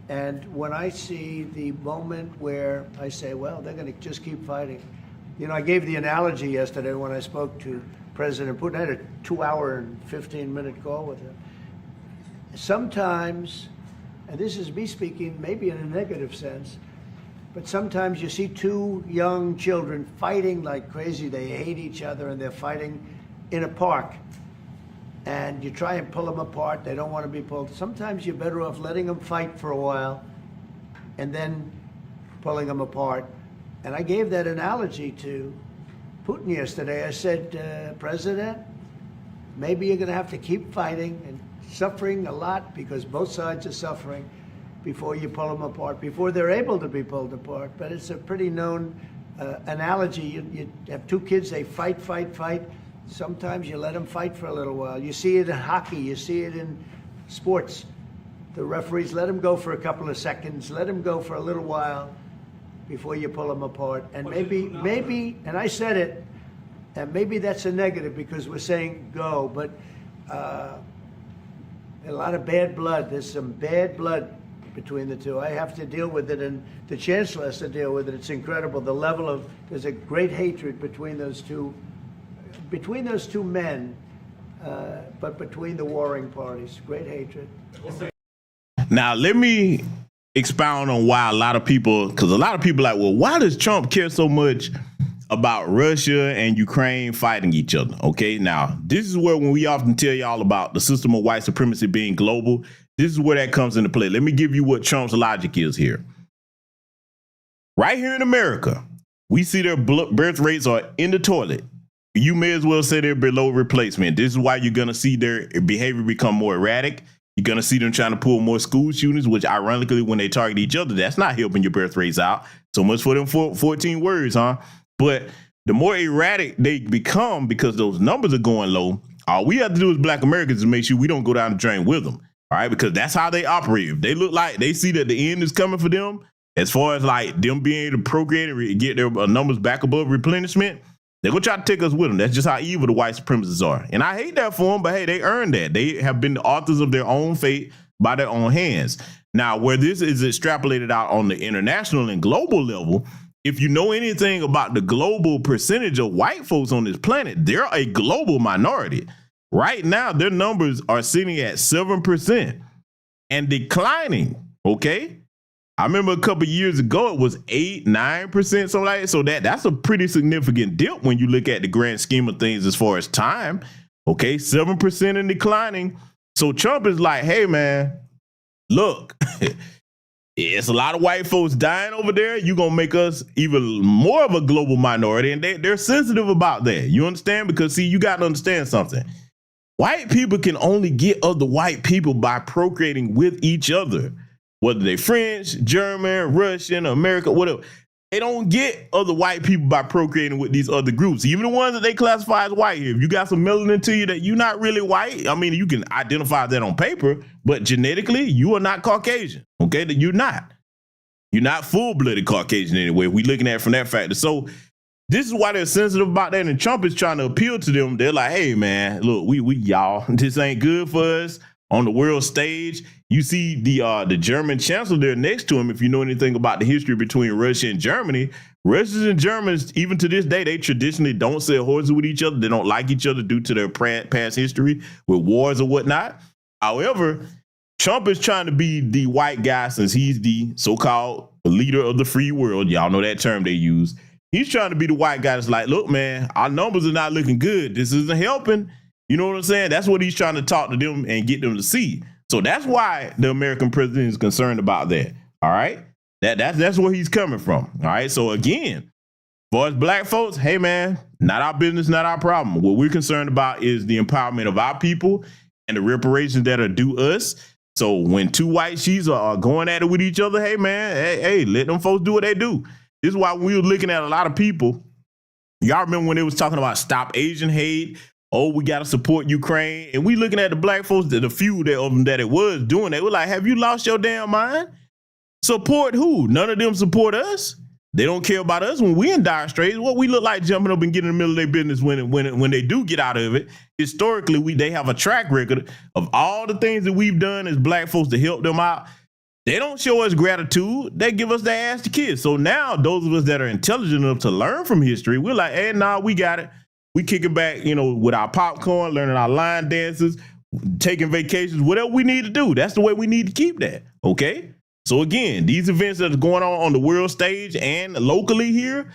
And when I see the moment where I say, well, they're going to just keep fighting. You know, I gave the analogy yesterday when I spoke to President Putin. I had a 2-hour and 15-minute call with him. Sometimes, and this is me speaking maybe in a negative sense, but sometimes you see two young children fighting like crazy. They hate each other and they're fighting in a park. And you try and pull them apart. They don't want to be pulled. Sometimes you're better off letting them fight for a while and then pulling them apart. And I gave that analogy to Putin yesterday. I said, President, maybe you're going to have to keep fighting and suffering a lot because both sides are suffering before you pull them apart, before they're able to be pulled apart. But it's a pretty known analogy. You have two kids, they fight. Sometimes you let them fight for a little while. You see it in hockey, you see it in sports. The referees let them go for a couple of seconds, let them go for a little while before you pull them apart. And maybe, and I said it, and maybe that's a negative because we're saying go, but a lot of bad blood. There's some bad blood between the two. I have to deal with it, and the chancellor has to deal with it. It's incredible. The level of, there's a great hatred between those two men, but between the warring parties. Great hatred. Now, let me expound on why a lot of people, because a lot of people are like, well, why does Trump care so much about Russia and Ukraine fighting each other? Okay, now, this is where when we often tell y'all about the system of white supremacy being global, this is where that comes into play. Let me give you what Trump's logic is here. Right here in America, we see their birth rates are in the toilet. You may as well say they're below replacement. This is why you're going to see their behavior become more erratic. You're going to see them trying to pull more school shootings, which ironically, when they target each other, that's not helping your birth rates out. So much for them 14 words, huh? But the more erratic they become because those numbers are going low, all we have to do as Black Americans is make sure we don't go down the drain with them. All right, because that's how they operate. If they look like they see that the end is coming for them, as far as like them being able to procreate and get their numbers back above replenishment, they're going to try to take us with them. That's just how evil the white supremacists are. And I hate that for them, but hey, they earned that. They have been the authors of their own fate by their own hands. Now, where this is extrapolated out on the international and global level, if you know anything about the global percentage of white folks on this planet, they're a global minority. Right now, their numbers are sitting at 7% and declining, okay? I remember a couple of years ago, it was 8, 9%, something like that. So that's a pretty significant dip when you look at the grand scheme of things as far as time. Okay, 7% and declining. So Trump is like, hey, man, look, it's a lot of white folks dying over there. You're going to make us even more of a global minority. And they're sensitive about that. You understand? Because, see, you got to understand something. White people can only get other white people by procreating with each other. Whether they're French, German, Russian, American, whatever. They don't get other white people by procreating with these other groups. Even the ones that they classify as white here. If you got some melanin to you that you're not really white, I mean, you can identify that on paper, but genetically, you are not Caucasian. Okay, that you're not. You're not full-blooded Caucasian anyway. We're looking at it from that factor. So this is why they're sensitive about that. And Trump is trying to appeal to them. They're like, hey, man, look, we y'all, this ain't good for us. On the world stage, you see the German chancellor there next to him. If you know anything about the history between Russia and Germany, Russians and Germans, even to this day, they traditionally don't sell horses with each other. They don't like each other due to their past history with wars or whatnot. However, Trump is trying to be the white guy since he's the so-called leader of the free world. Y'all know that term they use. He's trying to be the white guy that's like, look, man, our numbers are not looking good. This isn't helping. You know what I'm saying? That's what he's trying to talk to them and get them to see. So that's why the American president is concerned about that. All right. That's where he's coming from. All right. So again, for us Black folks, hey, man, not our business, not our problem. What we're concerned about is the empowerment of our people and the reparations that are due us. So when two white sheets are going at it with each other, hey, man, hey, let them folks do what they do. This is why we were looking at a lot of people. Y'all remember when they was talking about stop Asian hate? Oh, we got to support Ukraine. And we looking at the Black folks, the few of them that it was doing, they were like, have you lost your damn mind? Support who? None of them support us. They don't care about us when we in dire straits. What we look like jumping up and getting in the middle of their business when they do get out of it. Historically, they have a track record of all the things that we've done as Black folks to help them out. They don't show us gratitude. They give us their ass to kiss. So now those of us that are intelligent enough to learn from history, we're like, hey, nah, we got it. We kick it back, with our popcorn, learning our line dances, taking vacations, whatever we need to do. That's the way we need to keep that. Okay. So again, these events that are going on the world stage and locally here,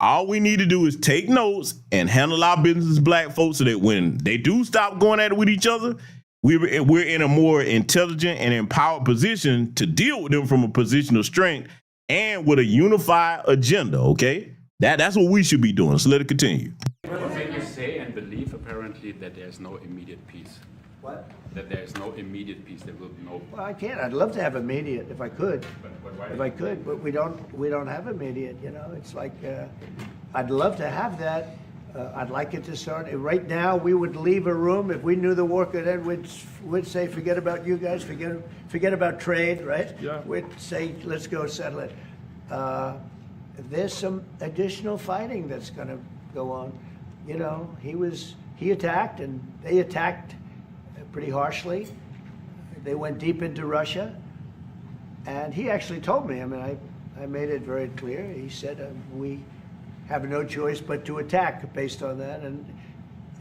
all we need to do is take notes and handle our business as Black folks so that when they do stop going at it with each other, we're in a more intelligent and empowered position to deal with them from a position of strength and with a unified agenda, okay? That's what we should be doing. So let it continue. Then you say and believe apparently that there's no immediate peace. What? That there is no immediate peace. There will be no. Well, I can't. I'd love to have immediate if I could. If I could, but we don't have immediate. You know, it's like I'd love to have that. I'd like it to start right now. We would leave a room if we knew the war could end. We'd say, forget about you guys. Forget about trade, right? Yeah. We'd say, let's go settle it. There's some additional fighting that's going to go on. You know, he attacked, and they attacked pretty harshly. They went deep into Russia, and he actually told me. I mean, I made it very clear. He said we have no choice but to attack based on that, and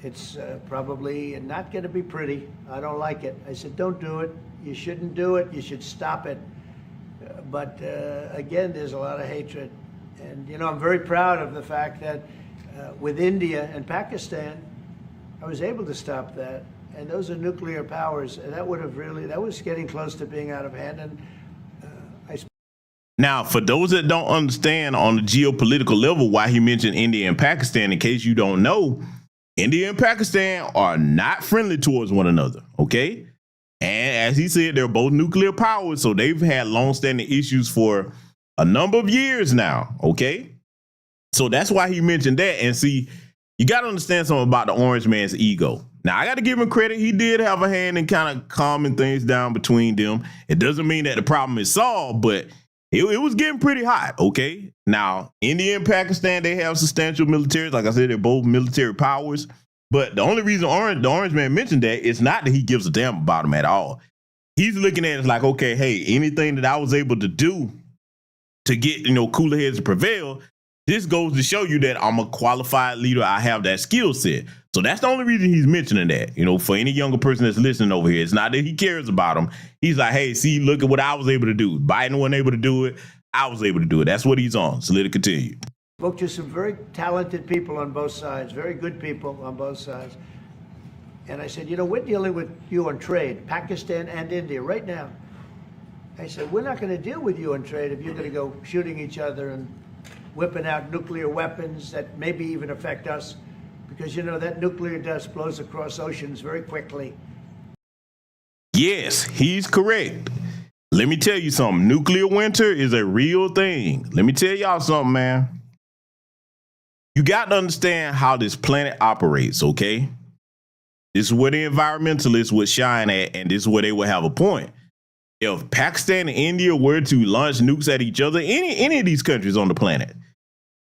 it's probably not going to be pretty. I don't like it. I said, don't do it. You shouldn't do it. You should stop it. But again, there's a lot of hatred, and you know, I'm very proud of the fact that with India and Pakistan, I was able to stop that. And those are nuclear powers, and that was getting close to being out of hand. And now, for those that don't understand on the geopolitical level why he mentioned India and Pakistan, in case you don't know, India and Pakistan are not friendly towards one another, okay? And as he said, they're both nuclear powers, so they've had long-standing issues for a number of years now, okay? So that's why he mentioned that. And see, you got to understand something about the orange man's ego. Now, I got to give him credit. He did have a hand in kind of calming things down between them. It doesn't mean that the problem is solved, but it was getting pretty hot, okay? Now, India and Pakistan, they have substantial militaries. Like I said, they're both military powers. But the only reason the orange man mentioned that is not that he gives a damn about them at all. He's looking at it like, okay, hey, anything that I was able to do to get, you know, cooler heads to prevail, this goes to show you that I'm a qualified leader. I have that skill set. So that's the only reason he's mentioning that. You know, for any younger person that's listening over here, it's not that he cares about them. He's like, hey, see, look at what I was able to do. Biden wasn't able to do it. I was able to do it. That's what he's on. So let it continue. Spoke to some very talented people on both sides, very good people on both sides. And I said, you know, we're dealing with you on trade, Pakistan and India right now. I said, we're not going to deal with you on trade if you're going to go shooting each other and whipping out nuclear weapons that maybe even affect us. Because, you know, that nuclear dust blows across oceans very quickly. Yes, he's correct. Let me tell you something. Nuclear winter is a real thing. Let me tell y'all something, man. You got to understand how this planet operates, okay? This is where the environmentalists would shine at, and this is where they would have a point. If Pakistan and India were to launch nukes at each other, any of these countries on the planet,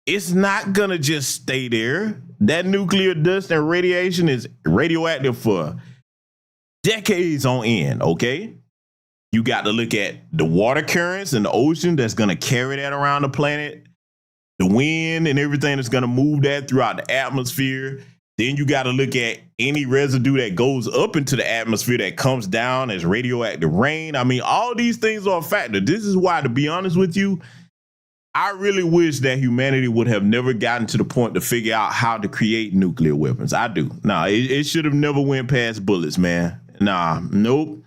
it's not going to just stay there. That nuclear dust and radiation is radioactive for decades on end, okay? You got to look at the water currents in the ocean that's going to carry that around the planet, the wind and everything that's going to move that throughout the atmosphere. Then you got to look at any residue that goes up into the atmosphere that comes down as radioactive rain. I mean, all these things are a factor. This is why, to be honest with you, I really wish that humanity would have never gotten to the point to figure out how to create nuclear weapons. I do. Nah, it should have never went past bullets, man. Nah, nope.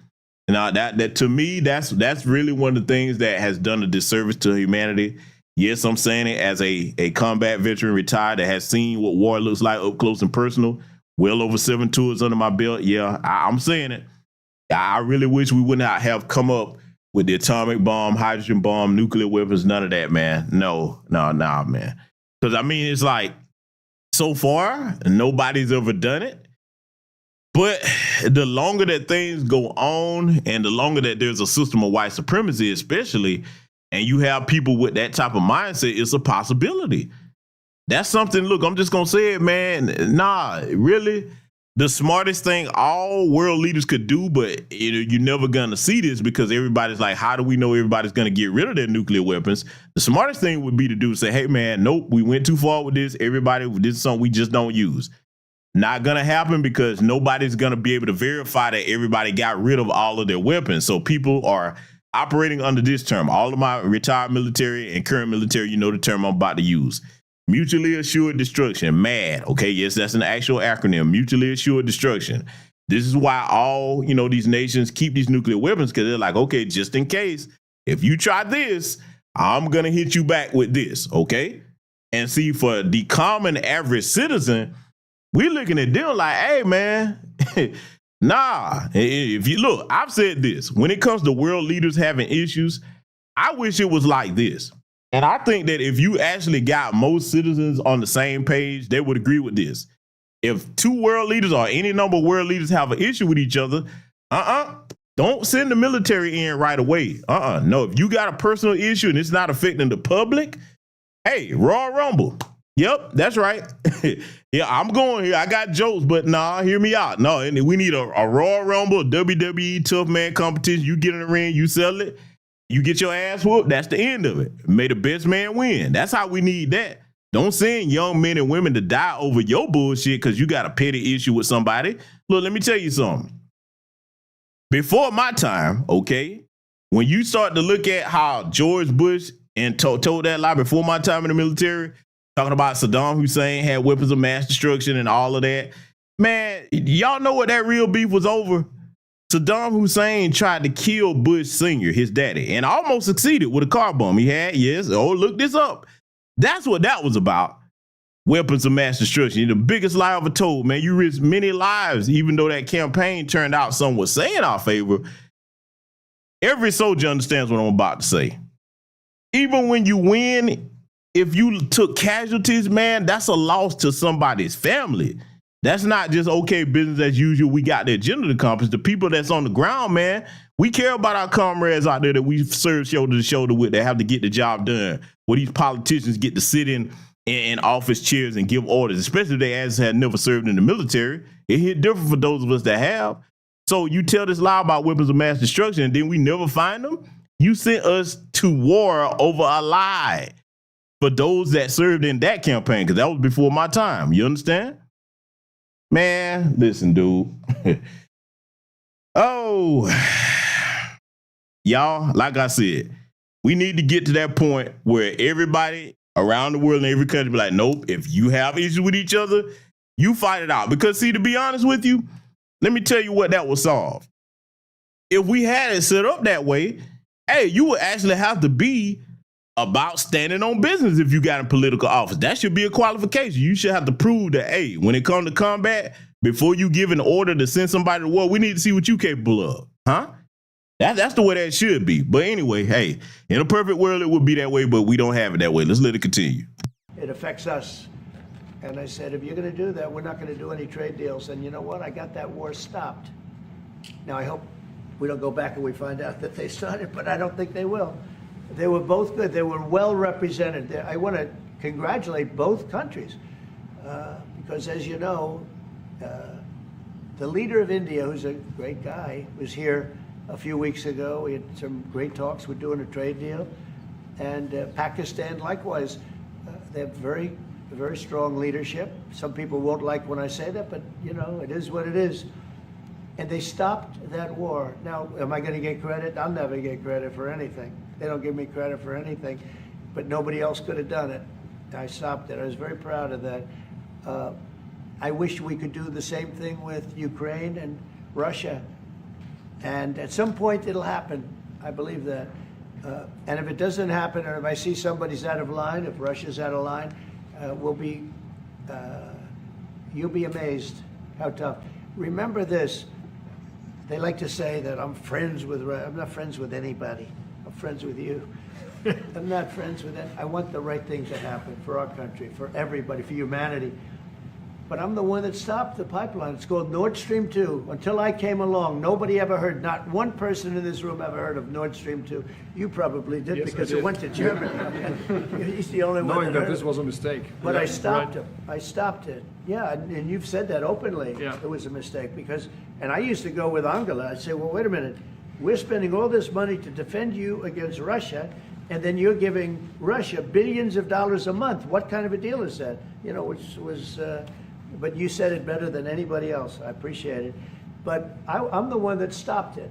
Nah, that to me, that's really one of the things that has done a disservice to humanity. Yes, I'm saying it as a combat veteran retired that has seen what war looks like up close and personal. Well over 7 tours under my belt. Yeah, I'm saying it. I really wish we would not have come up with the atomic bomb, hydrogen bomb, nuclear weapons, none of that, man. No, man. Because, I mean, it's like, so far, nobody's ever done it. But the longer that things go on and the longer that there's a system of white supremacy, especially, and you have people with that type of mindset, it's a possibility. That's something, look, I'm just going to say it, man. Nah, really, the smartest thing all world leaders could do, but you're never going to see this because everybody's like, how do we know everybody's going to get rid of their nuclear weapons? The smartest thing would be to do say, hey, man, nope, we went too far with this. Everybody, this is something we just don't use. Not going to happen because nobody's going to be able to verify that everybody got rid of all of their weapons. So people are operating under this term. All of my retired military and current military, you know the term I'm about to use. Mutually assured destruction, MAD. Okay, yes, that's an actual acronym, mutually assured destruction. This is why all, these nations keep these nuclear weapons, because they're like, okay, just in case, if you try this, I'm going to hit you back with this, okay? And see, for the common average citizen, we're looking at them like, hey, man, nah. If you look, I've said this. When it comes to world leaders having issues, I wish it was like this. And I think that if you actually got most citizens on the same page, they would agree with this. If two world leaders or any number of world leaders have an issue with each other, don't send the military in right away. No, if you got a personal issue and it's not affecting the public, hey, Royal Rumble. Yep, that's right. Yeah, I'm going here. I got jokes, but nah, hear me out. No, and we need a Royal Rumble, a WWE tough man competition. You get in the ring, you sell it, you get your ass whooped. That's the end of it. May the best man win. That's how we need that. Don't send young men and women to die over your bullshit because you got a petty issue with somebody. Look, let me tell you something. Before my time, okay, when you start to look at how George Bush and told that lie before my time in the military, talking about Saddam Hussein had weapons of mass destruction and all of that, man, y'all know what that real beef was over? Saddam Hussein tried to kill Bush Sr., his daddy, and almost succeeded with a car bomb he had. Yes, look this up. That's what that was about. Weapons of mass destruction. The biggest lie ever told, man. You risked many lives, even though that campaign turned out some would say in our favor. Every soldier understands what I'm about to say. Even when you win, if you took casualties, man, that's a loss to somebody's family. That's not just, okay, business as usual, we got the agenda to accomplish. The people that's on the ground, man, we care about our comrades out there that we serve shoulder to shoulder with that have to get the job done, where these politicians get to sit in office chairs and give orders, especially if they as had never served in the military. It hit different for those of us that have. So you tell this lie about weapons of mass destruction and then we never find them? You sent us to war over a lie for those that served in that campaign, because that was before my time. You understand? Man, listen, dude. Y'all, like I said, we need to get to that point where everybody around the world in every country be like, nope, if you have issues with each other, you fight it out. Because, see, to be honest with you, let me tell you what that will solve. If we had it set up that way, hey, you would actually have to be about standing on business if you got in political office. That should be a qualification. You should have to prove that, hey, when it comes to combat, before you give an order to send somebody to war, we need to see what you're capable of. Huh? That's the way that should be. But anyway, hey, in a perfect world, it would be that way, but we don't have it that way. Let's let it continue. It affects us. And I said, if you're going to do that, we're not going to do any trade deals. And you know what? I got that war stopped. Now, I hope we don't go back and we find out that they started, but I don't think they will. They were both good. They were well represented. I want to congratulate both countries because, as you know, the leader of India, who's a great guy, was here a few weeks ago. We had some great talks. We're doing a trade deal. And Pakistan, likewise, they have very strong leadership. Some people won't like when I say that, but, you know, it is what it is. And they stopped that war. Now, am I going to get credit? I'll never get credit for anything. They don't give me credit for anything, but nobody else could have done it. I stopped it. I was very proud of that. I wish we could do the same thing with Ukraine and Russia. And at some point it'll happen. I believe that. And if it doesn't happen, or if I see somebody's out of line, if Russia's out of line, you'll be amazed how tough. Remember this. They like to say that I'm friends with Russia. I'm not friends with anybody. I'm friends with you. I'm not friends with it. I want the right thing to happen for our country, for everybody, for humanity. But I'm the one that stopped the pipeline. It's called Nord Stream 2. Until I came along, nobody ever heard, not one person in this room ever heard of Nord Stream 2. You probably did, yes, because it went to Germany. He's the only one knowing that this was a mistake. But yeah, I stopped him. I stopped it. Yeah, and you've said that openly. Yeah. It was a mistake because, and I used to go with Angela. I'd say, well, wait a minute. We're spending all this money to defend you against Russia, and then you're giving Russia billions of dollars a month. What kind of a deal is that? You know, which was, but you said it better than anybody else. I appreciate it. But I'm the one that stopped it.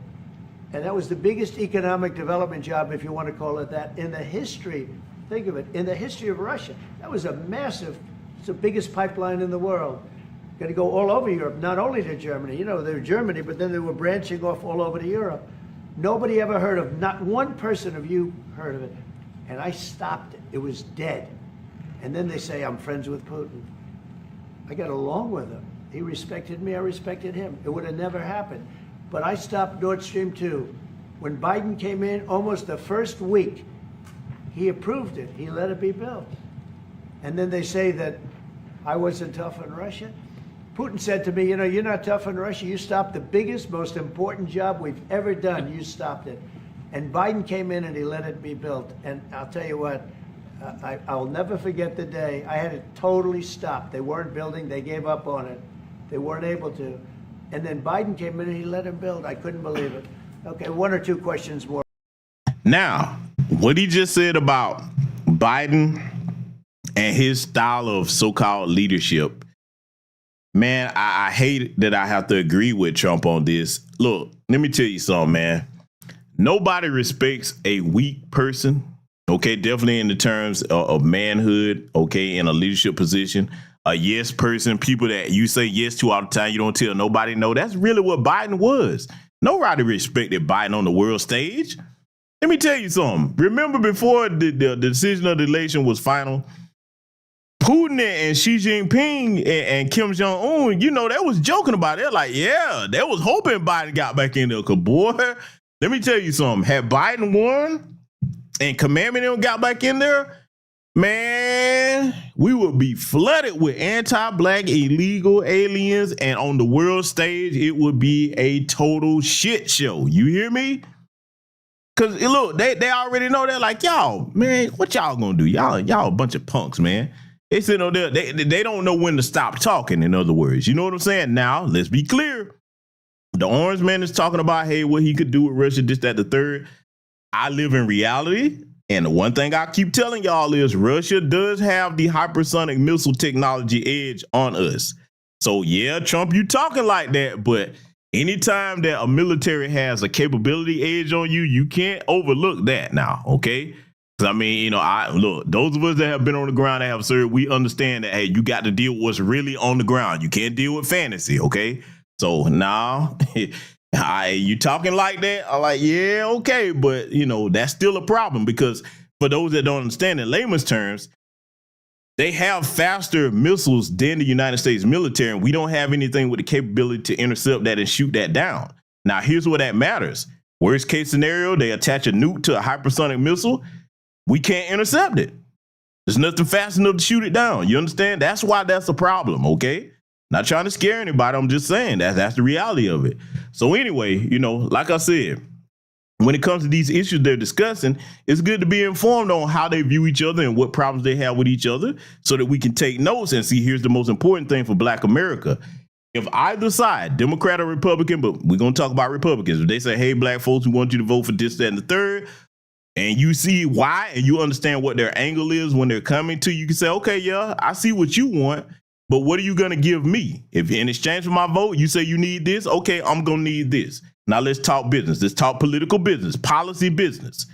And that was the biggest economic development job, if you want to call it that, in the history, think of it, in the history of Russia. That was a massive, it's the biggest pipeline in the world. Going to go all over Europe, not only to Germany. You know, they were Germany, but then they were branching off all over to Europe. Nobody ever heard of, not one person of you heard of it. and I stopped it. It was dead. And then they say, I'm friends with Putin. I got along with him. He respected me, I respected him. It would have never happened. But I stopped Nord Stream 2. When Biden came in, almost the first week, he approved it. He let it be built. And then they say that I wasn't tough on Russia. Putin said to me, you know, you're not tough on Russia. You stopped the biggest, most important job we've ever done. You stopped it. And Biden came in and he let it be built. And I'll tell you what, I'll never forget the day I had it totally stopped. They weren't building. They gave up on it. They weren't able to. And then Biden came in and he let him build. I couldn't believe it. Okay, one or two questions more. Now, what he just said about Biden and his style of so-called leadership, man, I hate that I have to agree with Trump on this. Look, let me tell you something, man. Nobody respects a weak person, okay? Definitely in the terms of manhood, okay, in a leadership position. A yes person, people that you say yes to all the time, you don't tell nobody no. That's really what Biden was. Nobody respected Biden on the world stage. Let me tell you something. Remember before the decision of the election was final, Putin and Xi Jinping and Kim Jong-un, you know, they was joking about it. They're like, yeah, they was hoping Biden got back in there. Cause boy, let me tell you something. Had Biden won and Commandment them got back in there, man, we would be flooded with anti-black illegal aliens, and on the world stage, it would be a total shit show. You hear me? Cause look, they already know. They're like, y'all, man, what y'all gonna do? Y'all a bunch of punks, man. They sit on there, they don't know when to stop talking, in other words. You know what I'm saying? Now, let's be clear. The orange man is talking about, hey, what he could do with Russia, this, that, the third. I live in reality. And the one thing I keep telling y'all is Russia does have the hypersonic missile technology edge on us. So yeah, Trump, you talking like that, but anytime that a military has a capability edge on you, you can't overlook that now, okay? Because I mean, you know, look, those of us that have been on the ground that have served, we understand that, hey, you got to deal with what's really on the ground. You can't deal with fantasy, okay? So now, you talking like that? I'm like, yeah, okay, but you know, that's still a problem, because for those that don't understand, in layman's terms, they have faster missiles than the United States military, and we don't have anything with the capability to intercept that and shoot that down. Now, here's where that matters. Worst case scenario, they attach a nuke to a hypersonic missile. We can't intercept it. There's nothing fast enough to shoot it down. You understand? That's why that's a problem, okay? Not trying to scare anybody. I'm just saying that's the reality of it. So anyway, you know, like I said, when it comes to these issues they're discussing, it's good to be informed on how they view each other and what problems they have with each other so that we can take notes and see, here's the most important thing for Black America. If either side, Democrat or Republican, but we're going to talk about Republicans, if they say, hey, Black folks, we want you to vote for this, that, and the third, and you see why and you understand what their angle is when they're coming to you, you can say, okay, yeah, I see what you want. But what are you going to give me? If in exchange for my vote, you say you need this, okay, I'm going to need this. Now let's talk business. Let's talk political business, policy business,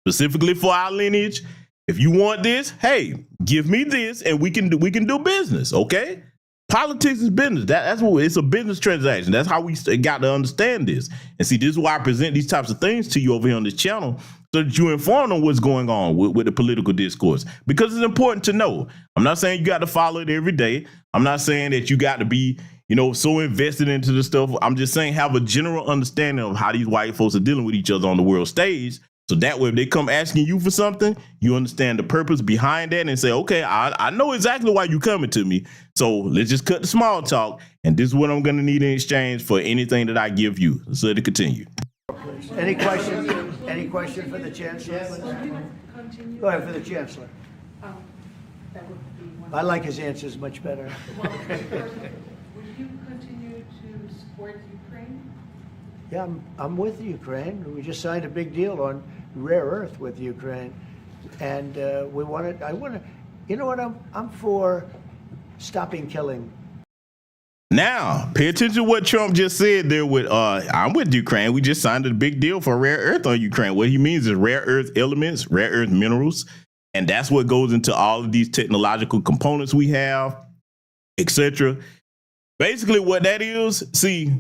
specifically for our lineage. If you want this, hey, give me this and we can do business, okay? Politics is business. That's what it's a business transaction. That's how we got to understand this. And see, this is why I present these types of things to you over here on this channel, so that you inform on what's going on with the political discourse, because it's important to know. I'm not saying you got to follow it every day. I'm not saying that you got to be, you know, so invested into the stuff. I'm just saying have a general understanding of how these white folks are dealing with each other on the world stage. So that way, if they come asking you for something, you understand the purpose behind that and say, okay, I know exactly why you coming to me. So let's just cut the small talk. And this is what I'm going to need in exchange for anything that I give you. So let it continue. Any questions? Any question for the Chancellor? Go ahead, for the Chancellor. I like his answers much better. Would you continue to support Ukraine? Yeah, I'm with Ukraine. We just signed a big deal on rare earth with Ukraine, and I want to. You know what? I'm for stopping killing. Now, pay attention to what Trump just said there with, I'm with Ukraine. We just signed a big deal for rare earth on Ukraine. What he means is rare earth elements, rare earth minerals. And that's what goes into all of these technological components we have, etc. Basically what that is, see,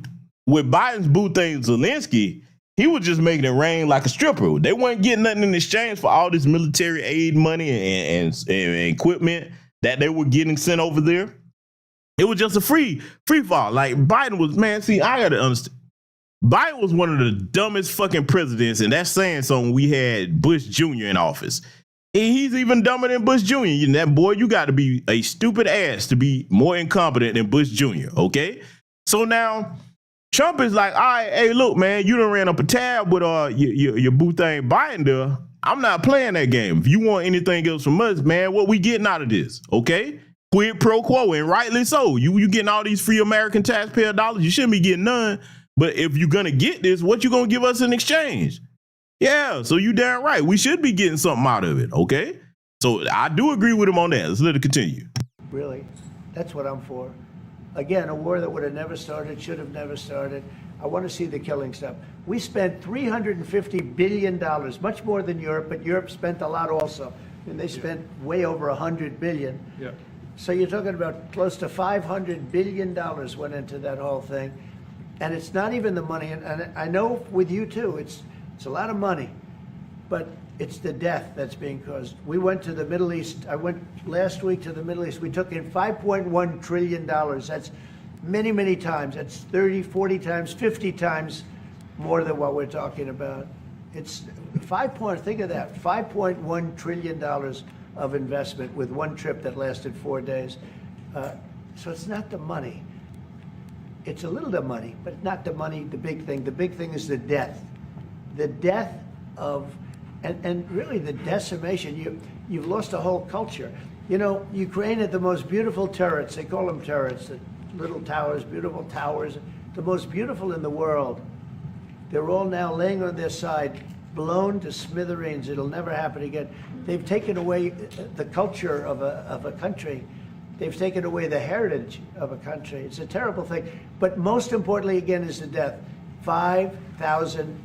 with Biden's boo thing Zelensky, He was just making it rain like a stripper. They weren't getting nothing in exchange for all this military aid money and equipment that they were getting sent over there. It was just a free fall. Like Biden was, man, see, I gotta understand. Biden was one of the dumbest fucking presidents, and that's saying something. We had Bush Jr. in office. And he's even dumber than Bush Jr. And that boy, you got to be a stupid ass to be more incompetent than Bush Jr., okay? So now Trump is like, all right, hey, look, man, you done ran up a tab with your boo thing Biden there. I'm not playing that game. If you want anything else from us, man, what we getting out of this, okay? Quid pro quo, and rightly so. You getting all these free American taxpayer dollars. You shouldn't be getting none. But if you're going to get this, what you going to give us in exchange? Yeah, so you damn right. We should be getting something out of it, okay? So I do agree with him on that. Let's let it continue. Really, that's what I'm for. Again, a war that would have never started, should have never started. I want to see the killing stop. We spent $350 billion, much more than Europe, but Europe spent a lot also. And they spent way over $100 billion. Yeah. So you're talking about close to $500 billion went into that whole thing. And it's not even the money, and I know with you too, it's a lot of money, but it's the death that's being caused. We went to the Middle East. I went last week to the Middle East. We took in $5.1 trillion. That's many, many times. That's 30, 40 times, 50 times more than what we're talking about. It's think of that, $5.1 trillion of investment with one trip that lasted 4 days. So it's not the money. It's a little the money, but not the money, the big thing. The big thing is the death. The death of, and really the decimation. You've lost a whole culture. You know, Ukraine had the most beautiful turrets. They call them turrets, the little towers, beautiful towers, the most beautiful in the world. They're all now laying on their side, blown to smithereens. It'll never happen again. They've taken away the culture of a country. They've taken away the heritage of a country. It's a terrible thing. But most importantly, again, is the death. 5,000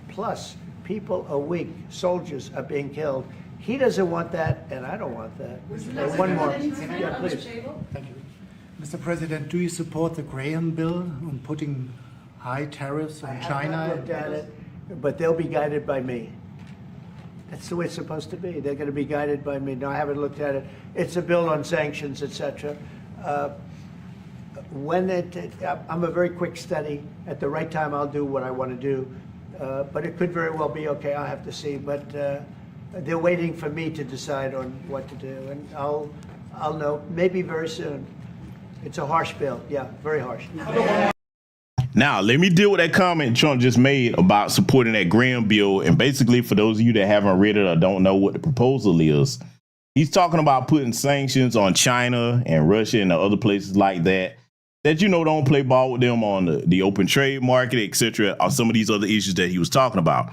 plus people a week, soldiers, are being killed. He doesn't want that, and I don't want that. One more. Yeah, please. Thank you. Mr. President, do you support the Graham bill on putting high tariffs on China? I haven't looked at it, but they'll be guided by me. That's the way it's supposed to be. They're going to be guided by me. No, I haven't looked at it. It's a bill on sanctions, etc. I'm a very quick study. At the right time, I'll do what I want to do. But it could very well be okay. I'll have to see. But they're waiting for me to decide on what to do, and I'll know maybe very soon. It's a harsh bill. Yeah, very harsh. Now, let me deal with that comment Trump just made about supporting that Graham bill. And basically, for those of you that haven't read it or don't know what the proposal is, he's talking about putting sanctions on China and Russia and the other places like that, don't play ball with them on the open trade market, etc., or some of these other issues that he was talking about.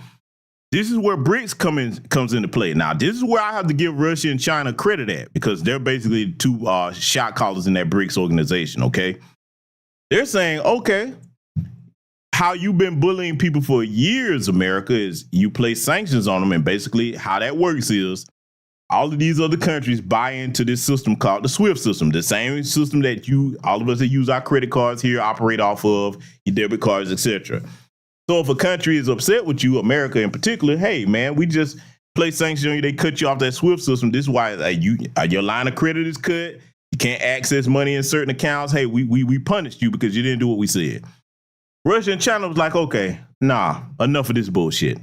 This is where BRICS comes into play. Now, this is where I have to give Russia and China credit at, because they're basically two shot callers in that BRICS organization, okay? They're saying, okay, how you've been bullying people for years, America, is you place sanctions on them. And basically how that works is all of these other countries buy into this system called the SWIFT system, the same system that all of us that use our credit cards here operate off of, your debit cards, etc. So if a country is upset with you, America in particular, hey, man, we just place sanctions on you. They cut you off that SWIFT system. This is why your line of credit is cut. You can't access money in certain accounts. Hey, we punished you because you didn't do what we said. Russia and China was like, okay, nah, enough of this bullshit.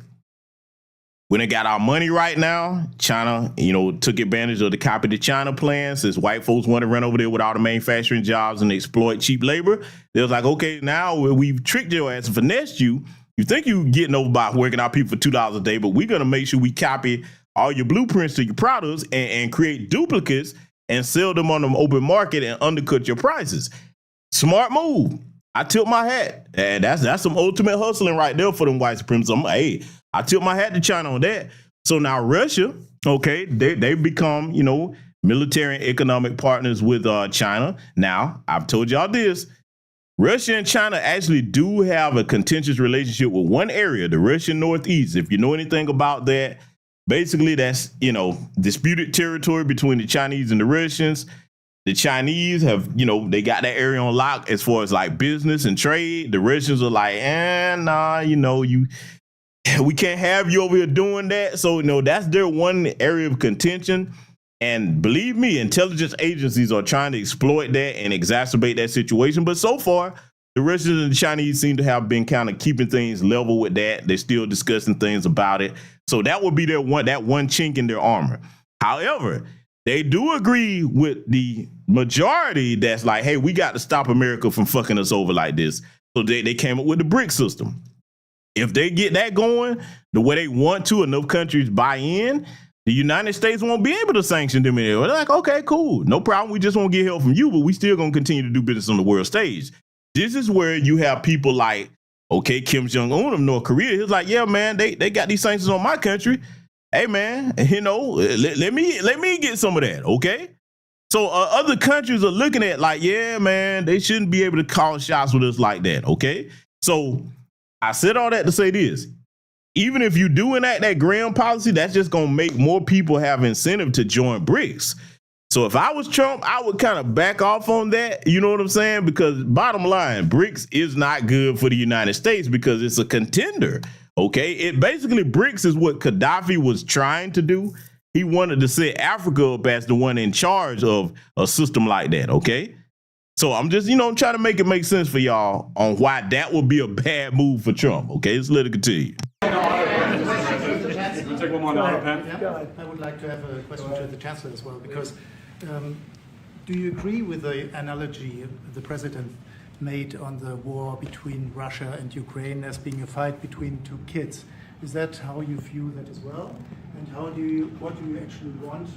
When they got our money right now, China, took advantage of the copy the China plan. Since white folks want to run over there with all the manufacturing jobs and exploit cheap labor, they was like, okay, now we've tricked your ass and finessed you. You think you're getting over by working out people for $2 a day, but we're going to make sure we copy all your blueprints to your products and create duplicates and sell them on the open market and undercut your prices. Smart move. I tilt my hat. And that's some ultimate hustling right there for them white supremacists. I tilt my hat to China on that. So now Russia, okay, they've become, military and economic partners with China. Now, I've told y'all this. Russia and China actually do have a contentious relationship with one area, the Russian Northeast. If you know anything about that, basically that's, disputed territory between the Chinese and the Russians. The Chinese have, they got that area on lock as far as like business and trade. The Russians are like, nah, we can't have you over here doing that. So, that's their one area of contention. And believe me, intelligence agencies are trying to exploit that and exacerbate that situation. But so far, the Russians and the Chinese seem to have been kind of keeping things level with that. They're still discussing things about it. So that would be that one chink in their armor. However, they do agree with the majority that's like, hey, we got to stop America from fucking us over like this. So they came up with the BRIC system. If they get that going the way they want to, enough countries buy in, the United States won't be able to sanction them anymore. They're like, okay, cool. No problem. We just won't get help from you, but we still going to continue to do business on the world stage. This is where you have people like, okay, Kim Jong-un of North Korea. He's like, yeah, man, they got these sanctions on my country. Hey, man, let me get some of that, okay? So other countries are looking at like, yeah, man, they shouldn't be able to call shots with us like that, okay? So I said all that to say this. Even if you do enact that Graham policy, that's just going to make more people have incentive to join BRICS. So if I was Trump, I would kind of back off on that. You know what I'm saying? Because bottom line, BRICS is not good for the United States because it's a contender. Okay, it basically BRICS is what Gaddafi was trying to do. He wanted to set Africa up as the one in charge of a system like that. Okay, so I'm just trying to make it make sense for y'all on why that would be a bad move for Trump. Okay, let's let it continue. Take one more now, Pen. Yeah, I would like to have a question to the Chancellor as well, because do you agree with the analogy the President made on the war between Russia and Ukraine as being a fight between two kids? Is that how you view that as well? And what do you actually want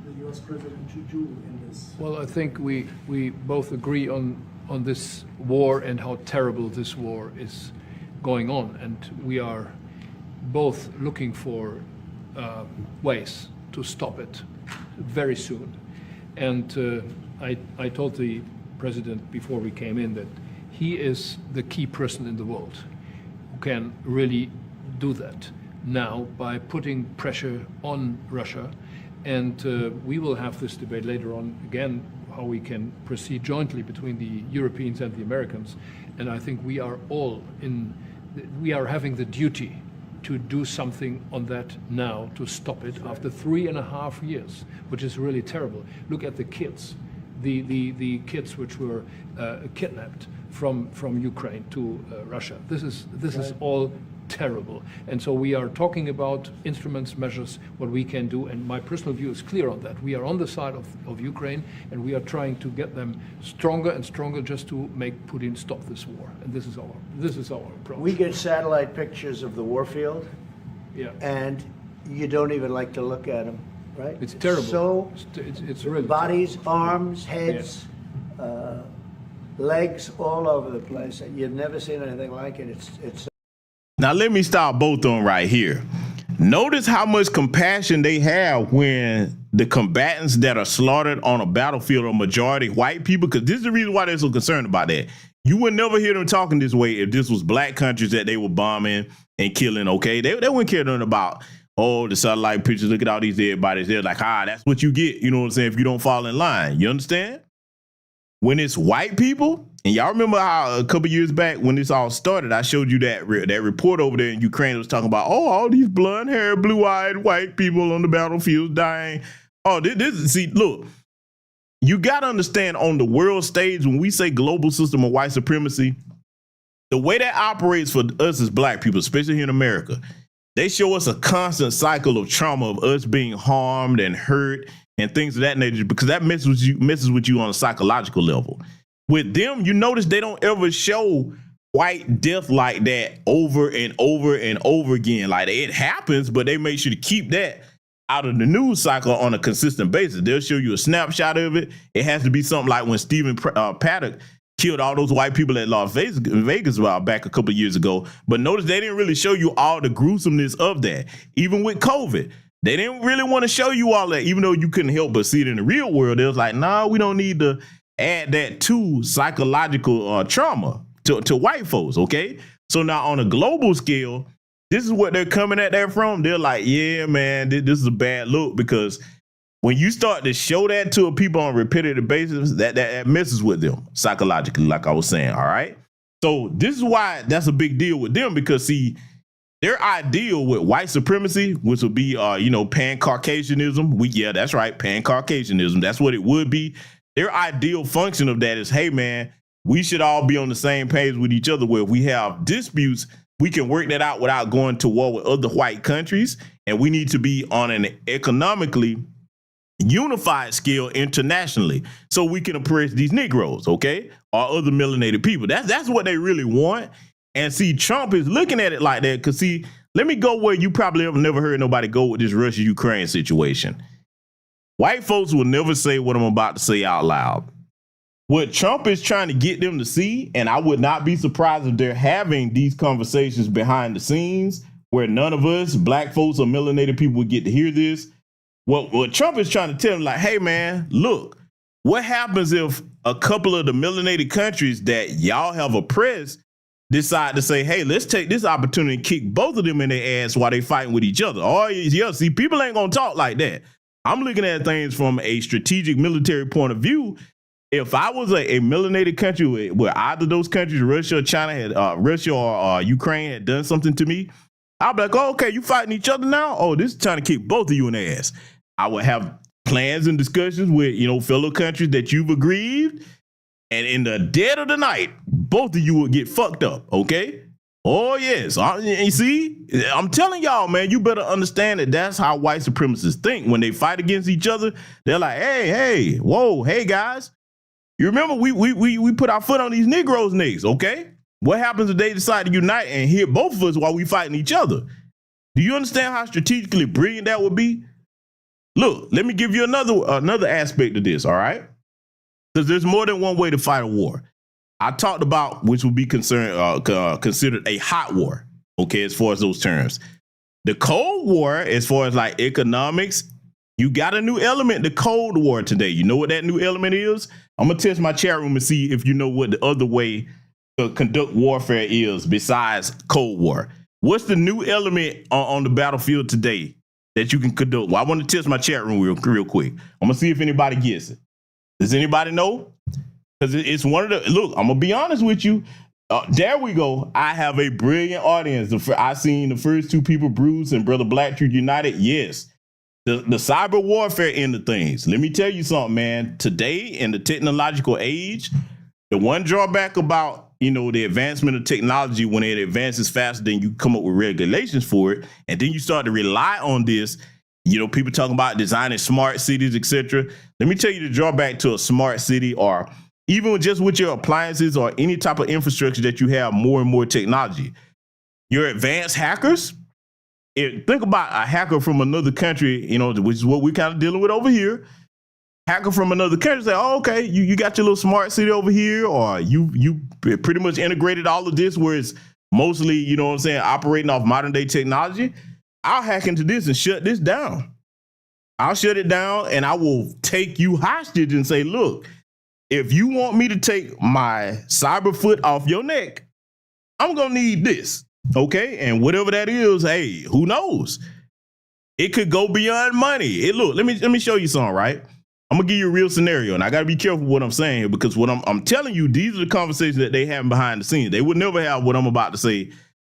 the US President to do in this? Well, I think we both agree on this war and how terrible this war is going on, and we are both looking for ways to stop it very soon. And I told the President before we came in that he is the key person in the world who can really do that now by putting pressure on Russia. And we will have this debate later on again, how we can proceed jointly between the Europeans and the Americans. And I think we are having the duty to do something on that now to stop it after 3.5 years, which is really terrible. Look at the kids, the kids which were kidnapped from Ukraine to Russia. This is all terrible. And so we are talking about instruments, measures, what we can do. And my personal view is clear on that. We are on the side of Ukraine, and we are trying to get them stronger and stronger just to make Putin stop this war. And this is our approach. We get satellite pictures of the war field, and you don't even like to look at them, right? It's terrible. So it's really bodies, arms, heads, legs, all over the place. You've never seen anything like it. It's. Now, let me stop both of them right here. Notice how much compassion they have when the combatants that are slaughtered on a battlefield are majority white people, because this is the reason why they're so concerned about that. You would never hear them talking this way if this was black countries that they were bombing and killing, okay? They wouldn't care nothing about, oh, the satellite pictures, look at all these dead bodies. They're like, that's what you get, you know what I'm saying, if you don't fall in line. You understand? When it's white people, and y'all remember how a couple years back when this all started, I showed you that report over there in Ukraine that was talking about, all these blonde-haired, blue-eyed white people on the battlefield dying. See, look, you got to understand on the world stage, when we say global system of white supremacy, the way that operates for us as black people, especially here in America, they show us a constant cycle of trauma of us being harmed and hurt and things of that nature, because that messes with you on a psychological level. With them, you notice they don't ever show white death like that over and over and over again. Like, it happens, but they make sure to keep that out of the news cycle on a consistent basis. They'll show you a snapshot of it. It has to be something like when Stephen Paddock killed all those white people at Las Vegas back a couple of years ago. But notice they didn't really show you all the gruesomeness of that. Even with COVID, they didn't really want to show you all that, even though you couldn't help but see it in the real world. It was like, nah, we don't need to add that to psychological trauma to white folks, okay? So now on a global scale, this is what they're coming at that from. They're like, yeah, man, this is a bad look, because when you start to show that to people on a repetitive basis, that messes with them psychologically, like I was saying. All right. So this is why that's a big deal with them, because see, their ideal with white supremacy, which would be pan-Caucasianism. Yeah, that's right, pan-Caucasianism. That's what it would be. Their ideal function of that is, hey man, we should all be on the same page with each other, where if we have disputes, we can work that out without going to war with other white countries. And we need to be on an economically unified scale internationally so we can oppress these Negroes, okay, or other melanated people. That's what they really want. And see, Trump is looking at it like that because, see, let me go where you probably never heard nobody go with this Russia-Ukraine situation. White folks will never say what I'm about to say out loud. What Trump is trying to get them to see, and I would not be surprised if they're having these conversations behind the scenes where none of us, black folks or melanated people, would get to hear this. What Trump is trying to tell them, like, hey, man, look, what happens if a couple of the melanated countries that y'all have oppressed decide to say, hey, let's take this opportunity and kick both of them in their ass while they fighting with each other? Oh, yeah, see, people ain't going to talk like that. I'm looking at things from a strategic military point of view. If I was a melanated country where either of those countries, Russia or China, Russia or Ukraine had done something to me, I'd be like, oh, okay, you fighting each other now? Oh, this is trying to kick both of you in the ass. I would have plans and discussions with, fellow countries that you've aggrieved. And in the dead of the night, both of you would get fucked up, okay? Oh, yes. You see, I'm telling y'all, man, you better understand that that's how white supremacists think. When they fight against each other, they're like, hey, whoa, hey, guys. You remember we put our foot on these Negroes' necks, okay? What happens if they decide to unite and hit both of us while we fighting each other? Do you understand how strategically brilliant that would be? Look, let me give you another aspect of this, all right? Because there's more than one way to fight a war. I talked about which would be considered a hot war, okay, as far as those terms. The Cold War, as far as like economics, you got a new element, the Cold War today. You know what that new element is? I'm going to test my chat room and see if you know what the other way to conduct warfare is besides Cold War. What's the new element on the battlefield today that you can conduct? Well, I want to test my chat room real quick. I'm going to see if anybody gets it. Does anybody know? Because it's one of the, look, I'm going to be honest with you. There we go. I have a brilliant audience. I seen the first two people, Bruce and Brother Blacktree United. Yes. The cyber warfare end of things. Let me tell you something, man. Today, in the technological age, the one drawback about, the advancement of technology, when it advances faster than you come up with regulations for it, and then you start to rely on this, people talking about designing smart cities, etc. Let me tell you the drawback to a smart city, or even just with your appliances or any type of infrastructure that you have more and more technology. Your advanced hackers, think about a hacker from another country, which is what we're kind of dealing with over here. Hacker from another country say, oh, okay, you got your little smart city over here, or you pretty much integrated all of this where it's mostly, operating off modern day technology. I'll hack into this and shut this down. I'll shut it down and I will take you hostage and say, look, if you want me to take my cyber foot off your neck, I'm going to need this. Okay. And whatever that is, hey, who knows? It could go beyond money. Look, let me show you something, right? I'm gonna give you a real scenario, and I gotta be careful what I'm saying here, because what I'm telling you, these are the conversations that they have behind the scenes. They would never have what I'm about to say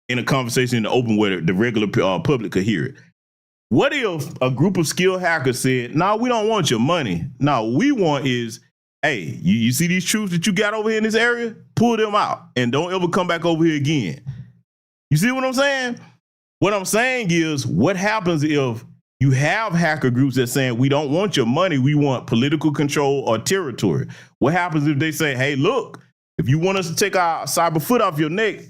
in a conversation in the open where the regular public could hear it. What if a group of skilled hackers said, no, we don't want your money. No, what we want is, hey, you see these troops that you got over here in this area? Pull them out and don't ever come back over here again. You see what I'm saying? What I'm saying is, what happens if you have hacker groups that saying, we don't want your money, we want political control or territory? What happens if they say, hey, look, if you want us to take our cyber foot off your neck,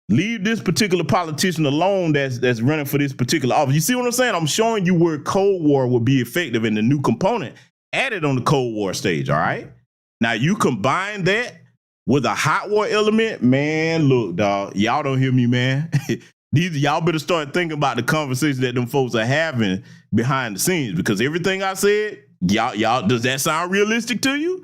leave this particular politician alone that's running for this particular office? You see what I'm saying? I'm showing you where Cold War would be effective and the new component added on the Cold War stage, all right? Now, you combine that with a hot war element, man, look, dog, y'all don't hear me, man. Y'all better start thinking about the conversations that them folks are having behind the scenes, because everything I said, y'all, does that sound realistic to you?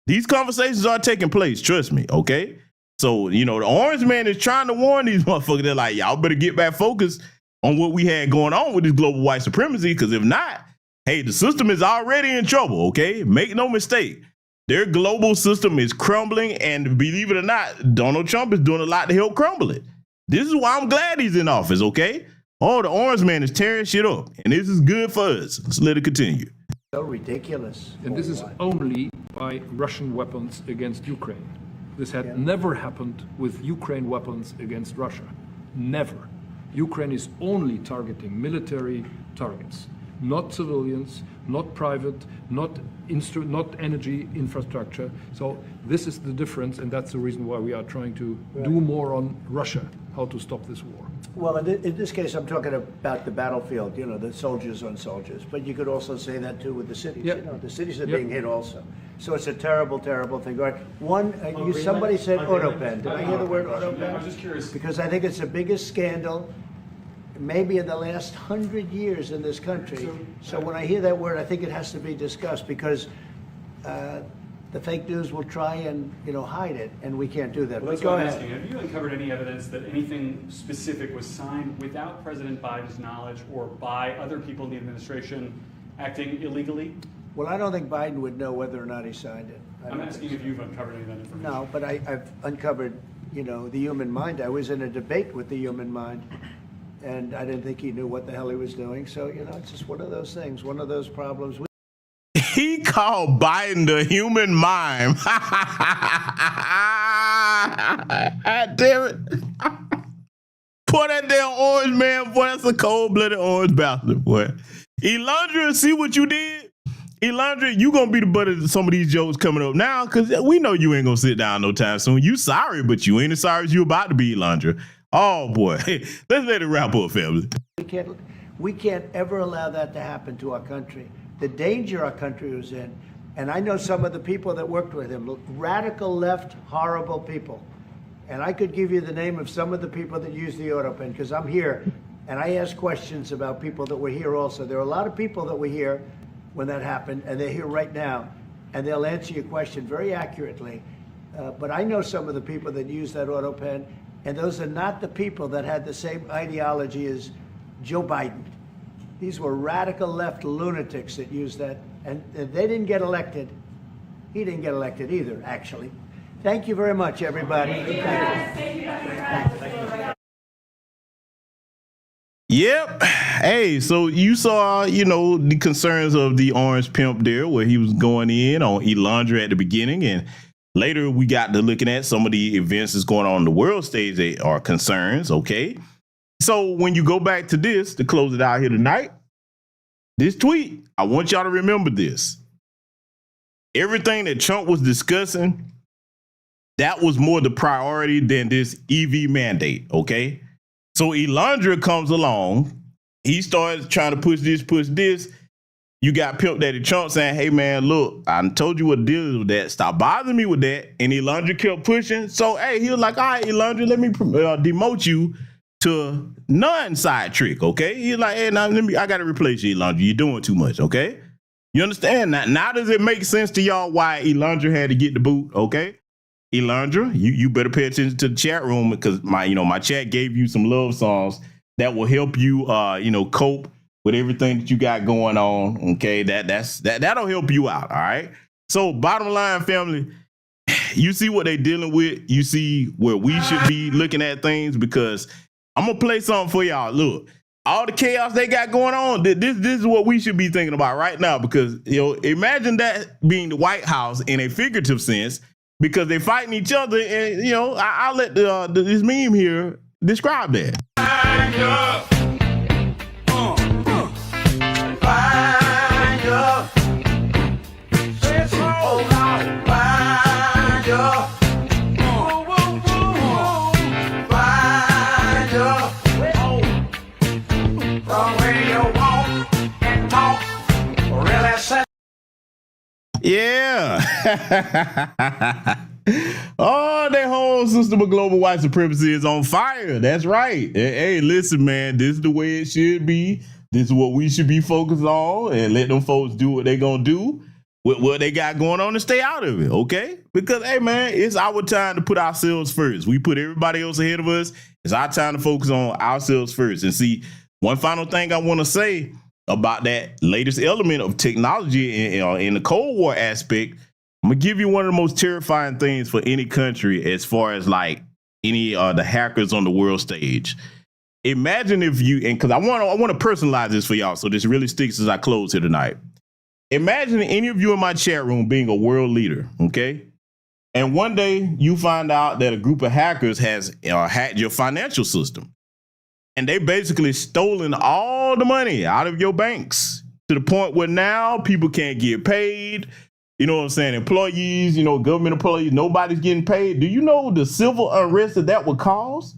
These conversations are taking place, trust me, okay? So, the orange man is trying to warn these motherfuckers. They're like, y'all better get back focused on what we had going on with this global white supremacy, because if not, Hey, the system is already in trouble, okay? Make no mistake. Their global system is crumbling, and believe it or not, Donald Trump is doing a lot to help crumble it. This is why I'm glad he's in office, okay? Oh, the orange man is tearing shit up, and this is good for us. Let's let it continue. So ridiculous. And this is only by Russian weapons against Ukraine. This had never happened with Ukraine weapons against Russia. Never. Ukraine is only targeting military targets, not civilians, not private, not energy infrastructure. So this is the difference, and that's the reason why we are trying to do more on Russia, how to stop this war. Well, in this case, I'm talking about the battlefield, you know, the soldiers on soldiers. But you could also say that, too, with the cities. Yep. You know, the cities are Yep. being hit also. So it's a terrible, terrible thing. All right. Somebody said autopen. Did I hear the word autopen? I was just curious. Because I think it's the biggest scandal maybe in the last 100 years in this country. So when I hear that word, I think it has to be discussed because the fake news will try and, you know, hide it, and we can't do that. Well, that's but go what I'm ahead. asking. Have you uncovered any evidence that anything specific was signed without President Biden's knowledge or by other people in the administration acting illegally? Well, I don't think Biden would know whether or not he signed it. I'm asking if you've uncovered any of that information. No, but I've uncovered, you know, the human mind. I was in a debate with the human mind, and I didn't think he knew what the hell he was doing. So, you know, it's just one of those things, one of those problems. He called Biden the human mime. Damn it. Boy, that damn orange man, boy, that's a cold-blooded orange bastard, boy. Elandra, see what you did? Elandra, you gonna be the butt of some of these jokes coming up now, because we know you ain't gonna sit down no time soon. You sorry, but you ain't as sorry as you about to be, Elandra. Oh, boy. Let's let it wrap up, family. We can't ever allow that to happen to our country. The danger our country was in, and I know some of the people that worked with him, radical left, horrible people. And I could give you the name of some of the people that use the autopen, because I'm here, and I ask questions about people that were here also. There are a lot of people that were here when that happened, and they're here right now, and they'll answer your question very accurately. But I know some of the people that use that autopen, and those are not the people that had the same ideology as Joe Biden. These were radical left lunatics that used that, and they didn't get elected. He didn't get elected either, actually. Thank you very much, everybody. Yep. Hey, so you saw, you know, the concerns of the orange pimp there, where he was going in on Elandra at the beginning, and later we got to looking at some of the events that's going on the world stage that are concerns, okay? So when you go back to this, to close it out here tonight, this tweet, I want y'all to remember this. Everything that Trump was discussing, that was more the priority than this EV mandate, okay? So Elandra comes along. He starts trying to push this. You got Pimp Daddy Trump saying, hey, man, look, I told you what the deal is with that. Stop bothering me with that. And Elandra kept pushing. So, hey, he was like, all right, Elandra, let me demote you to non-side trick, okay? He's like, hey, now I got to replace you, Elandra. You're doing too much, okay? You understand? Now does it make sense to y'all why Elandra had to get the boot, okay? Elandra, you better pay attention to the chat room, because my chat gave you some love songs that will help you, cope with everything that you got going on, okay? That'll help you out, all right? So bottom line, family, you see what they're dealing with. You see where we should be looking at things, because I'm going to play something for y'all. Look, all the chaos they got going on, this is what we should be thinking about right now, because, imagine that being the White House in a figurative sense, because they're fighting each other, and, I'll let this meme here describe that. Yeah. Oh, that whole system of global white supremacy is on fire. That's right. Hey, listen, man, this is the way it should be. This is what we should be focused on, and let them folks do what they gonna do with what they got going on and stay out of it, okay? Because, hey, man, it's our time to put ourselves first. We put everybody else ahead of us. It's our time to focus on ourselves first. And see, one final thing I want to say about that latest element of technology in the Cold War aspect, I'm gonna give you one of the most terrifying things for any country as far as like any the hackers on the world stage. Imagine if you, and because I want to personalize this for y'all, so this really sticks as I close here tonight. Imagine any of you in my chat room being a world leader, okay? And one day you find out that a group of hackers has hacked your financial system. And they basically stolen all the money out of your banks to the point where now people can't get paid. You know what I'm saying? Employees, government employees, nobody's getting paid. Do you know the civil unrest that would cause?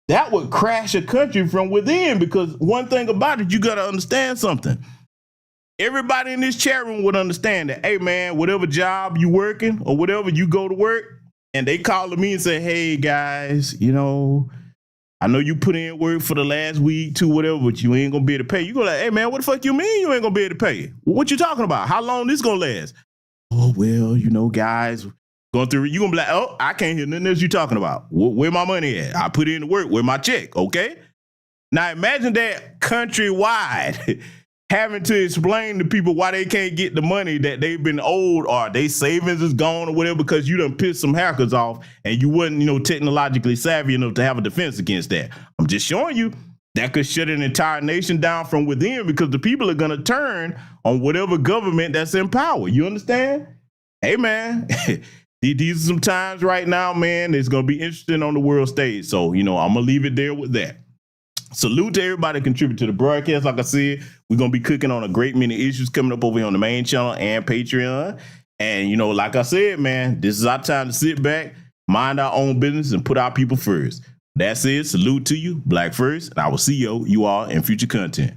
That would crash a country from within, because one thing about it, you got to understand something. Everybody in this chat room would understand that, hey, man, whatever job you working or whatever, you go to work and they call to me and say, hey, guys, I know you put in work for the last week, 2, whatever, but you ain't going to be able to pay. You go like, hey, man, what the fuck you mean you ain't going to be able to pay? What you talking about? How long this going to last? Oh, well, guys, going through, you going to be like, oh, I can't hear nothing else you talking about. Where my money at? I put in the work. Where my check? Okay. Now imagine that countrywide having to explain to people why they can't get the money that they've been owed, or they savings is gone or whatever, because you done pissed some hackers off and you wasn't, technologically savvy enough to have a defense against that. I'm just showing you that could shut an entire nation down from within, because the people are going to turn on whatever government that's in power. You understand? Hey, man, these are some times right now, man, it's going to be interesting on the world stage. So, I'm going to leave it there with that. Salute to everybody that contribute to the broadcast. Like I said, we're going to be cooking on a great many issues coming up over here on the main channel and Patreon. And, like I said, man, this is our time to sit back, mind our own business, and put our people first. That's it. Salute to you, Black First. And I will see you all in future content.